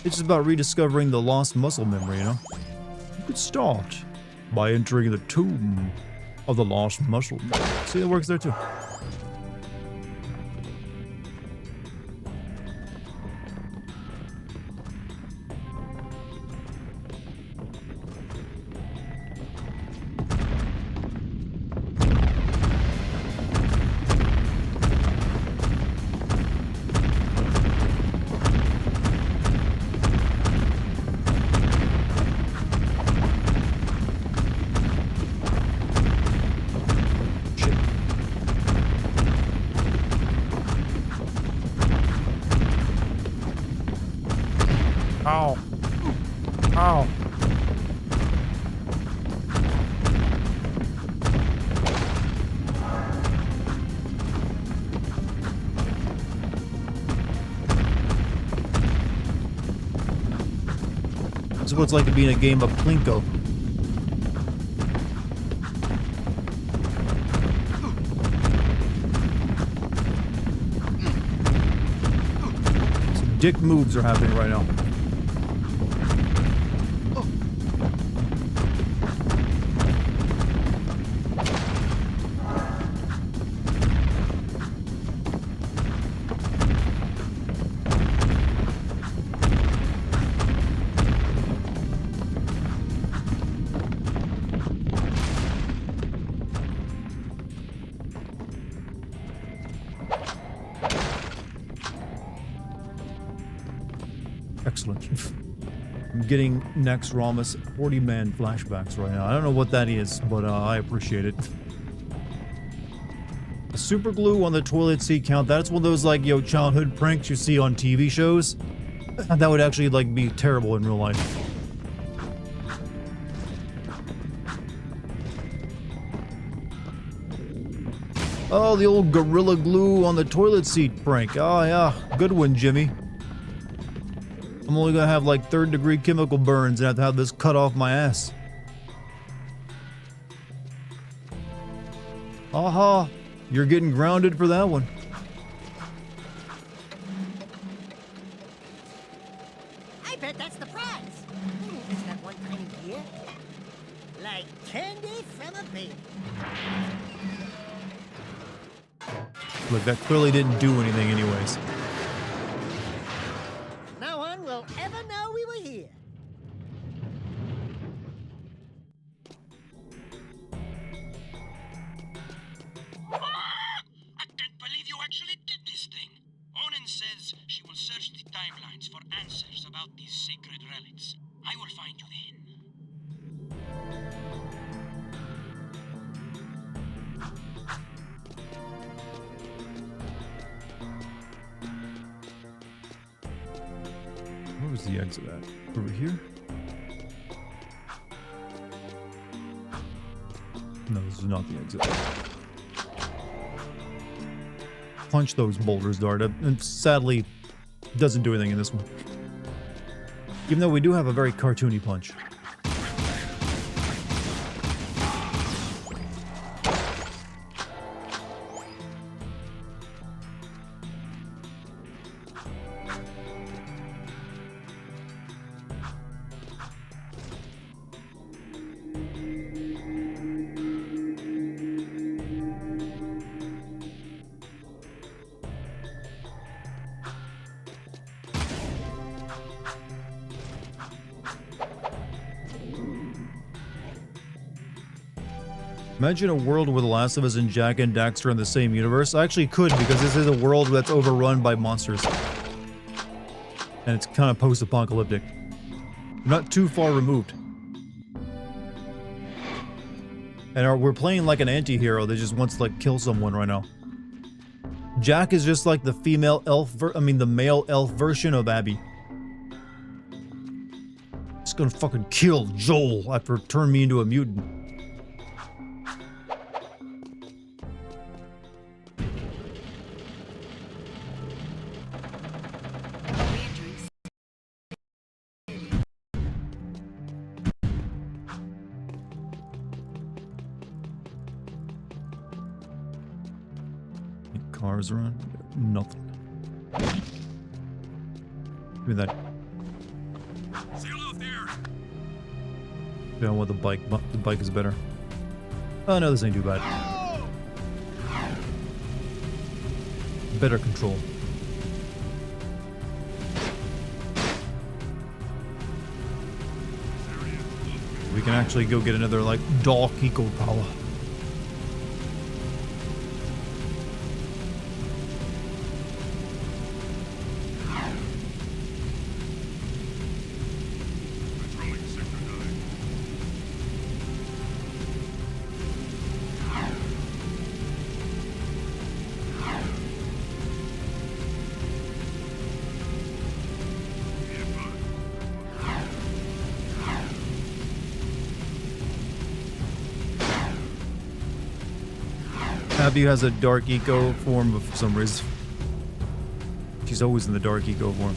It's just about rediscovering the lost muscle memory, you know? You could start by entering the tomb of the lost muscle memory. See, it works there too. Ow. Ow. This is what it's like to be in a game of Plinko. Some dick moves are happening right now. Excellent. I'm getting Nex Ramus 40-man flashbacks right now. I don't know what that is, but I appreciate it. The super glue on the toilet seat count, that's one of those, like, yo, childhood pranks you see on TV shows. That would actually, like, be terrible in real life. Oh, the old Gorilla Glue on the toilet seat prank. Oh, yeah. Good one, Jimmy. I'm only gonna have, like, third-degree chemical burns and have to have this cut off my ass. Aha. You're getting grounded for that one. I bet that's the prize. Isn't that one tiny gear? Like candy from a baby. Look, that clearly didn't do anything anyways. No one will ever know we were here. I can't believe you actually did this thing. Onin says she will search the timelines for answers about these sacred relics. I will find you then. Where was the exit at? Over here? No, this is not the exit. Punch those boulders, Dart. And sadly, doesn't do anything in this one. Even though we do have a very cartoony punch. Imagine a world where The Last of Us and Jack and Daxter are in the same universe. I actually could, because this is a world that's overrun by monsters. And it's kind of post-apocalyptic. Not too far removed. And we're playing like an anti-hero that just wants to, like, kill someone right now. Jack is just like the female elf, the male elf version of Abby. Just gonna fucking kill Joel after turning me into a mutant. Cars around? Nothing. Give me that. Sail off there. Yeah, I want the bike. The bike is better. Oh no, this ain't too bad. Better control. We can actually go get another, like, Dawg eco power. Abby has a dark eco form for some reason. She's always in the dark eco form.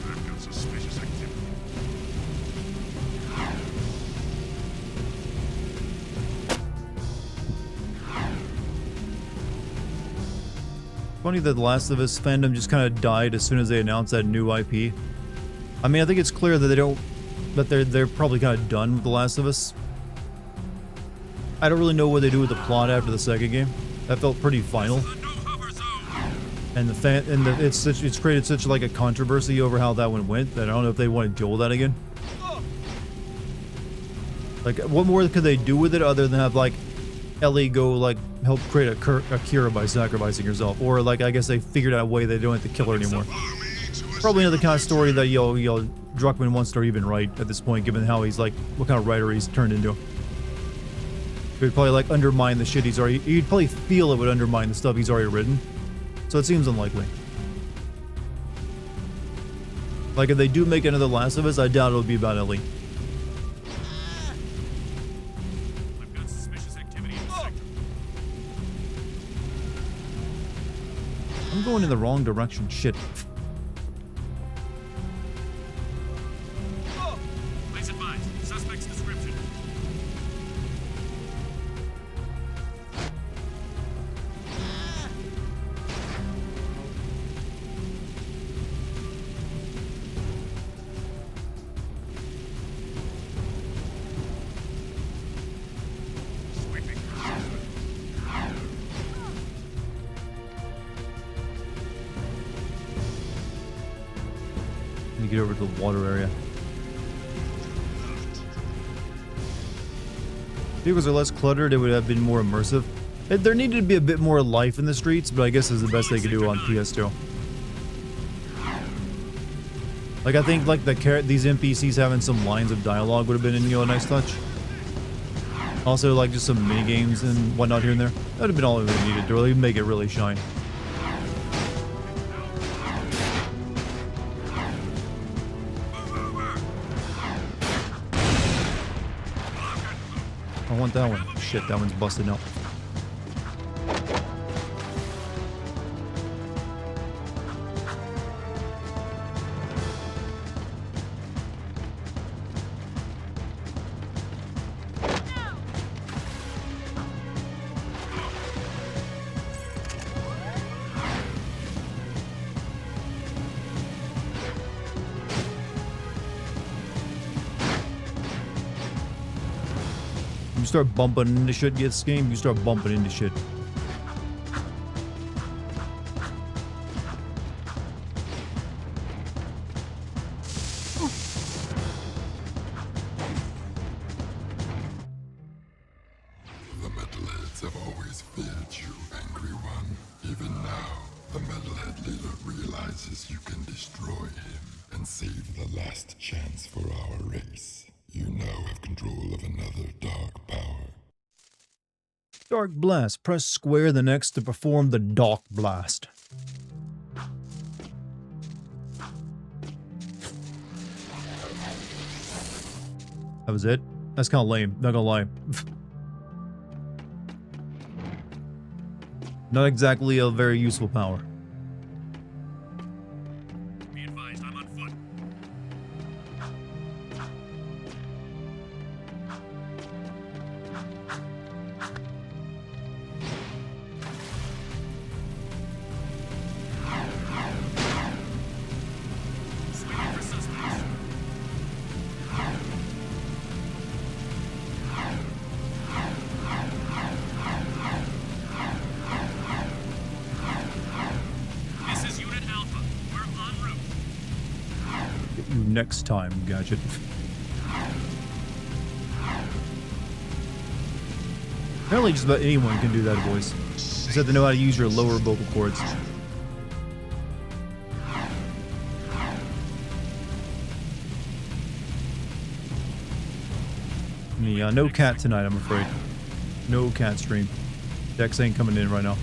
I've got suspicious activity. Funny that The Last of Us fandom just kind of died as soon as they announced that new IP. I mean, I think it's clear that they're probably kind of done with The Last of Us. I don't really know what they do with the plot after the second game. That felt pretty final. And it's created such like a controversy over how that one went that I don't know if they want to deal with that again. Like, what more could they do with it other than have, like, Ellie go, like, help create a cure by sacrificing herself? Or, like, I guess they figured out a way they don't have to kill her anymore. Probably another kind of story that, Druckmann wants to even write at this point, given how he's, like, what kind of writer he's turned into. He'd probably, like, undermine the shit he's already... He'd probably feel it would undermine the stuff he's already written. So it seems unlikely. Like, if they do make another Last of Us, I doubt it'll be about Ellie. I've got suspicious activity in the sector. I'm going in the wrong direction. Shit. Please advise. Suspect's description. Let me get over to the water area. If vehicles are less cluttered, it would have been more immersive. There needed to be a bit more life in the streets, but I guess it's the best they could do on PS2. Like, I think, like, these NPCs having some lines of dialogue would have been, a nice touch. Also, like, just some mini games and whatnot here and there. That would have been all it really needed to really make it really shine. I want that one. Shit, that one's busted now. You start bumping into shit this game, you start bumping into shit. The Metalheads have always feared you, Angry One. Even now, the Metalhead leader realizes you can destroy him and save the last chance for our race. You now have control of another dark power. Dark Blast. Press square the next to perform the Dark Blast. That was it? That's kind of lame, not gonna lie. Not exactly a very useful power. Be advised, I'm on foot. Swinging for suspects. This is Unit Alpha. We're en route. Get you next time, Gadget. Apparently just about anyone can do that voice. You just have to know how to use your lower vocal cords. Yeah, no cat tonight, I'm afraid. No cat stream. Dex ain't coming in right now.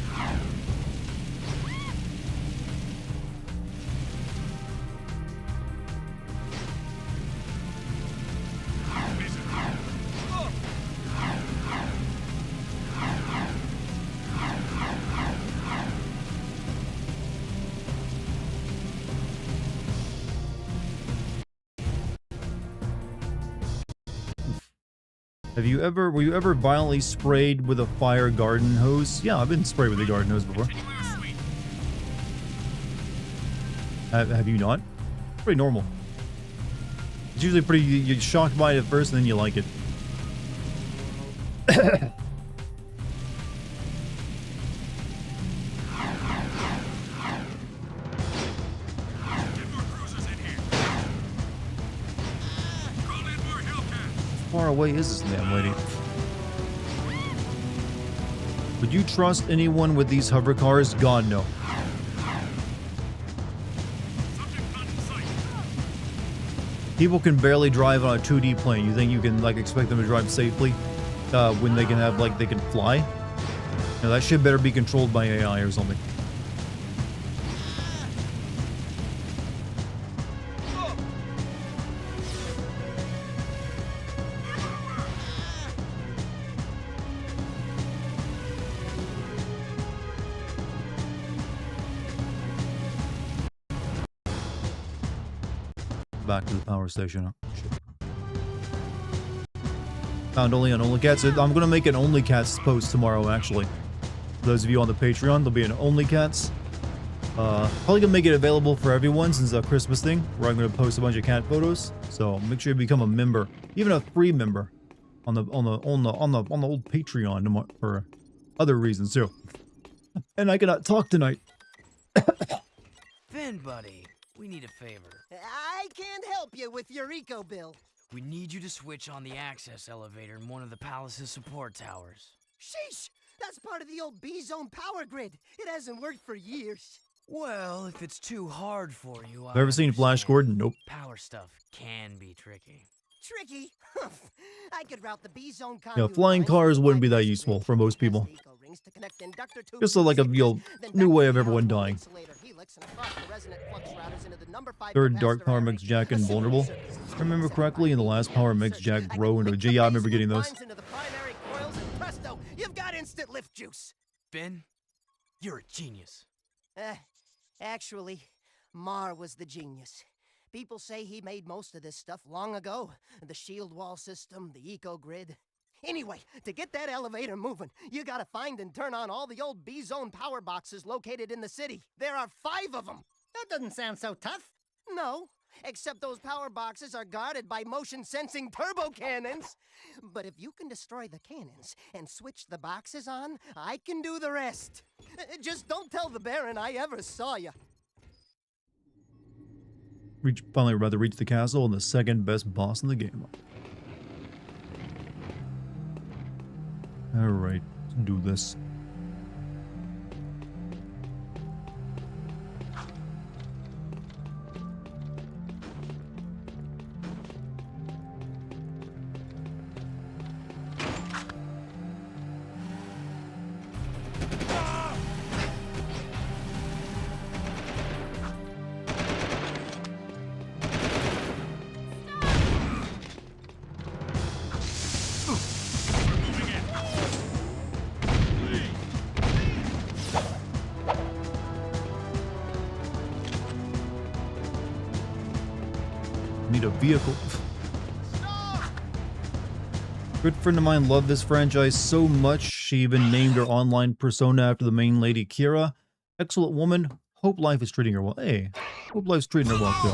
Were you ever violently sprayed with a fire garden hose? Yeah, I've been sprayed with a garden hose before. Have you not? Pretty normal. It's usually pretty, you're shocked by it at first and then you like it. far away is this damn lady? Would you trust anyone with these hover cars? God, no. People can barely drive on a 2D plane. You think you can, like, expect them to drive safely when they can have, like, they can fly? No, that shit better be controlled by AI or something. Back to the power station. Oh, shit. Found only on Only Cats. I'm gonna make an Only Cats post tomorrow, actually. For those of you on the Patreon, there'll be an Only Cats. Probably gonna make it available for everyone since it's a Christmas thing, where I'm gonna post a bunch of cat photos. So make sure you become a member, even a free member, on the old Patreon for other reasons too. And I cannot talk tonight. Finn, buddy, we need a favor. I can't help you with your eco bill. We need you to switch on the access elevator in one of the palace's support towers. Sheesh! That's part of the old B-zone power grid. It hasn't worked for years. Well, if it's too hard for you, Ever seen Flash Gordon? Nope. Power stuff can be tricky. Tricky? I could route the B-zone Yeah, flying cars wouldn't be that useful for most people. Just like a new way of everyone dying. Third Dark Power makes Jack invulnerable. If I remember correctly, in the last Power makes Jack grow into a J. Yeah, I remember getting those. Presto, you've got instant lift juice. Finn, you're a genius. Actually, Mar was the genius. People say he made most of this stuff long ago. The shield wall system, the eco-grid. Anyway, to get that elevator moving, you gotta find and turn on all the old B-zone power boxes located in the city. There are 5 of them. That doesn't sound so tough. No, except those power boxes are guarded by motion-sensing turbo cannons. But if you can destroy the cannons and switch the boxes on, I can do the rest. Just don't tell the Baron I ever saw you. Finally, we're about to reach the castle and the second best boss in the game. Alright, let's do this. Need a vehicle. Good friend of mine loved this franchise so much she even named her online persona after the main lady, Kira. Excellent woman. Hope life is treating her well. Hey, hope life's treating her well too.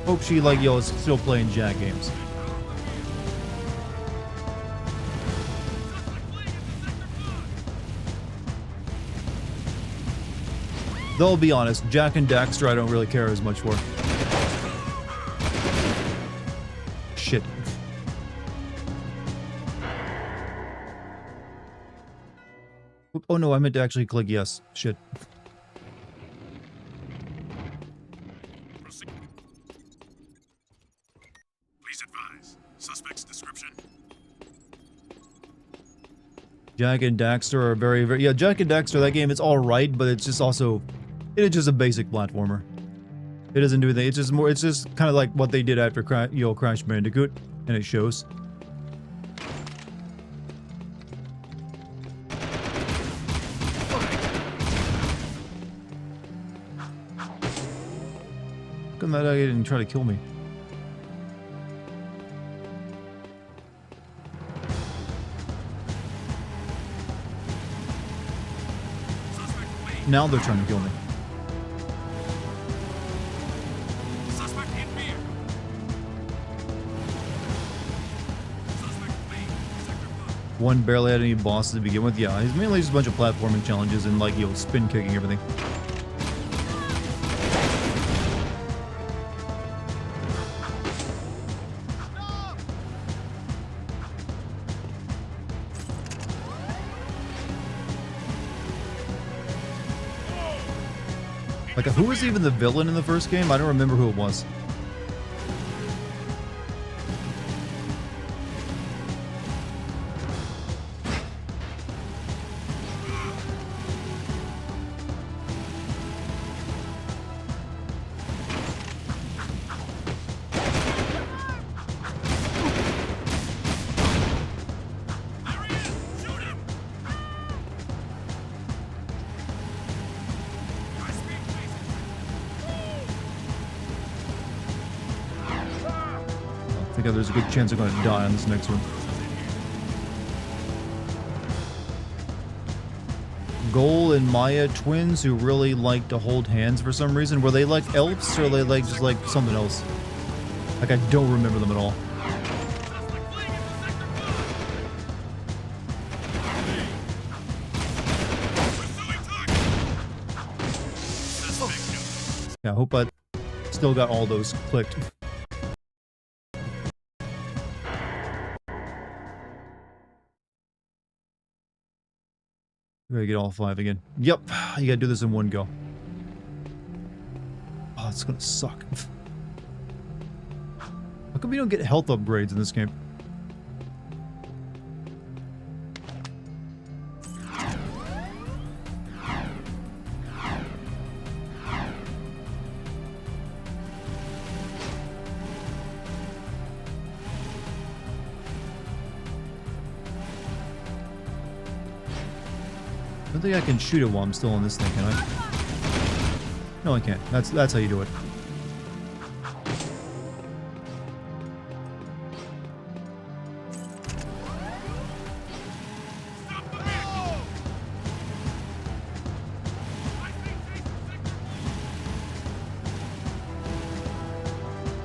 Hope she is still playing Jack games. Though I'll be honest, Jack and Daxter I don't really care as much for. Shit. Oh no, I meant to actually click yes. Shit. Please advise. Suspect's description. Jack and Daxter are very, very... Yeah, Jack and Daxter, that game, it's alright, but it's just also... It is just a basic platformer. It doesn't do anything. It's just more... It's just kind of like what they did after Crash Bandicoot, and it shows. How come that guy didn't try to kill me? Now they're trying to kill me. Suspect in rear. Suspect fleeing. Sector 5. One barely had any bosses to begin with. Yeah, he's mainly just a bunch of platforming challenges and like, spin kicking everything. Like, who was even the villain in the first game? I don't remember who it was. I think there's a good chance I'm going to die on this next one. Goal and Maya, twins who really like to hold hands for some reason. Were they like elves or they like just like something else? Like, I don't remember them at all. Yeah, I hope I still got all those clicked. We gotta get all 5 again. Yep, you gotta do this in one go. Oh, it's gonna suck. How come we don't get health upgrades in this game? I don't think I can shoot it while I'm still on this thing, can I? No, I can't. That's how you do it.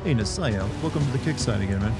Hey, Nasaya, welcome to the kick side again, man.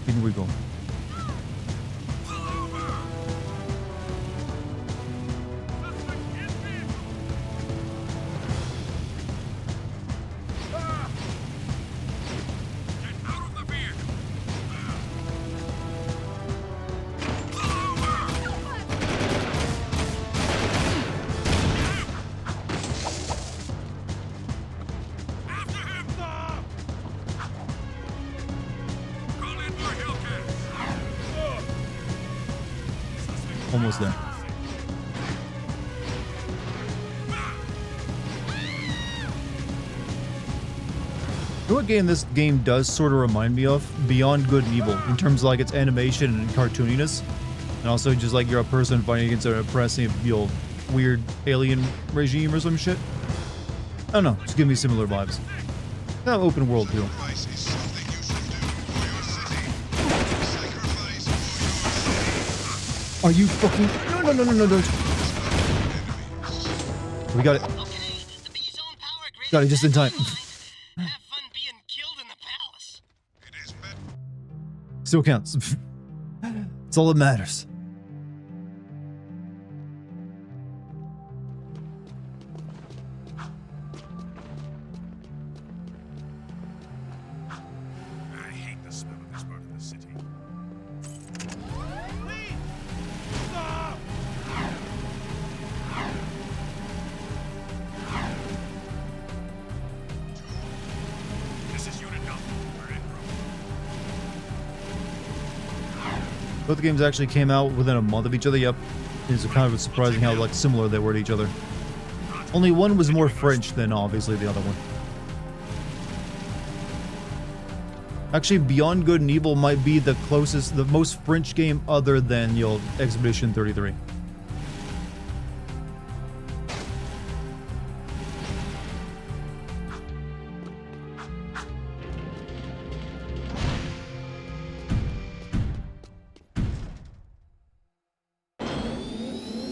Here we go. Almost there. You know what game this game does sort of remind me of? Beyond Good and Evil, in terms of like its animation and cartooniness. And also just like you're a person fighting against an oppressive, you know, weird alien regime or some shit. I don't know, just give me similar vibes. Kind of open world too. Are you fucking... No. We got it. Got it just in time. Still counts. It's all that matters. I hate the smell of this part of the city. Both games actually came out within a month of each other. Yep. It's kind of surprising how like similar they were to each other. Only one was more French than obviously the other one. Actually, Beyond Good and Evil might be the closest, the most French game other than, you know, Expedition 33.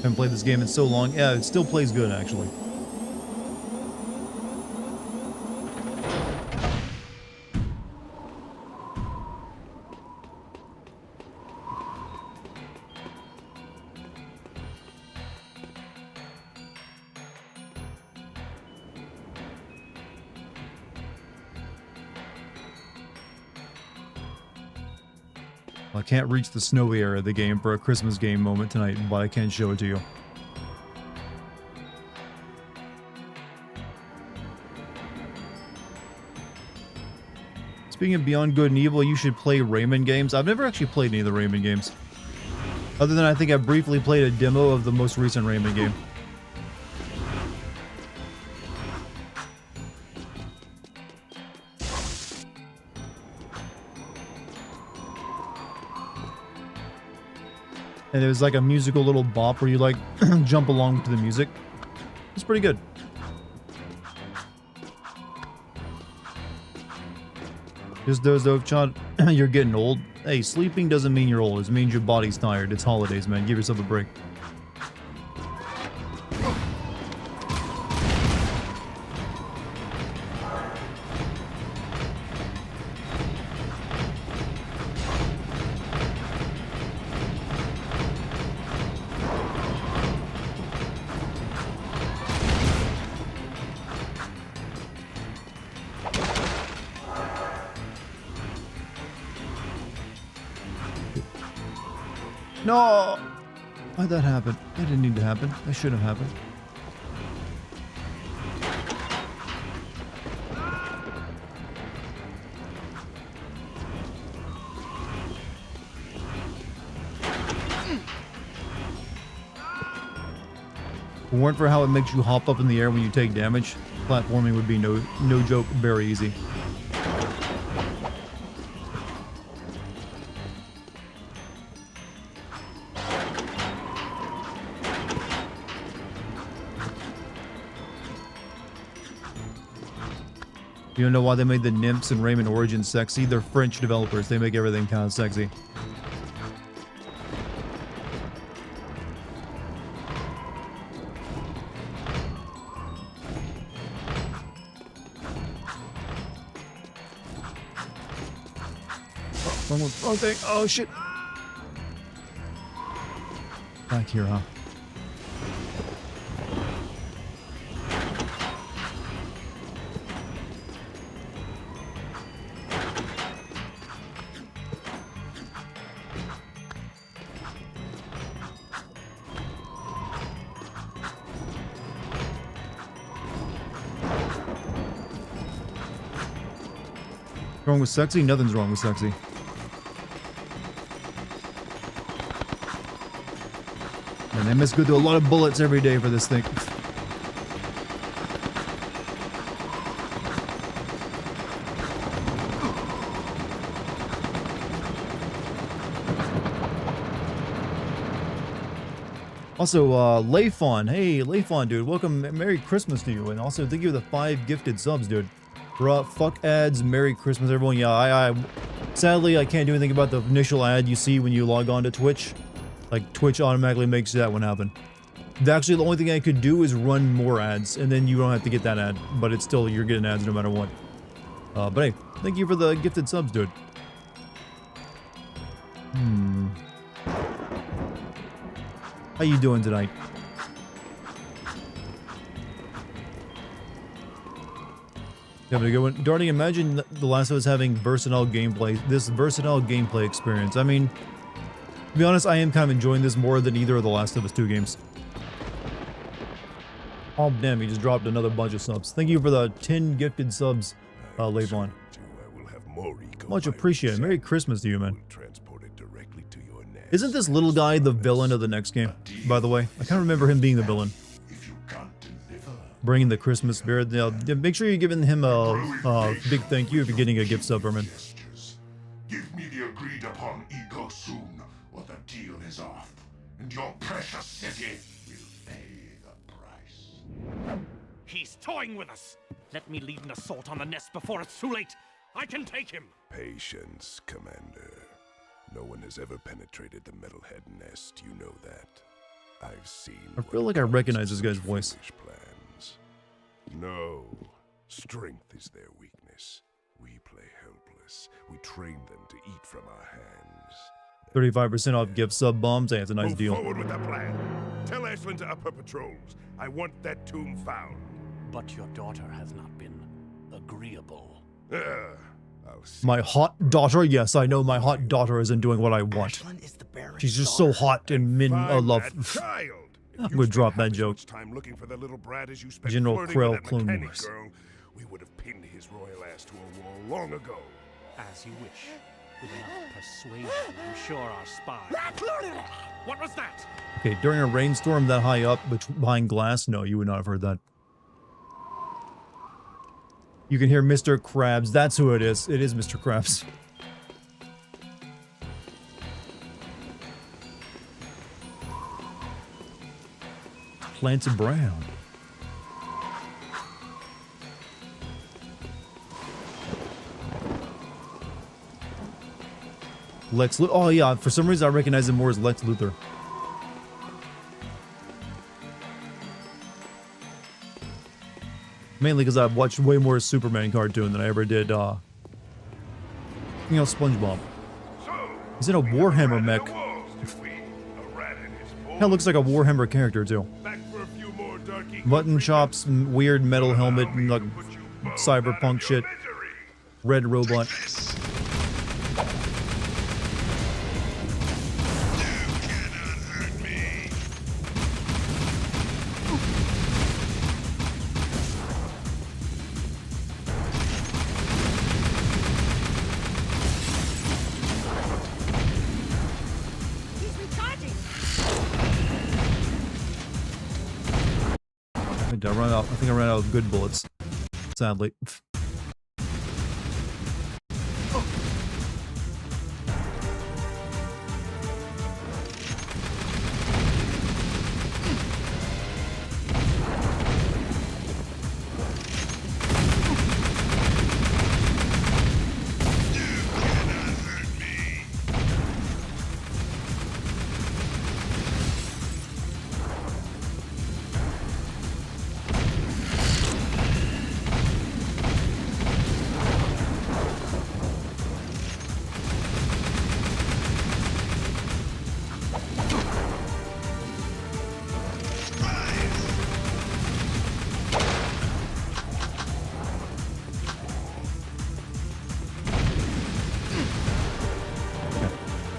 Haven't played this game in so long. Yeah, it still plays good, actually. I can't reach the snowy area of the game for a Christmas game moment tonight, but I can show it to you. Speaking of Beyond Good and Evil, you should play Rayman games. I've never actually played any of the Rayman games. Other than I think I briefly played a demo of the most recent Rayman game. And it was like a musical little bop where you like jump along to the music. It's pretty good. Just those though, Chad, you're getting old. Hey, sleeping doesn't mean you're old. It means your body's tired. It's holidays, man. Give yourself a break. No! Why'd that happen? That didn't need to happen. That shouldn't have happened. If it weren't for how it makes you hop up in the air when you take damage, platforming would be no joke, very easy. You don't know why they made the nymphs in Rayman Origins sexy? They're French developers. They make everything kind of sexy. Oh, wrong thing. Oh, shit. Back here, huh? Wrong with sexy? Nothing's wrong with sexy. And they must go through a lot of bullets every day for this thing. Also, Leifon. Hey, Leifon, dude. Welcome. Merry Christmas to you. And also, thank you for the 5 gifted subs, dude. Fuck ads. Merry Christmas, everyone. Yeah, sadly, I can't do anything about the initial ad you see when you log on to Twitch. Like, Twitch automatically makes that one happen. Actually, the only thing I could do is run more ads, and then you don't have to get that ad. But it's still, you're getting ads no matter what. But hey, thank you for the gifted subs, dude. How you doing tonight? Having a good one. Dartigan, imagine The Last of Us having versatile gameplay, this versatile gameplay experience. I mean, to be honest, I am kind of enjoying this more than either of The Last of Us 2 games. Oh, damn, he just dropped another bunch of subs. Thank you for the 10 gifted subs, Leivon. Much appreciated. Merry Christmas to you, man. Isn't this little guy the villain of the next game, by the way? I kind of remember him being the villain. Bringing the Christmas spirit. Yeah, make sure you're giving him a big thank you if you're getting a gift sub from him. is off, and your precious city will pay the price. He's toying with us. Let me lead an assault on the nest before it's too late. I can take him. Patience, Commander. No one has ever penetrated the metalhead nest, you know that. I've seen. I feel like I recognize this guy's voice. Plans. No, strength is their weakness. We play helpless. We train them to eat from our hands. 35% off gift sub bombs. Hey, it's a nice Move deal. forward with the plan. Tell Ashland to up her patrols. I want that tomb found. But your daughter has not been agreeable. I'll see. My hot daughter? Yes, I know my hot daughter isn't doing what I want. She's just so hot and love. I'm gonna drop that joke. Time looking for the little brat as you spent General flirting Krell, with that Clone mechanic Wars. girl, we would have pinned his royal ass to a wall long ago. As you wish. With enough persuasion, I'm sure our spy. What was that? Okay, during a rainstorm that high up behind glass? No, you would not have heard that. You can hear Mr. Krabs. That's who it is. It is Mr. Krabs. Clancy Brown. Lex Luthor. Oh yeah, for some reason I recognize him more as Lex Luthor. Mainly because I've watched way more Superman cartoon than I ever did, SpongeBob. He's in a Warhammer mech. That looks like a Warhammer character, too. Mutton chops, weird metal helmet, and like cyberpunk shit. Red robot. I think I ran out of good bullets, sadly.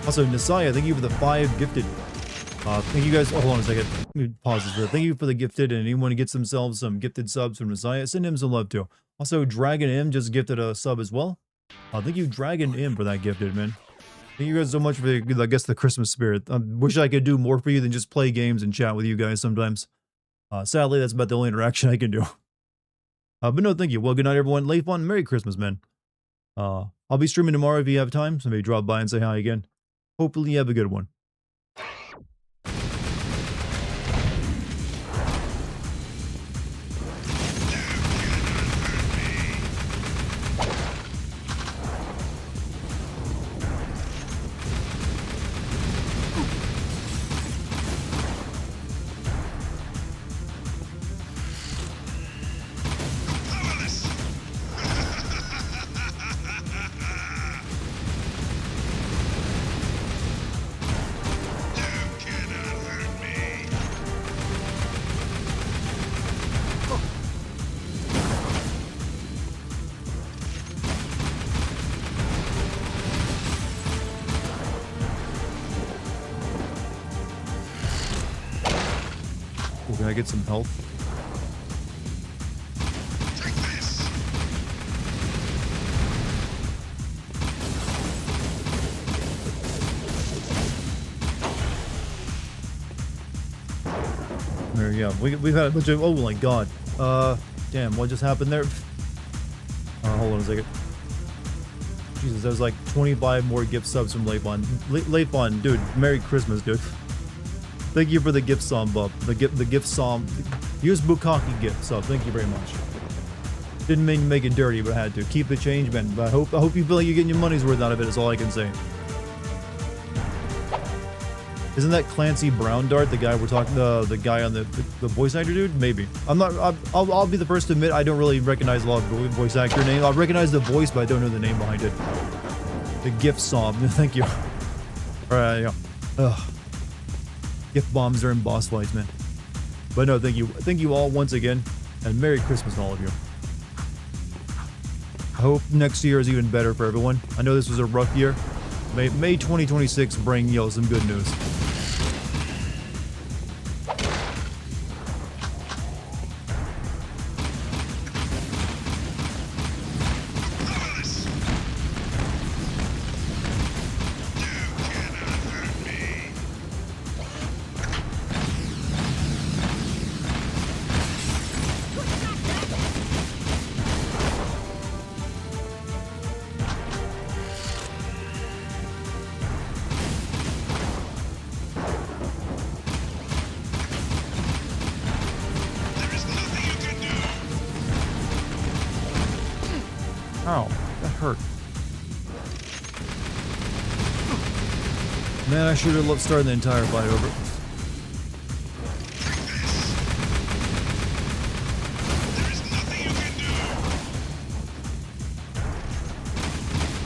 Also, Nasaya, thank you for the 5 gifted. Thank you guys. Oh, hold on a second. Let me pause this. Thank you for the gifted, and anyone who gets themselves some gifted subs from Nasaya, send him some love too. Also, Dragon M just gifted a sub as well. Thank you, Dragon M, for that gifted, man. Thank you guys so much for the, I guess, the Christmas spirit. I wish I could do more for you than just play games and chat with you guys sometimes. Sadly, that's about the only interaction I can do. But no, thank you. Well, good night, everyone. Late fun. Merry Christmas, man. I'll be streaming tomorrow if you have time. So maybe drop by and say hi again. Hopefully you have a good one. Can I get some health? There you go. We've had a bunch of. Oh my god. Damn, what just happened there? Hold on a second. Jesus, that was like 25 more gift subs from Leifon. Leifon, dude, Merry Christmas, dude. Thank you for the gift sum bub. The gift sum. Use Bukaki gift sub. Thank you very much. Didn't mean to make it dirty, but I had to. Keep the change, man. But I hope you feel like you're getting your money's worth out of it. Is all I can say. Isn't that Clancy Brown Dart, the guy we're talking, the guy on the voice actor dude? Maybe. I'm not. I'll be the first to admit I don't really recognize a lot of voice actor names. I'll recognize the voice, but I don't know the name behind it. The gift song. Thank you. All right. Yeah. Ugh. Gift bombs are in boss fights, man. But no, thank you. Thank you all once again, and Merry Christmas to all of you. I hope next year is even better for everyone. I know this was a rough year. May 2026 bring y'all some good news. Ow, that hurt. Man, I should have loved starting the entire fight over.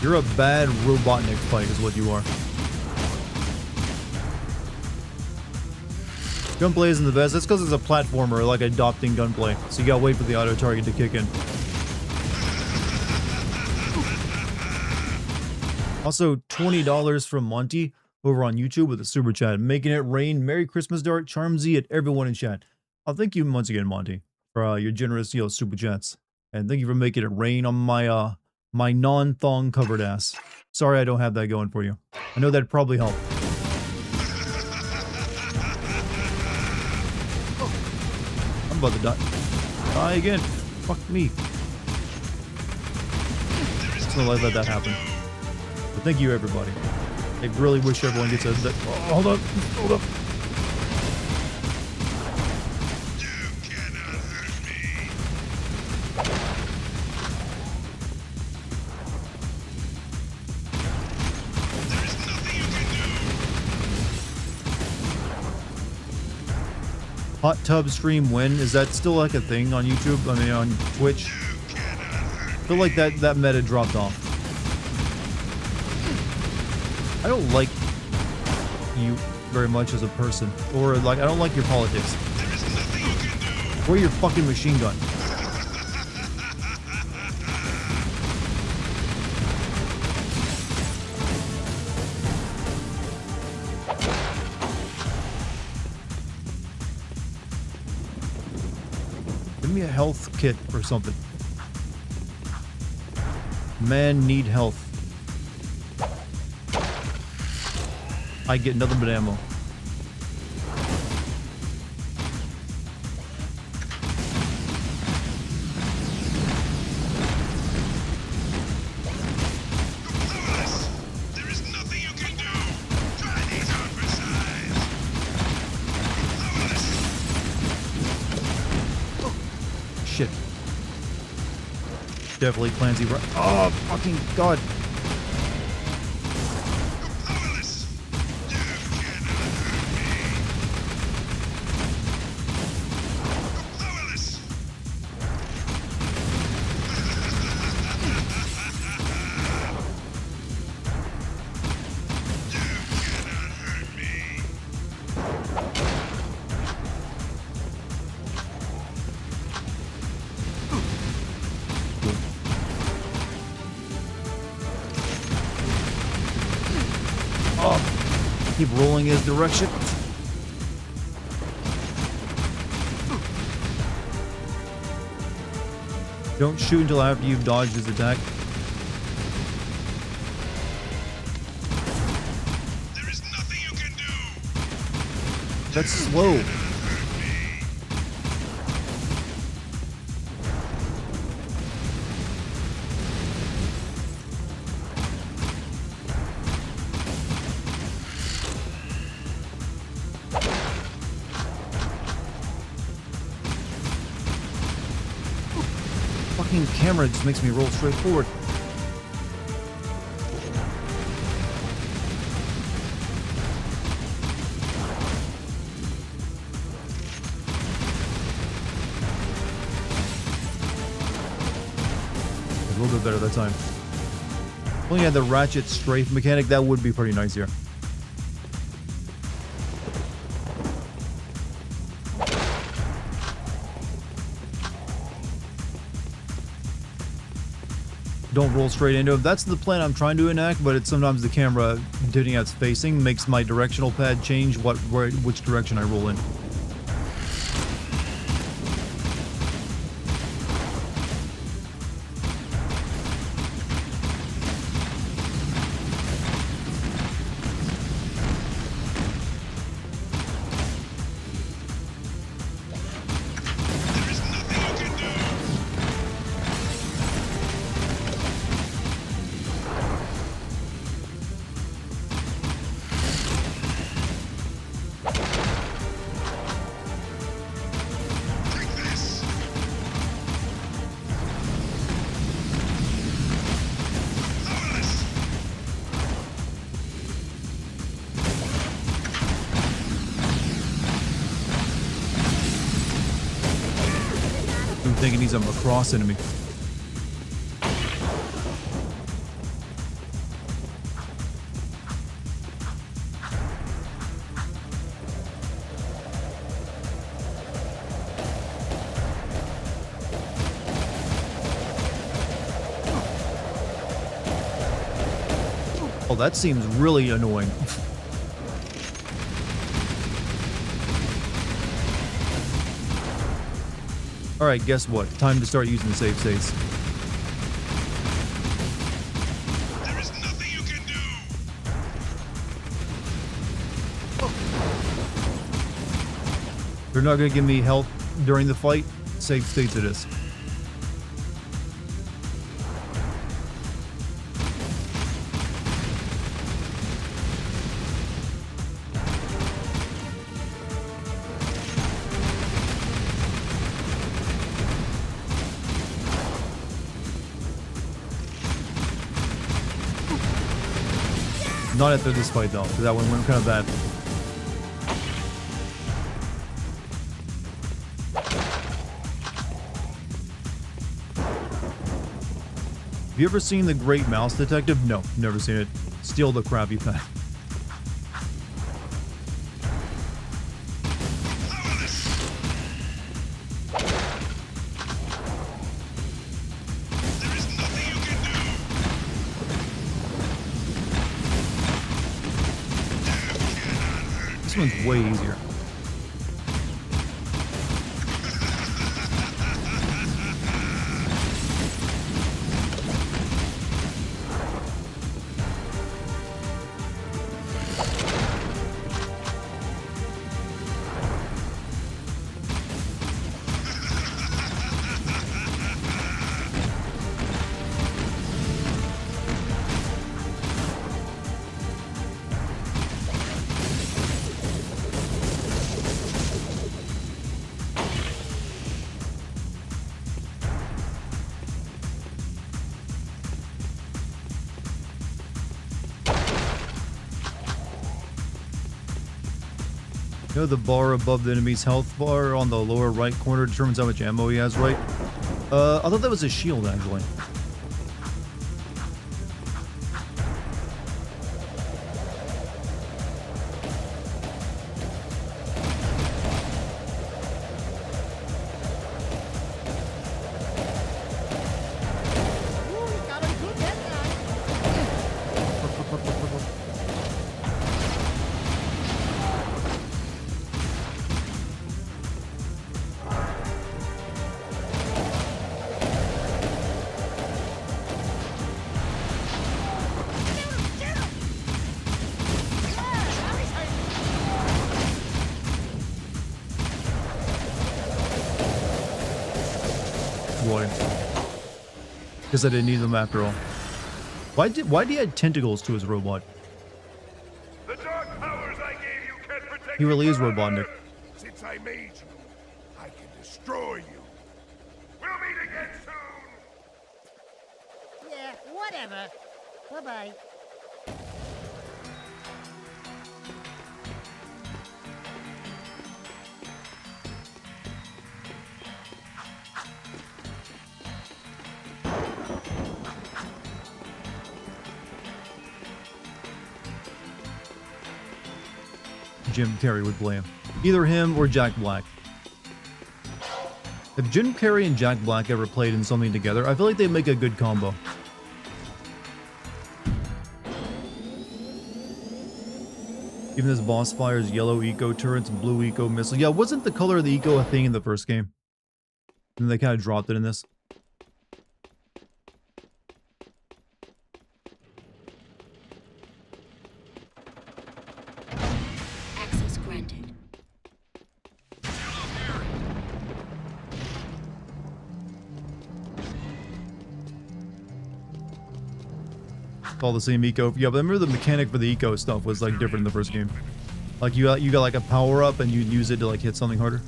You're a bad Robotnik fight is what you are. Gunplay isn't the best. That's because it's a platformer, like adopting gunplay. So you gotta wait for the auto target to kick in. Also, $20 from Monty over on YouTube with a super chat. Making it rain. Merry Christmas, Dart. Charmsy at everyone in chat. Oh, thank you once again, Monty, for your generous super chats. And thank you for making it rain on my my non-thong covered ass. Sorry I don't have that going for you. I know that'd probably help. I'm about to die. Die again. Fuck me. Just gonna let that happen. But thank you, everybody. I really wish everyone gets a... Oh, hold up. Hold up. Hot tub stream when? Is that still like a thing on YouTube? I mean, on Twitch? I feel like that meta dropped off. I don't like you very much as a person. Or, like, I don't like your politics. Or your fucking machine gun. Give me a health kit or something. Man need health. I get nothing but ammo. There is nothing you can do. Try these on for size. Shit. Definitely Clancy. Oh, fucking God. Keep rolling his direction. Don't shoot until after you've dodged his attack. There is nothing you can do. That's slow. fucking camera just makes me roll straight forward. A little bit better that time. If only had the ratchet strafe mechanic, that would be pretty nice here. Don't roll straight into it. That's the plan I'm trying to enact, but it's sometimes the camera, depending how it's facing, makes my directional pad change which direction I roll in. I'm thinking he's a Macross enemy. Oh, that seems really annoying. Alright, guess what? Time to start using the save states. There is nothing you can do! They're not going to give me health during the fight. Save states it is. Not after this fight though, because that one went kind of bad. Have you ever seen The Great Mouse Detective? No, never seen it. Still the crappy fan. This one's way easier. You know the bar above the enemy's health bar on the lower right corner determines how much ammo he has, right? I thought that was a shield, actually. Because I didn't need them after all. Why did he add tentacles to his robot? The dark powers I gave you can protect He really you is forever. Robotnik. Since I made you, I can destroy you. We'll meet again soon. Whatever. Bye-bye. Jim Carrey would play him. Either him or Jack Black. If Jim Carrey and Jack Black ever played in something together, I feel like they'd make a good combo. Even this boss fires yellow eco turrets and blue eco missiles. Yeah, wasn't the color of the eco a thing in the first game? And they kind of dropped it in this. Access granted. All the same eco. Yeah, but I remember the mechanic for the eco stuff was like different in the first game. Like you got like a power up and you'd use it to like hit something harder.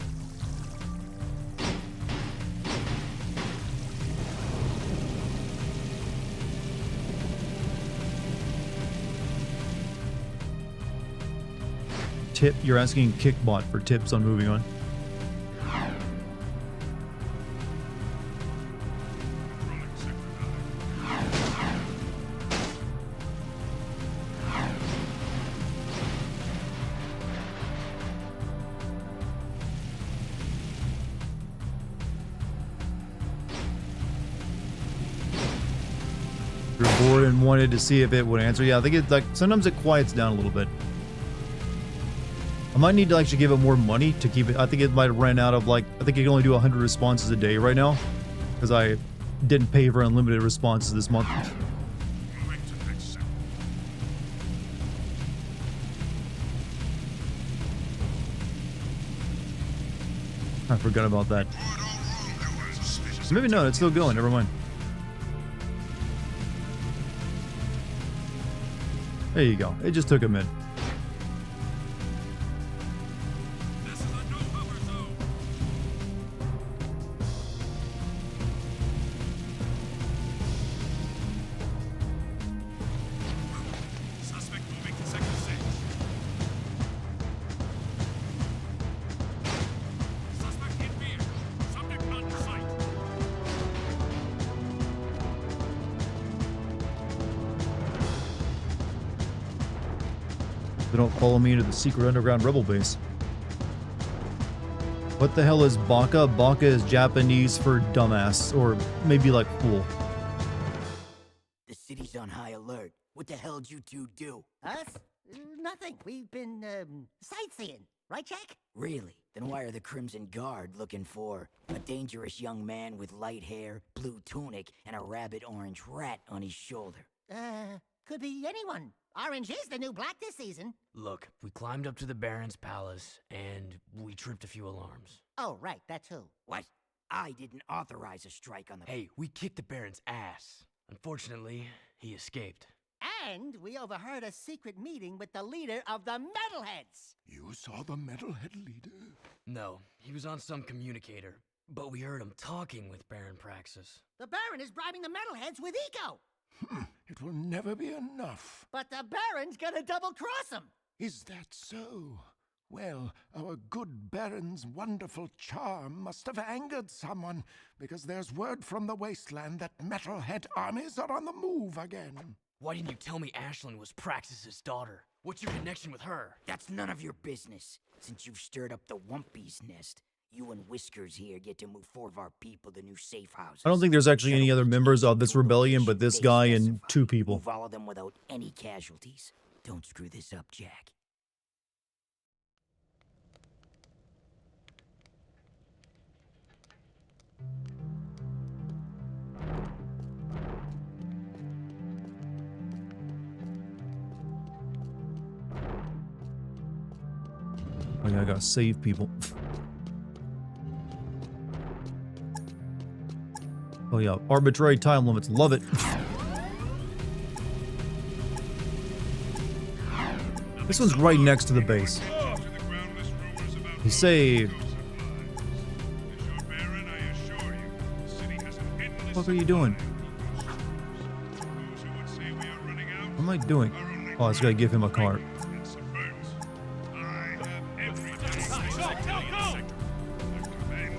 Tip, you're asking Kickbot for tips on moving on. You're bored and wanted to see if it would answer. Yeah, I think it's like sometimes it quiets down a little bit. I might need to actually give it more money to keep it. I think it might run out of like, I think it can only do 100 responses a day right now because I didn't pay for unlimited responses this month. I forgot about that. Maybe no, it's still going. Never mind. There you go. It just took a minute. They don't follow me into the secret underground rebel base. What the hell is Baka? Baka is Japanese for dumbass, or maybe like fool. The city's on high alert. What the hell did you two do? Us? Nothing. We've been, sightseeing. Right, Jack? Really? Then why are the Crimson Guard looking for a dangerous young man with light hair, blue tunic, and a rabbit-orange rat on his shoulder? Could be anyone. Orange is the new black this season. Look, we climbed up to the Baron's palace, and we tripped a few alarms. Oh, right, that too. What? I didn't authorize a strike on the... Hey, we kicked the Baron's ass. Unfortunately, he escaped. And we overheard a secret meeting with the leader of the Metalheads. You saw the metalhead leader? No, he was on some communicator, but we heard him talking with Baron Praxis. The Baron is bribing the Metalheads with eco. It will never be enough. But the Baron's gonna double-cross him. Is that so? Well, our good Baron's wonderful charm must have angered someone, because there's word from the wasteland that metalhead armies are on the move again. Why didn't you tell me Ashlyn was Praxis's daughter? What's your connection with her? That's none of your business. Since you've stirred up the Wumpy's nest, you and Whiskers here get to move 4 of our people to new safe houses. I don't think there's actually any other members of this rebellion but this guy and 2 people. Move all of them without any casualties. Don't screw this up, Jack. Oh yeah, I gotta save people. Oh yeah, arbitrary time limits. Love it. This one's right next to the base. He saved. What are you doing? am I doing? Oh, I just gotta give him a card.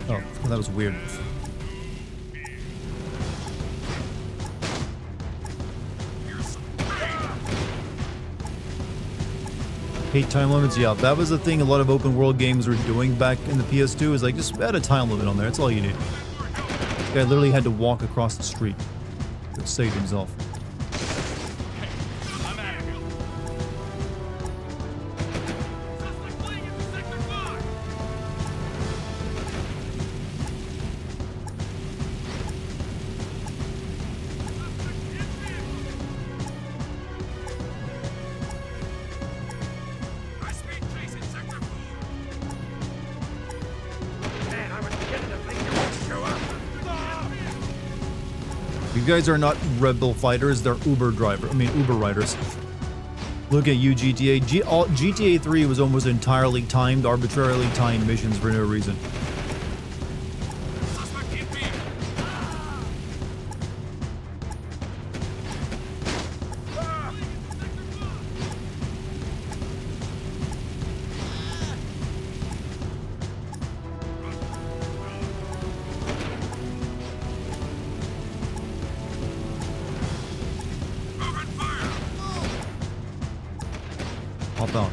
Oh, well, that was weird. Hate time limits? Yeah, that was the thing a lot of open world games were doing back in the PS2 is like, just add a time limit on there, that's all you need. This guy literally had to walk across the street to save himself. You guys are not rebel fighters, they're Uber riders. Look at you, GTA. GTA 3 was almost entirely timed, arbitrarily timed missions for no reason. Hop on.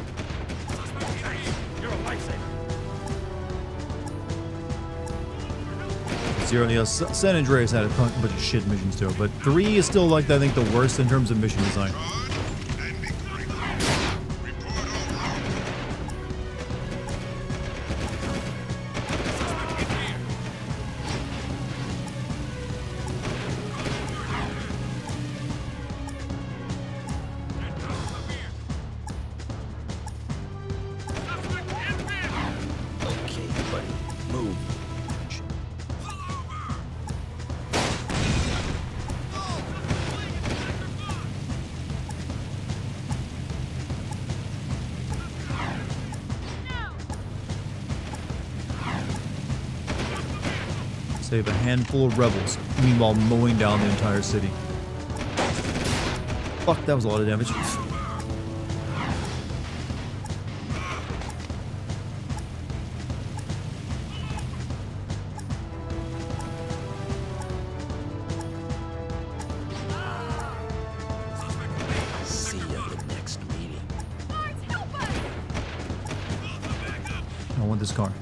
Zero, yeah, San Andreas had a bunch of shit missions too, but 3 is still like I think the worst in terms of mission design. Save a handful of rebels, meanwhile mowing down the entire city. Fuck, that was a lot of damage. See you at the next meeting. I want this car.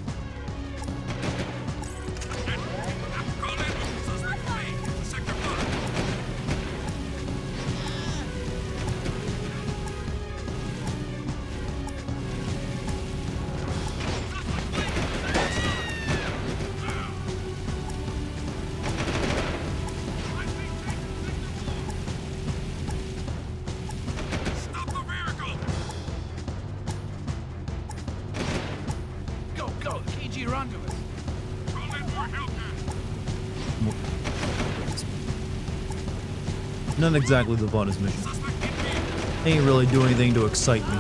Not exactly the funnest mission. Ain't really doing anything to excite me.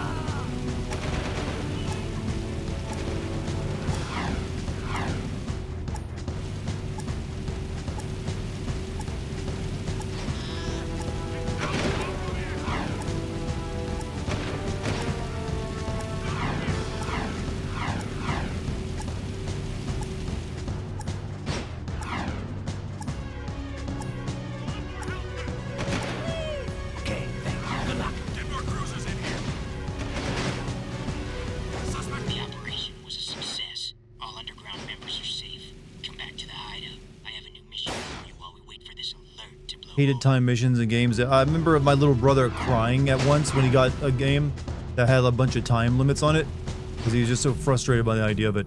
Hated time missions and games. I remember my little brother crying at once when he got a game that had a bunch of time limits on it because he was just so frustrated by the idea of it.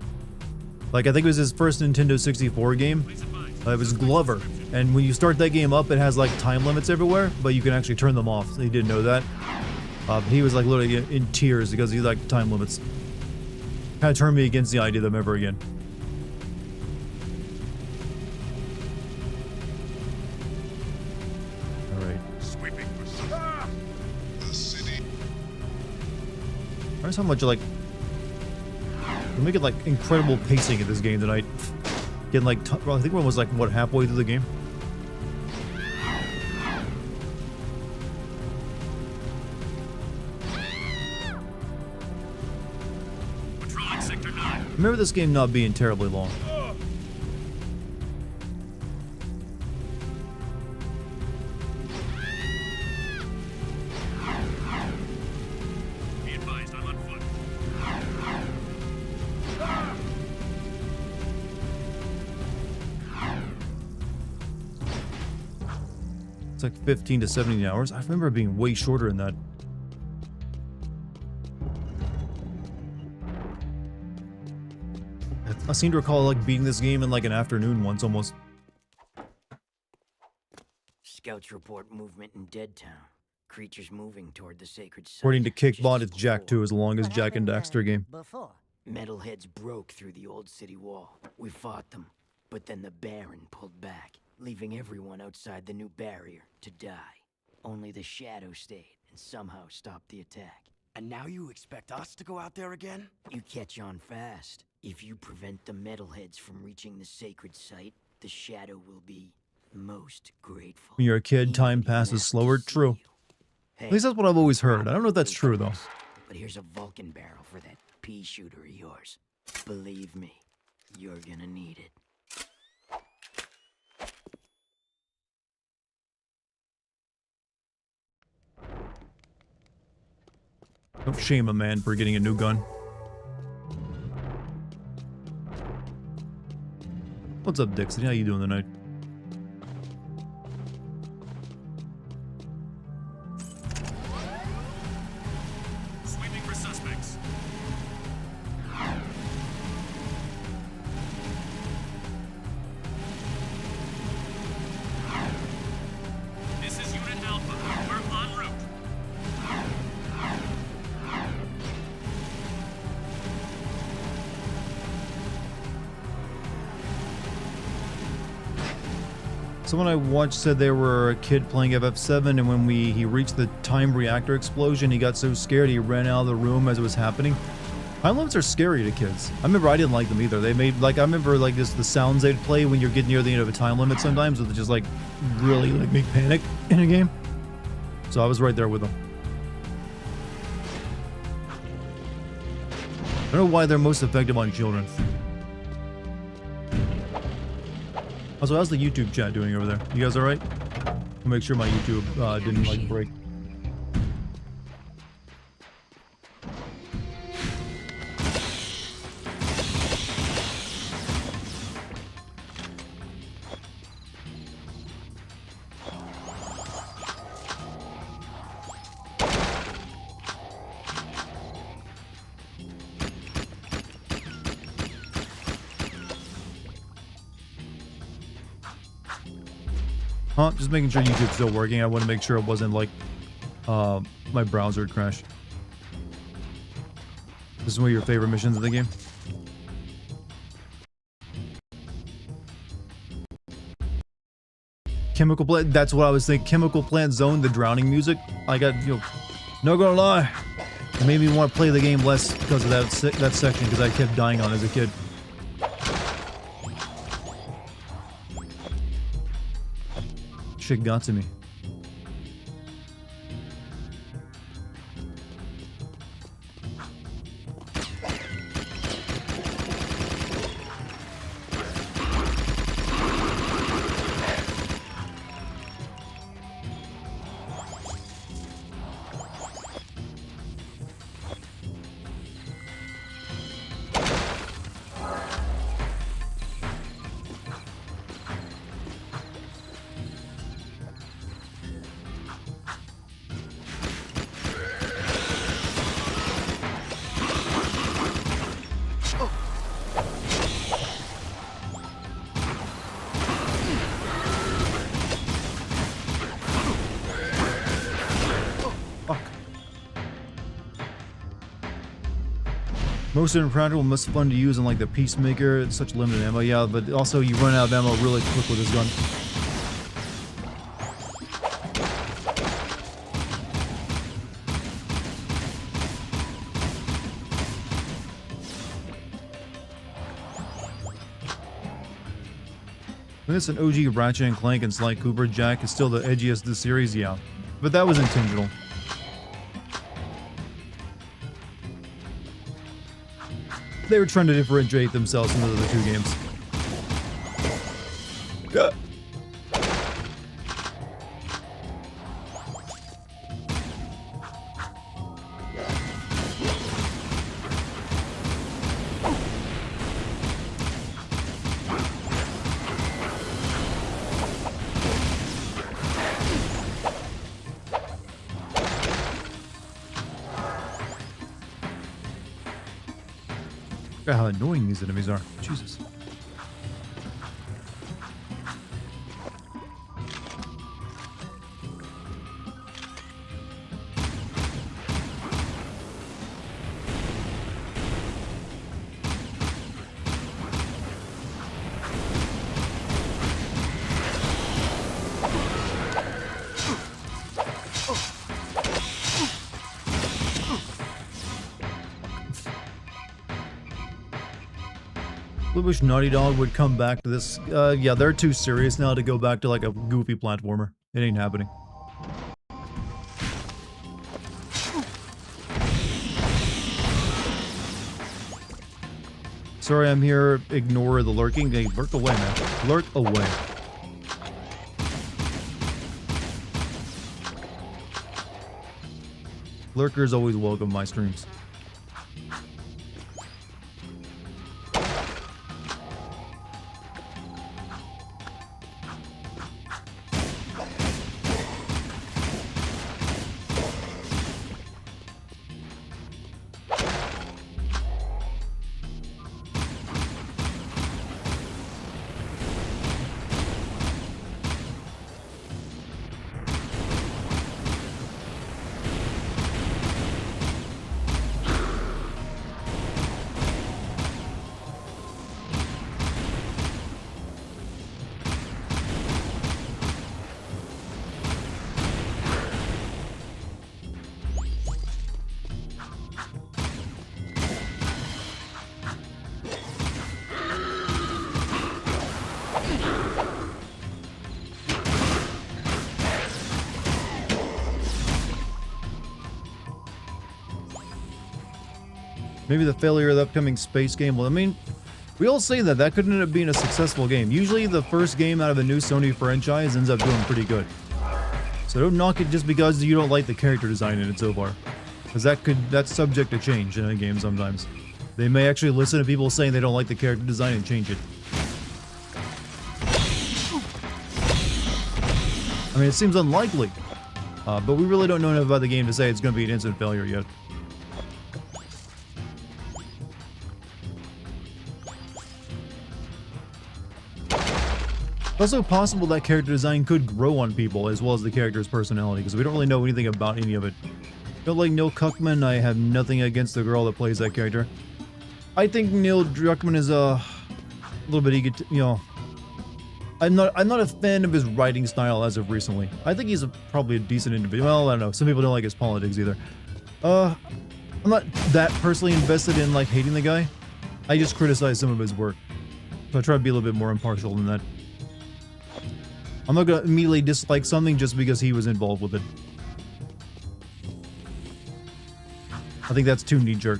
Like, I think it was his first Nintendo 64 game. It was Glover, and when you start that game up, it has like time limits everywhere, but you can actually turn them off. So he didn't know that. He was like literally in tears because he liked time limits. Kind of turned me against the idea of them ever again. Notice how much like we make it like incredible pacing in this game tonight. Getting like well, I think one was like what, halfway through the game. I remember this game not being terribly long. Be advised, I'm on foot. It's like 15 to 17 hours. I remember it being way shorter than that. I seem to recall like beating this game in like an afternoon once almost. Scouts report movement in Deadtown. Creatures moving toward the sacred site. According to Kickbot, just it's Jack 2 as long as Jack and Daxter game. Before. Metalheads broke through the old city wall. We fought them, but then the Baron pulled back, leaving everyone outside the new barrier to die. Only the Shadow stayed and somehow stopped the attack. And now you expect us to go out there again? You catch on fast. If you prevent the Metalheads from reaching the sacred site, the Shadow will be most grateful. When you're a kid, He time would passes have to slower. see True. you. Hey, At least that's what I've always heard. I don't know if that's true though. but here's a Vulcan barrel for that pea shooter of yours. Believe me, you're gonna need it. Don't shame a man for getting a new gun. What's up, Dixon? How you doing tonight? Sweeping for suspects. This is Unit Alpha. We're en route. Someone I watched said they were a kid playing FF7, and when he reached the time reactor explosion, he got so scared he ran out of the room as it was happening. Time limits are scary to kids. I remember I didn't like them either. They made like I remember like the sounds they'd play when you're getting near the end of a time limit sometimes would just like really like make panic in a game. So I was right there with them. I don't know why they're most effective on children. Also, how's the YouTube chat doing over there? You guys alright? I'll make sure my YouTube didn't like break. Huh? Just making sure YouTube's still working. I want to make sure it wasn't like my browser had crashed. This is one of your favorite missions in the game? Chemical plant, that's what I was thinking. Chemical plant zone, the drowning music. I got, you know, not gonna lie. It made me want to play the game less because of that section, because I kept dying on it as a kid. Shit got to me. Most impractical, most fun to use in like the Peacemaker. It's such limited ammo, yeah, but also you run out of ammo really quick with this gun. When it's an OG Ratchet and Clank and Sly Cooper, Jack is still the edgiest of the series, yeah. But that was intentional. They were trying to differentiate themselves from the other two games. God, how annoying these enemies are. Jesus. I wish Naughty Dog would come back to this. Yeah, they're too serious now to go back to like a goofy platformer. It ain't happening. Sorry, I'm here. Ignore the lurking. Hey, lurk away, man. Lurk away. Lurkers always welcome my streams. Maybe the failure of the upcoming space game. Well, I mean, we all say that. That could end up being a successful game. Usually the first game out of a new Sony franchise ends up doing pretty good. So don't knock it just because you don't like the character design in it so far. Because that's subject to change in a game sometimes. They may actually listen to people saying they don't like the character design and change it. I mean, it seems unlikely. But we really don't know enough about the game to say it's going to be an instant failure yet. It's also possible that character design could grow on people as well as the character's personality, because we don't really know anything about any of it. Don't like Neil Cuckman. I have nothing against the girl that plays that character. I think Neil Druckmann is a little bit you know. I'm not a fan of his writing style as of recently. I think he's probably a decent individual. Well, I don't know. Some people don't like his politics either. I'm not that personally invested in like hating the guy. I just criticize some of his work. So I try to be a little bit more impartial than that. I'm not gonna immediately dislike something just because he was involved with it. I think that's too knee-jerk.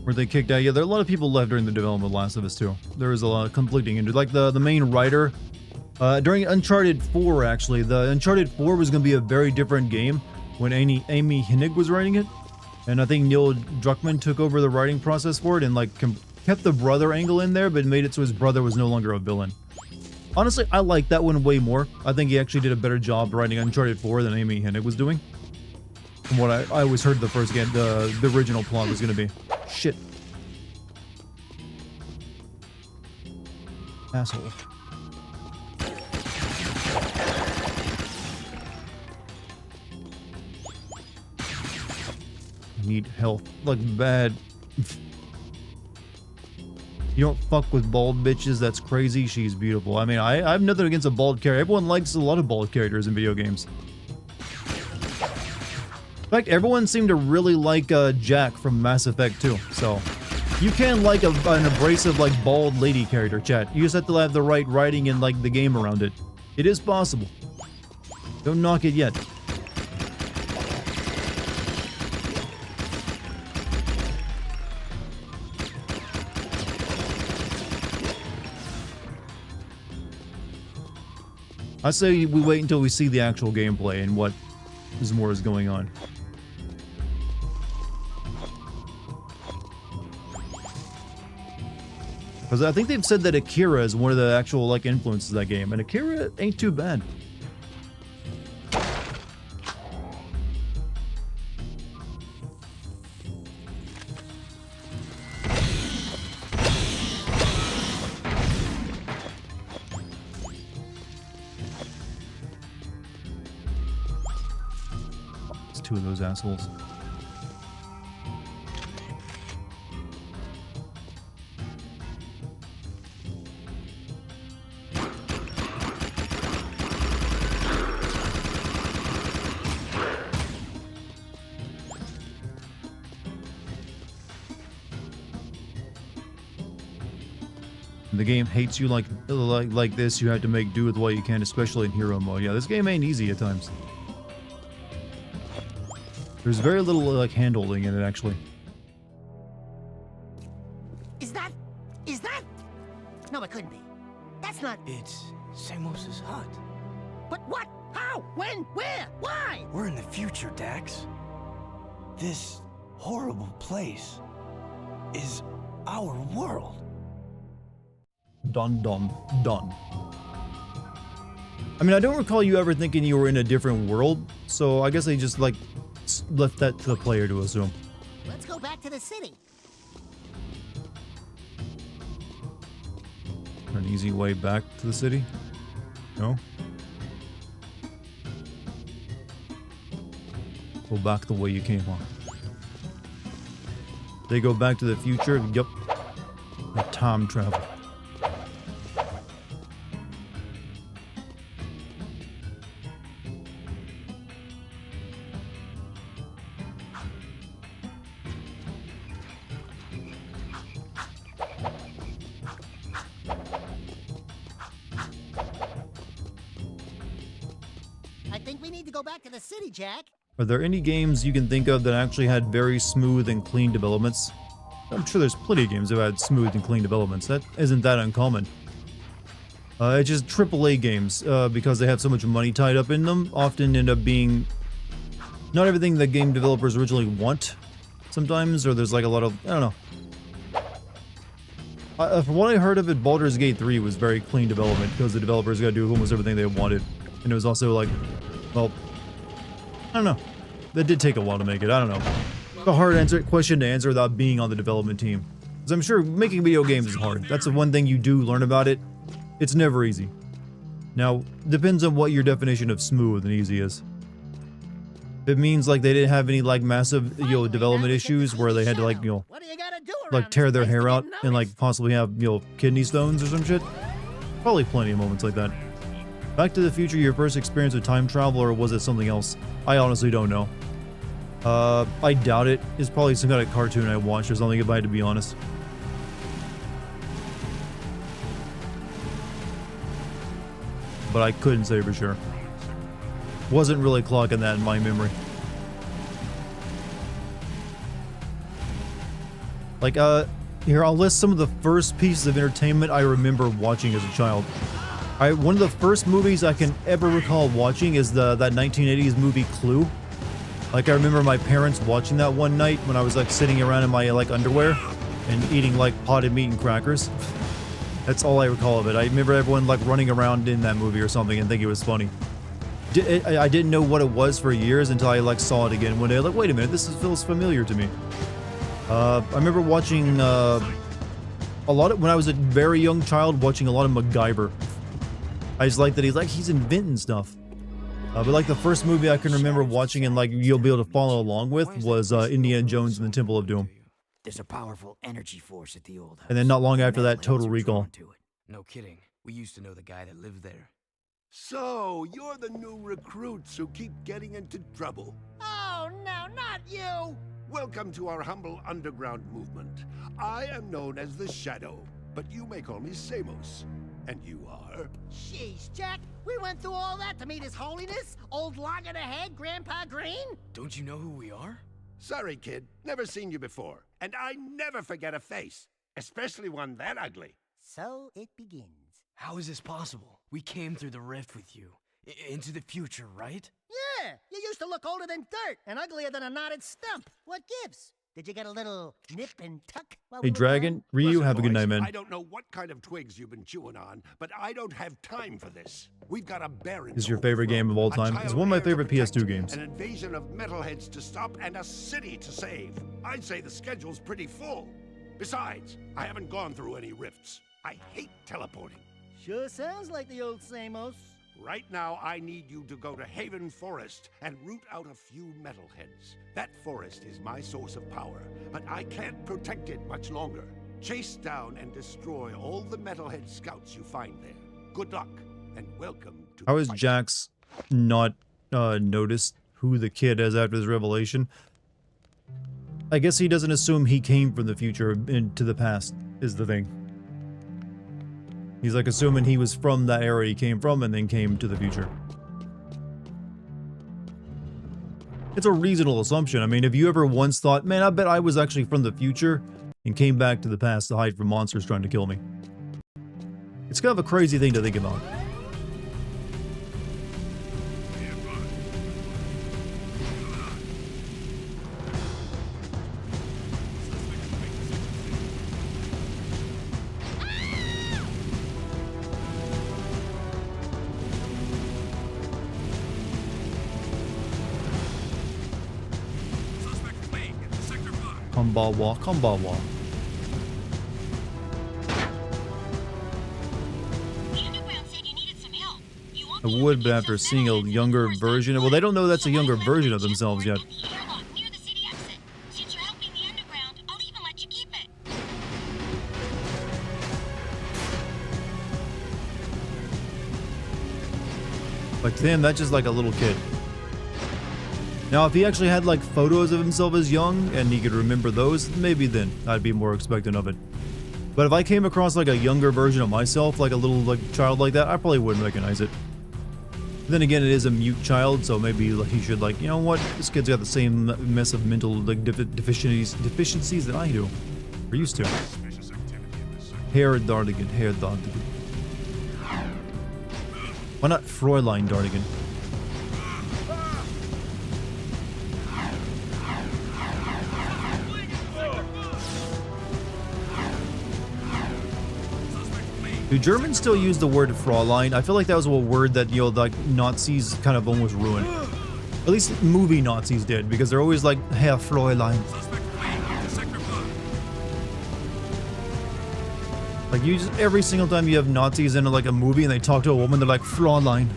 Were they kicked out? Yeah, there are a lot of people left during the development of Last of Us 2. There was a lot of conflicting, like the main writer, during Uncharted 4 actually, the Uncharted 4 was going to be a very different game when Amy Hennig was writing it, and I think Neil Druckmann took over the writing process for it and like kept the brother angle in there, but made it so his brother was no longer a villain. Honestly, I like that one way more. I think he actually did a better job writing Uncharted 4 than Amy Hennig was doing. From what I always heard the first game, the original plot was going to be. shit. Asshole. I need health. Like, bad. You don't fuck with bald bitches, that's crazy. She's beautiful. I mean, I have nothing against a bald character. Everyone likes a lot of bald characters in video games. In fact, everyone seemed to really like Jack from Mass Effect 2. So, you can like an abrasive, like, bald lady character, chat. You just have to have the right writing and, like, the game around it. It is possible. Don't knock it yet. I say we wait until we see the actual gameplay and what more is going on. Because I think they've said that Akira is one of the actual like influences of that game, and Akira ain't too bad. Two of those assholes. The game hates you like this. You have to make do with what you can, especially in hero mode. Yeah, this game ain't easy at times. There's very little, like, hand-holding in it, actually. Is that... No, it couldn't be. That's not... It's Samos's hut. But what? How? When? Where? Why? We're in the future, Dax. This horrible place is our world. Dun dun dun. I mean, I don't recall you ever thinking you were in a different world, so I guess they just, like, left that to the player to assume. Let's go back to the city. An easy way back to the city? No? Go back the way you came on. They go back to the future? Yep. The time travel. I think we need to go back to the city, Jack. Are there any games you can think of that actually had very smooth and clean developments? I'm sure there's plenty of games that had smooth and clean developments. That isn't that uncommon. It's just AAA games, because they have so much money tied up in them, often end up being not everything that game developers originally want sometimes, or there's like a lot of, I don't know. From what I heard of it, Baldur's Gate 3 was very clean development, because the developers got to do almost everything they wanted. And it was also like, well, I don't know. That did take a while to make it. I don't know. It's a hard question to answer without being on the development team. Because I'm sure making video games is hard. That's the one thing you do learn about it. It's never easy. Now, depends on what your definition of smooth and easy is. If it means like they didn't have any like massive, development issues where they had to like, like tear their hair out and like possibly have, kidney stones or some shit. Probably plenty of moments like that. Back to the Future, your first experience with time travel, or was it something else? I honestly don't know. I doubt it. It's probably some kind of cartoon I watched or something, if I had to be honest. But I couldn't say for sure. Wasn't really clocking that in my memory. Like, here, I'll list some of the first pieces of entertainment I remember watching as a child. One of the first movies I can ever recall watching is that 1980s movie Clue. Like, I remember my parents watching that one night when I was like sitting around in my like underwear and eating like potted meat and crackers. That's all I recall of it. I remember everyone like running around in that movie or something and think it was funny. I didn't know what it was for years until I like saw it again one day. Like, wait a minute, this feels familiar to me. I remember watching a lot of, when I was a very young child, watching a lot of MacGyver. I just like that he's inventing stuff. But like the first movie I can remember watching and like you'll be able to follow along with was Indiana Jones and the Temple of Doom. There's a powerful energy force at the old house. And then not long after that, Metalheads Total are Recall. drawn to it. No kidding. We used to know the guy that lived there. So, you're the new recruits who keep getting into trouble. Oh, no, not you! Welcome to our humble underground movement. I am known as the Shadow, but you may call me Samos. And you are? Jeez, Jack, we went through all that to meet His Holiness, old log-in-the-head Grandpa Green? Don't you know who we are? Sorry, kid. Never seen you before. And I never forget a face, especially one that ugly. So it begins. How is this possible? We came through the rift with you. Into the future, right? Yeah, you used to look older than dirt and uglier than a knotted stump. What gives? Did you get a little nip and tuck while Hey, we were Dragon, gone? Ryu, Listen, have a good boys, night, man. I don't know what kind of twigs you've been chewing on, but I don't have time for this. We've got a baron. This is your to favorite overthrow, game of all a time. child It's one of my heir to favorite PS2 protect, games. An invasion of metalheads to stop, and a city to save. I'd say the schedule's pretty full. Besides, I haven't gone through any rifts. I hate teleporting. Sure sounds like the old Samos. Right now, I need you to go to Haven Forest and root out a few metalheads. That forest is my source of power, but I can't protect it much longer. Chase down and destroy all the metalhead scouts you find there. Good luck, and welcome to How the has fight. Jax not noticed who the kid is after this revelation? I guess he doesn't assume he came from the future into the past, is the thing. He's like assuming he was from that era he came from and then came to the future. It's a reasonable assumption. I mean, if you ever once thought, man, I bet I was actually from the future and came back to the past to hide from monsters trying to kill me. It's kind of a crazy thing to think about. Suspect fleeing into Sector 5. Konbawa, konbawa. I would, but after seeing a younger version, well, they don't know that's a younger version of themselves yet. Like to him, that's just like a little kid. Now, if he actually had like photos of himself as young and he could remember those, maybe then I'd be more expectant of it. But if I came across like a younger version of myself, like a little like child like that, I probably wouldn't recognize it. Then again, it is a mute child, so maybe like, he should like, you know what, this kid's got the same mess of mental like deficiencies that I do, or used to. Suspicious activity in this sector. Herr Dartigan, Herr Dartigan. Why not Fräulein Dartigan? Do Germans still use the word Fräulein? I feel like that was a word that, you know, like Nazis kind of almost ruined. At least movie Nazis did, because they're always like, Herr Fräulein. Suspect fleeing into Sector 5. Like, you just, every single time you have Nazis in like a movie and they talk to a woman, they're like, Fräulein.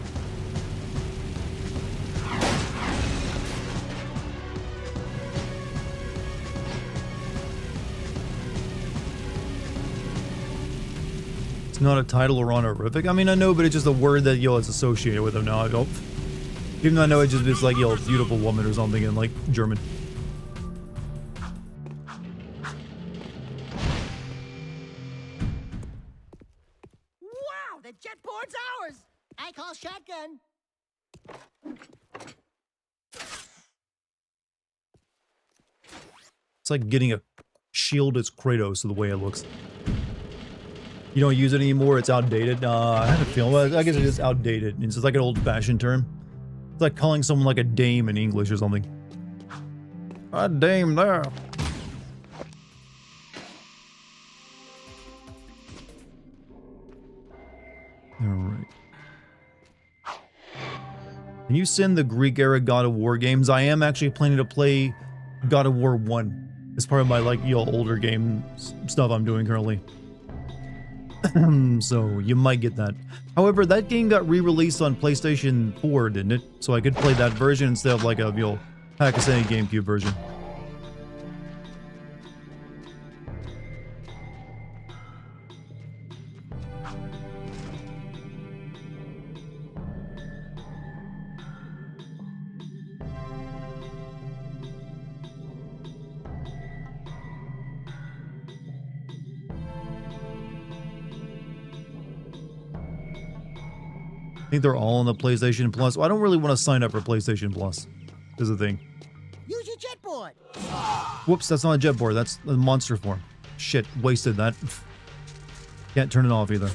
It's not a title or honorific. I mean, I know, but it's just a word that, yo, it's associated with them now. I don't. Even though I know it just is like, yo, beautiful woman or something in like German. Wow, the jet board's ours! I call shotgun. It's like getting a shield as Kratos the way it looks. You don't use it anymore, it's outdated. I have a feeling, well, I guess it is outdated. It's just like an old-fashioned term. It's like calling someone like a dame in English or something. A dame there. Alright. Can you send the Greek era God of War games? I am actually planning to play God of War 1. It's part of my, like, older game stuff I'm doing currently. So you might get that. However, that game got re-released on PlayStation 4, didn't it? So I could play that version instead of like a, Pakistani GameCube version. I think they're all on the PlayStation Plus. I don't really want to sign up for PlayStation Plus, is the thing. Use your jetboard. Whoops, that's not a jetboard. That's a monster form. Shit, wasted that. Can't turn it off either.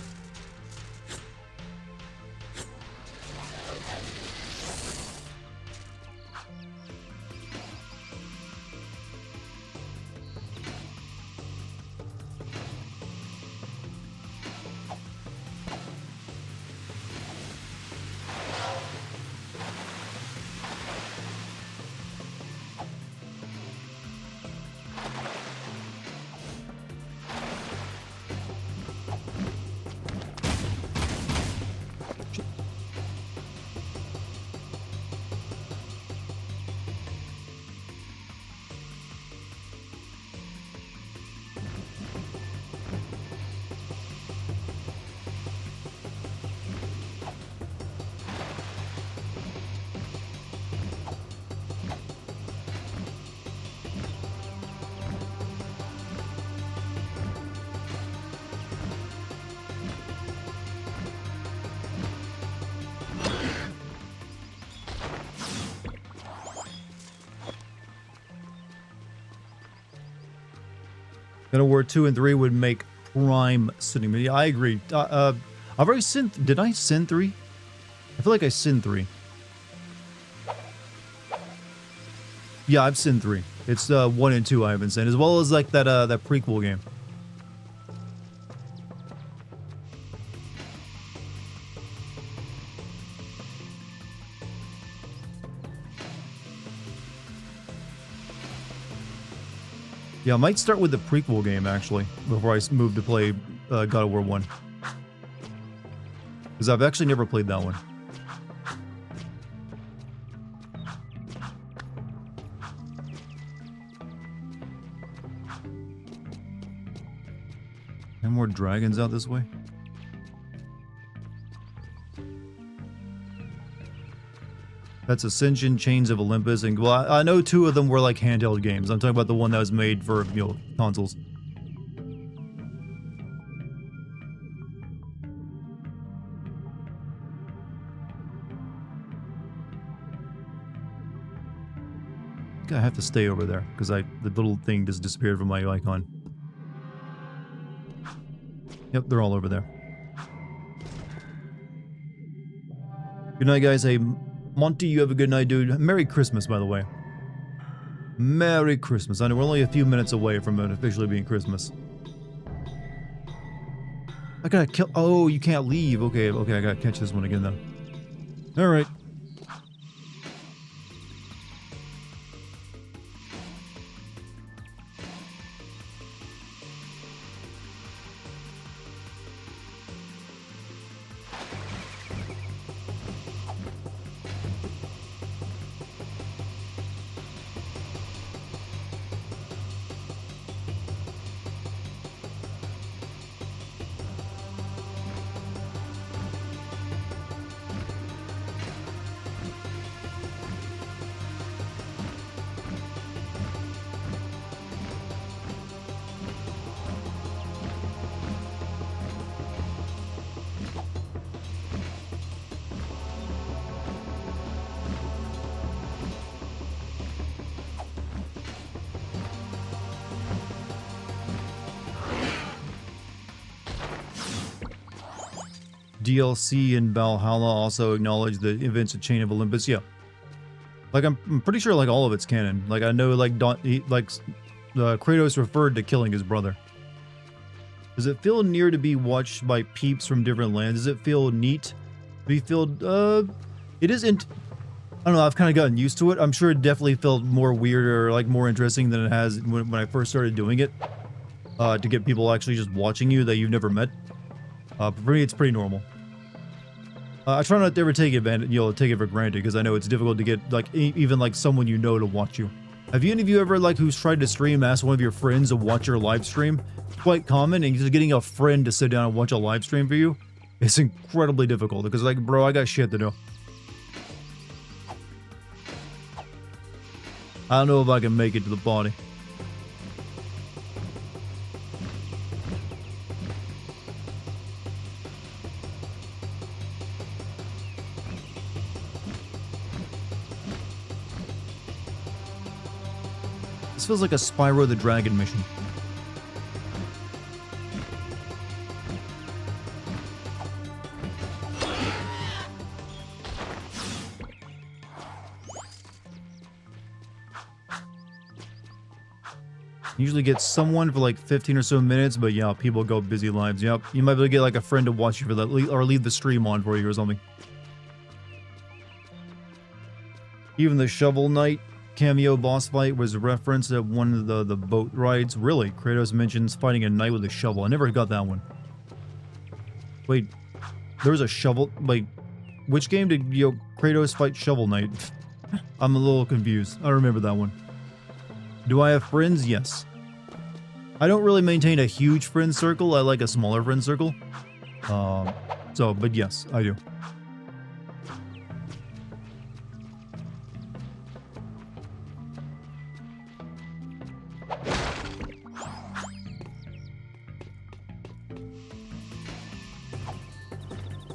God of War 2 and 3 would make prime sitting. Yeah, I agree. I've already sin. Did I sin 3? I feel like I sinned 3. Yeah, I've sinned 3. It's 1 and 2 I haven't sinned, as well as like that that prequel game. Yeah, I might start with the prequel game, actually, before I move to play God of War 1. Because I've actually never played that one. Any more dragons out this way? That's Ascension, Chains of Olympus, and well, I know 2 of them were like handheld games. I'm talking about the one that was made for, consoles. I think I have to stay over there because the little thing just disappeared from my icon. Yep, they're all over there. Good night, guys. Hey, Monty, you have a good night, dude. Merry Christmas, by the way. Merry Christmas. I know we're only a few minutes away from it officially being Christmas. I gotta kill. Oh, you can't leave. Okay, I gotta catch this one again, though. Alright. DLC in Valhalla also acknowledge the events of Chain of Olympus. Yeah, like I'm pretty sure like all of it's canon. Like I know like Kratos referred to killing his brother. Does it feel near to be watched by peeps from different lands? Does it feel neat to be filled? It isn't. I don't know, I've kind of gotten used to it. I'm sure it definitely felt more weird or like more interesting than it has when I first started doing it. To get people actually just watching you that you've never met. But for me, it's pretty normal. I try not to ever take advantage, take it for granted, because I know it's difficult to get like even like someone you know to watch you. Have any of you ever like who's tried to stream asked one of your friends to watch your live stream? It's quite common, and just getting a friend to sit down and watch a live stream for you is incredibly difficult because like, bro, I got shit to do. I don't know if I can make it to the party. This feels like a Spyro the Dragon mission. Usually get someone for like 15 or so minutes, but yeah, people go busy lives. Yep, you might be able to get like a friend to watch you for that, or leave the stream on for you or something. Even the Shovel Knight cameo boss fight was referenced at one of the boat rides. Really? Kratos mentions fighting a knight with a shovel. I never got that one. Wait, there was a shovel? Like, which game did Kratos fight Shovel Knight? I'm a little confused. I remember that one. Do I have friends? Yes. I don't really maintain a huge friend circle. I like a smaller friend circle. But yes, I do.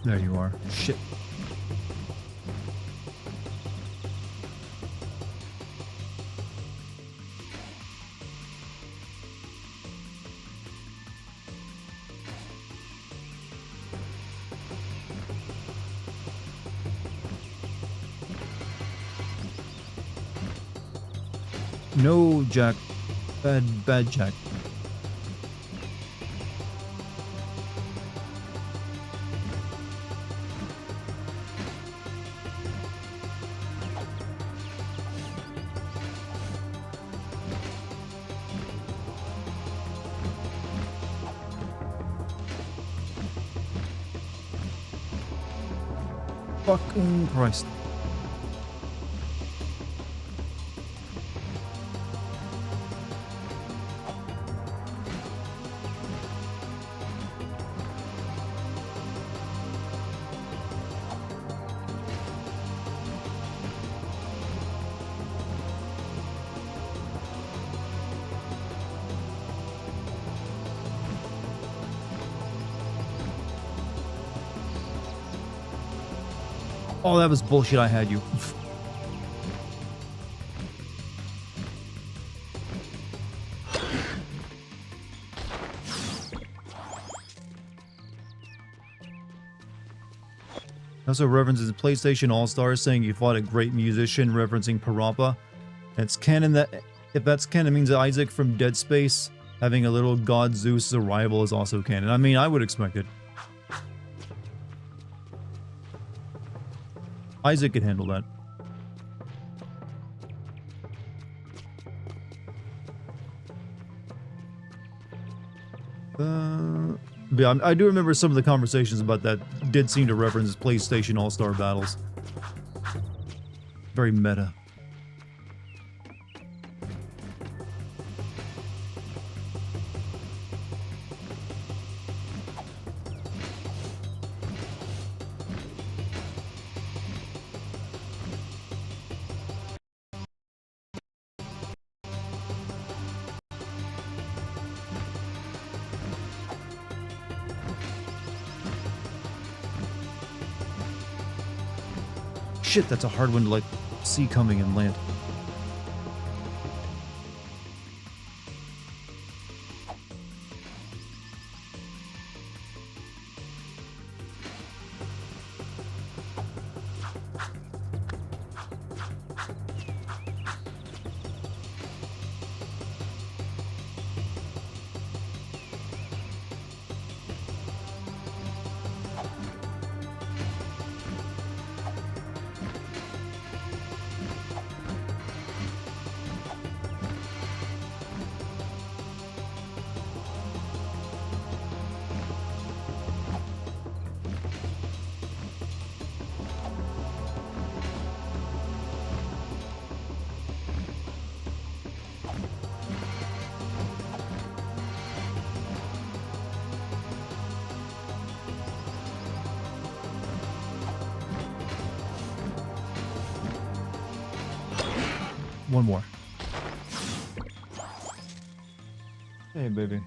There you are. Shit. No, Jack. Bad Jack. Fucking Christ. Oh, that was bullshit. I had you. Also references PlayStation All-Stars saying you fought a great musician, referencing Parappa. It's canon that, if that's canon, it means that Isaac from Dead Space having a little god Zeus as a rival is also canon. I mean, I would expect it. Isaac could handle that. Yeah, I do remember some of the conversations about that did seem to reference PlayStation All-Star Battles. Very meta. Shit, that's a hard one to, like, see coming and land. One more. Hey, baby.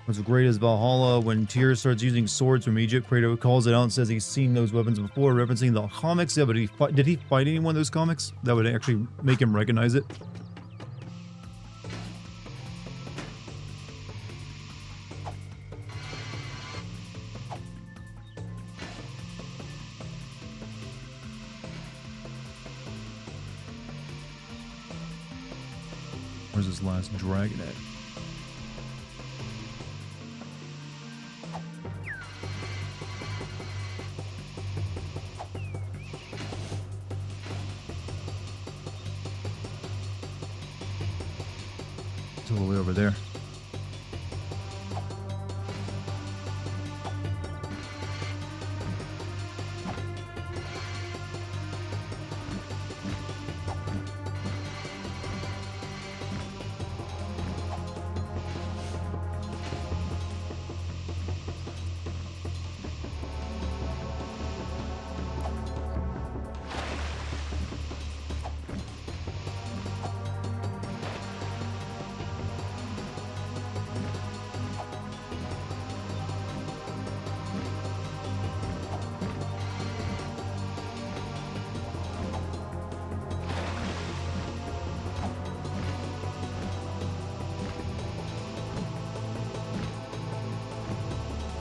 What's great is Valhalla, when Tyr starts using swords from Egypt, Kratos calls it out and says he's seen those weapons before, referencing the comics. Yeah, but did he fight anyone in those comics that would actually make him recognize it? Where's this last dragon at? It's all the way over there.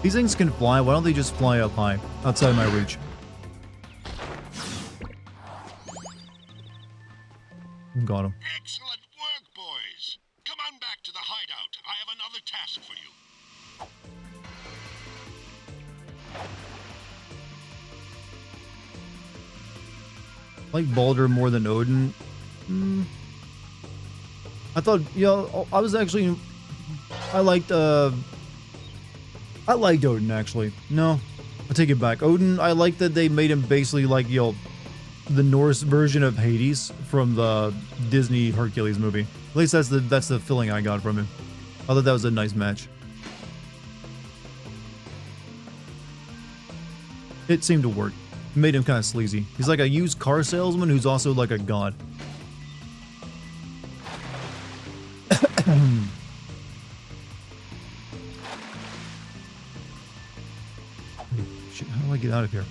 These things can fly. Why don't they just fly up high, outside my reach? Got him. Excellent work, boys. Come on back to the hideout. I have another task for you. I like Baldur more than Odin. I thought, I was actually, I liked Odin, actually. No, I take it back. Odin, I like that they made him basically like, the Norse version of Hades from the Disney Hercules movie. At least that's the feeling I got from him. I thought that was a nice match. It seemed to work. It made him kind of sleazy. He's like a used car salesman who's also like a god. Shit, how do I get out of here?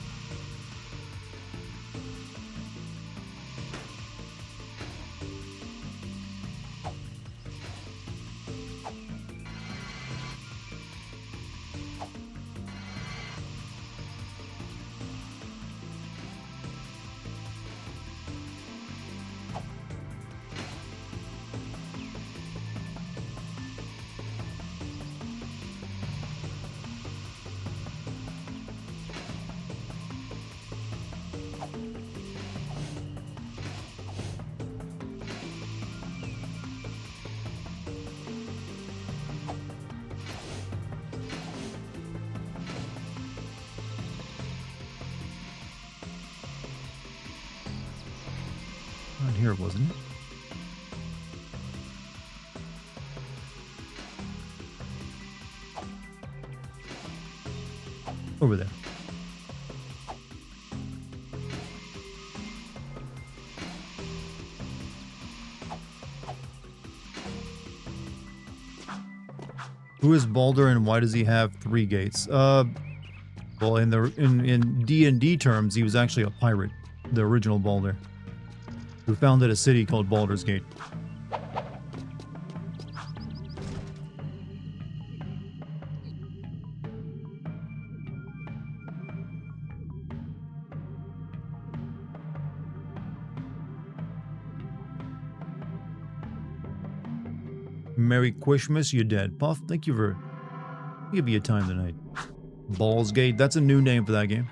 Right here, wasn't it? Over there. Who is Baldur and why does he have 3 gates? Well, in D&D terms, he was actually a pirate, the original Baldur, who founded a city called Baldur's Gate. Merry Christmas, you dead. Puff, thank you for giving you time tonight. Baldur's Gate, that's a new name for that game.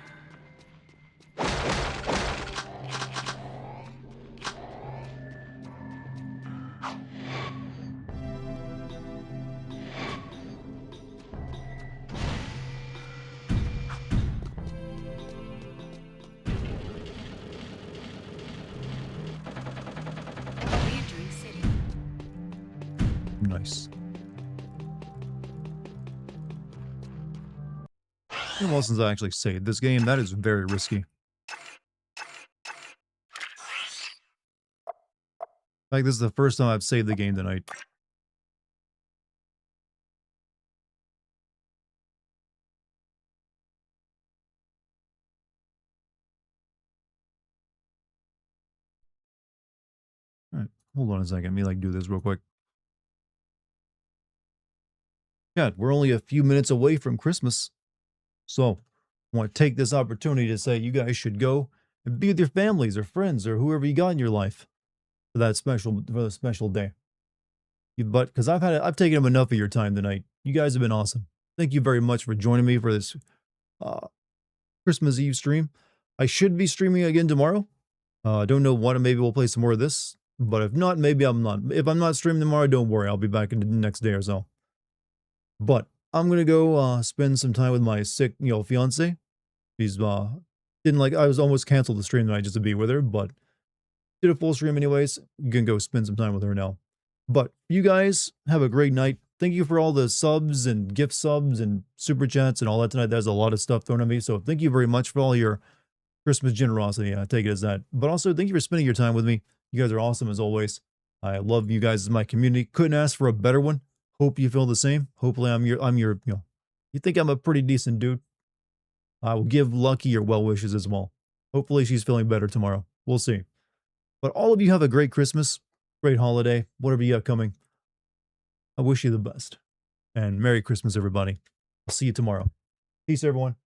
Re-entering city. Nice. been a while since I actually saved this game. That is very risky. Like, this is the first time I've saved the game tonight. Alright, hold on a second. Let me, like, do this real quick. Yeah, we're only a few minutes away from Christmas. So, I want to take this opportunity to say you guys should go and be with your families or friends or whoever you got in your life for the special day. But because I've taken up enough of your time tonight. You guys have been awesome. Thank you very much for joining me for this Christmas Eve stream. I should be streaming again tomorrow. I don't know what. Maybe we'll play some more of this. But if not, maybe I'm not. If I'm not streaming tomorrow, don't worry. I'll be back in the next day or so. But I'm gonna go spend some time with my sick, fiance. She's didn't like. I was almost canceled the stream tonight just to be with her, but did a full stream anyways. You can go spend some time with her now. But you guys have a great night. Thank you for all the subs and gift subs and super chats and all that tonight. There's a lot of stuff thrown at me. So thank you very much for all your Christmas generosity. I take it as that. But also thank you for spending your time with me. You guys are awesome as always. I love you guys as my community. Couldn't ask for a better one. Hope you feel the same. Hopefully I'm your, you think I'm a pretty decent dude. I will give Lucky your well wishes as well. Hopefully she's feeling better tomorrow. We'll see. But all of you have a great Christmas, great holiday, whatever you have coming. I wish you the best. And Merry Christmas, everybody. I'll see you tomorrow. Peace, everyone.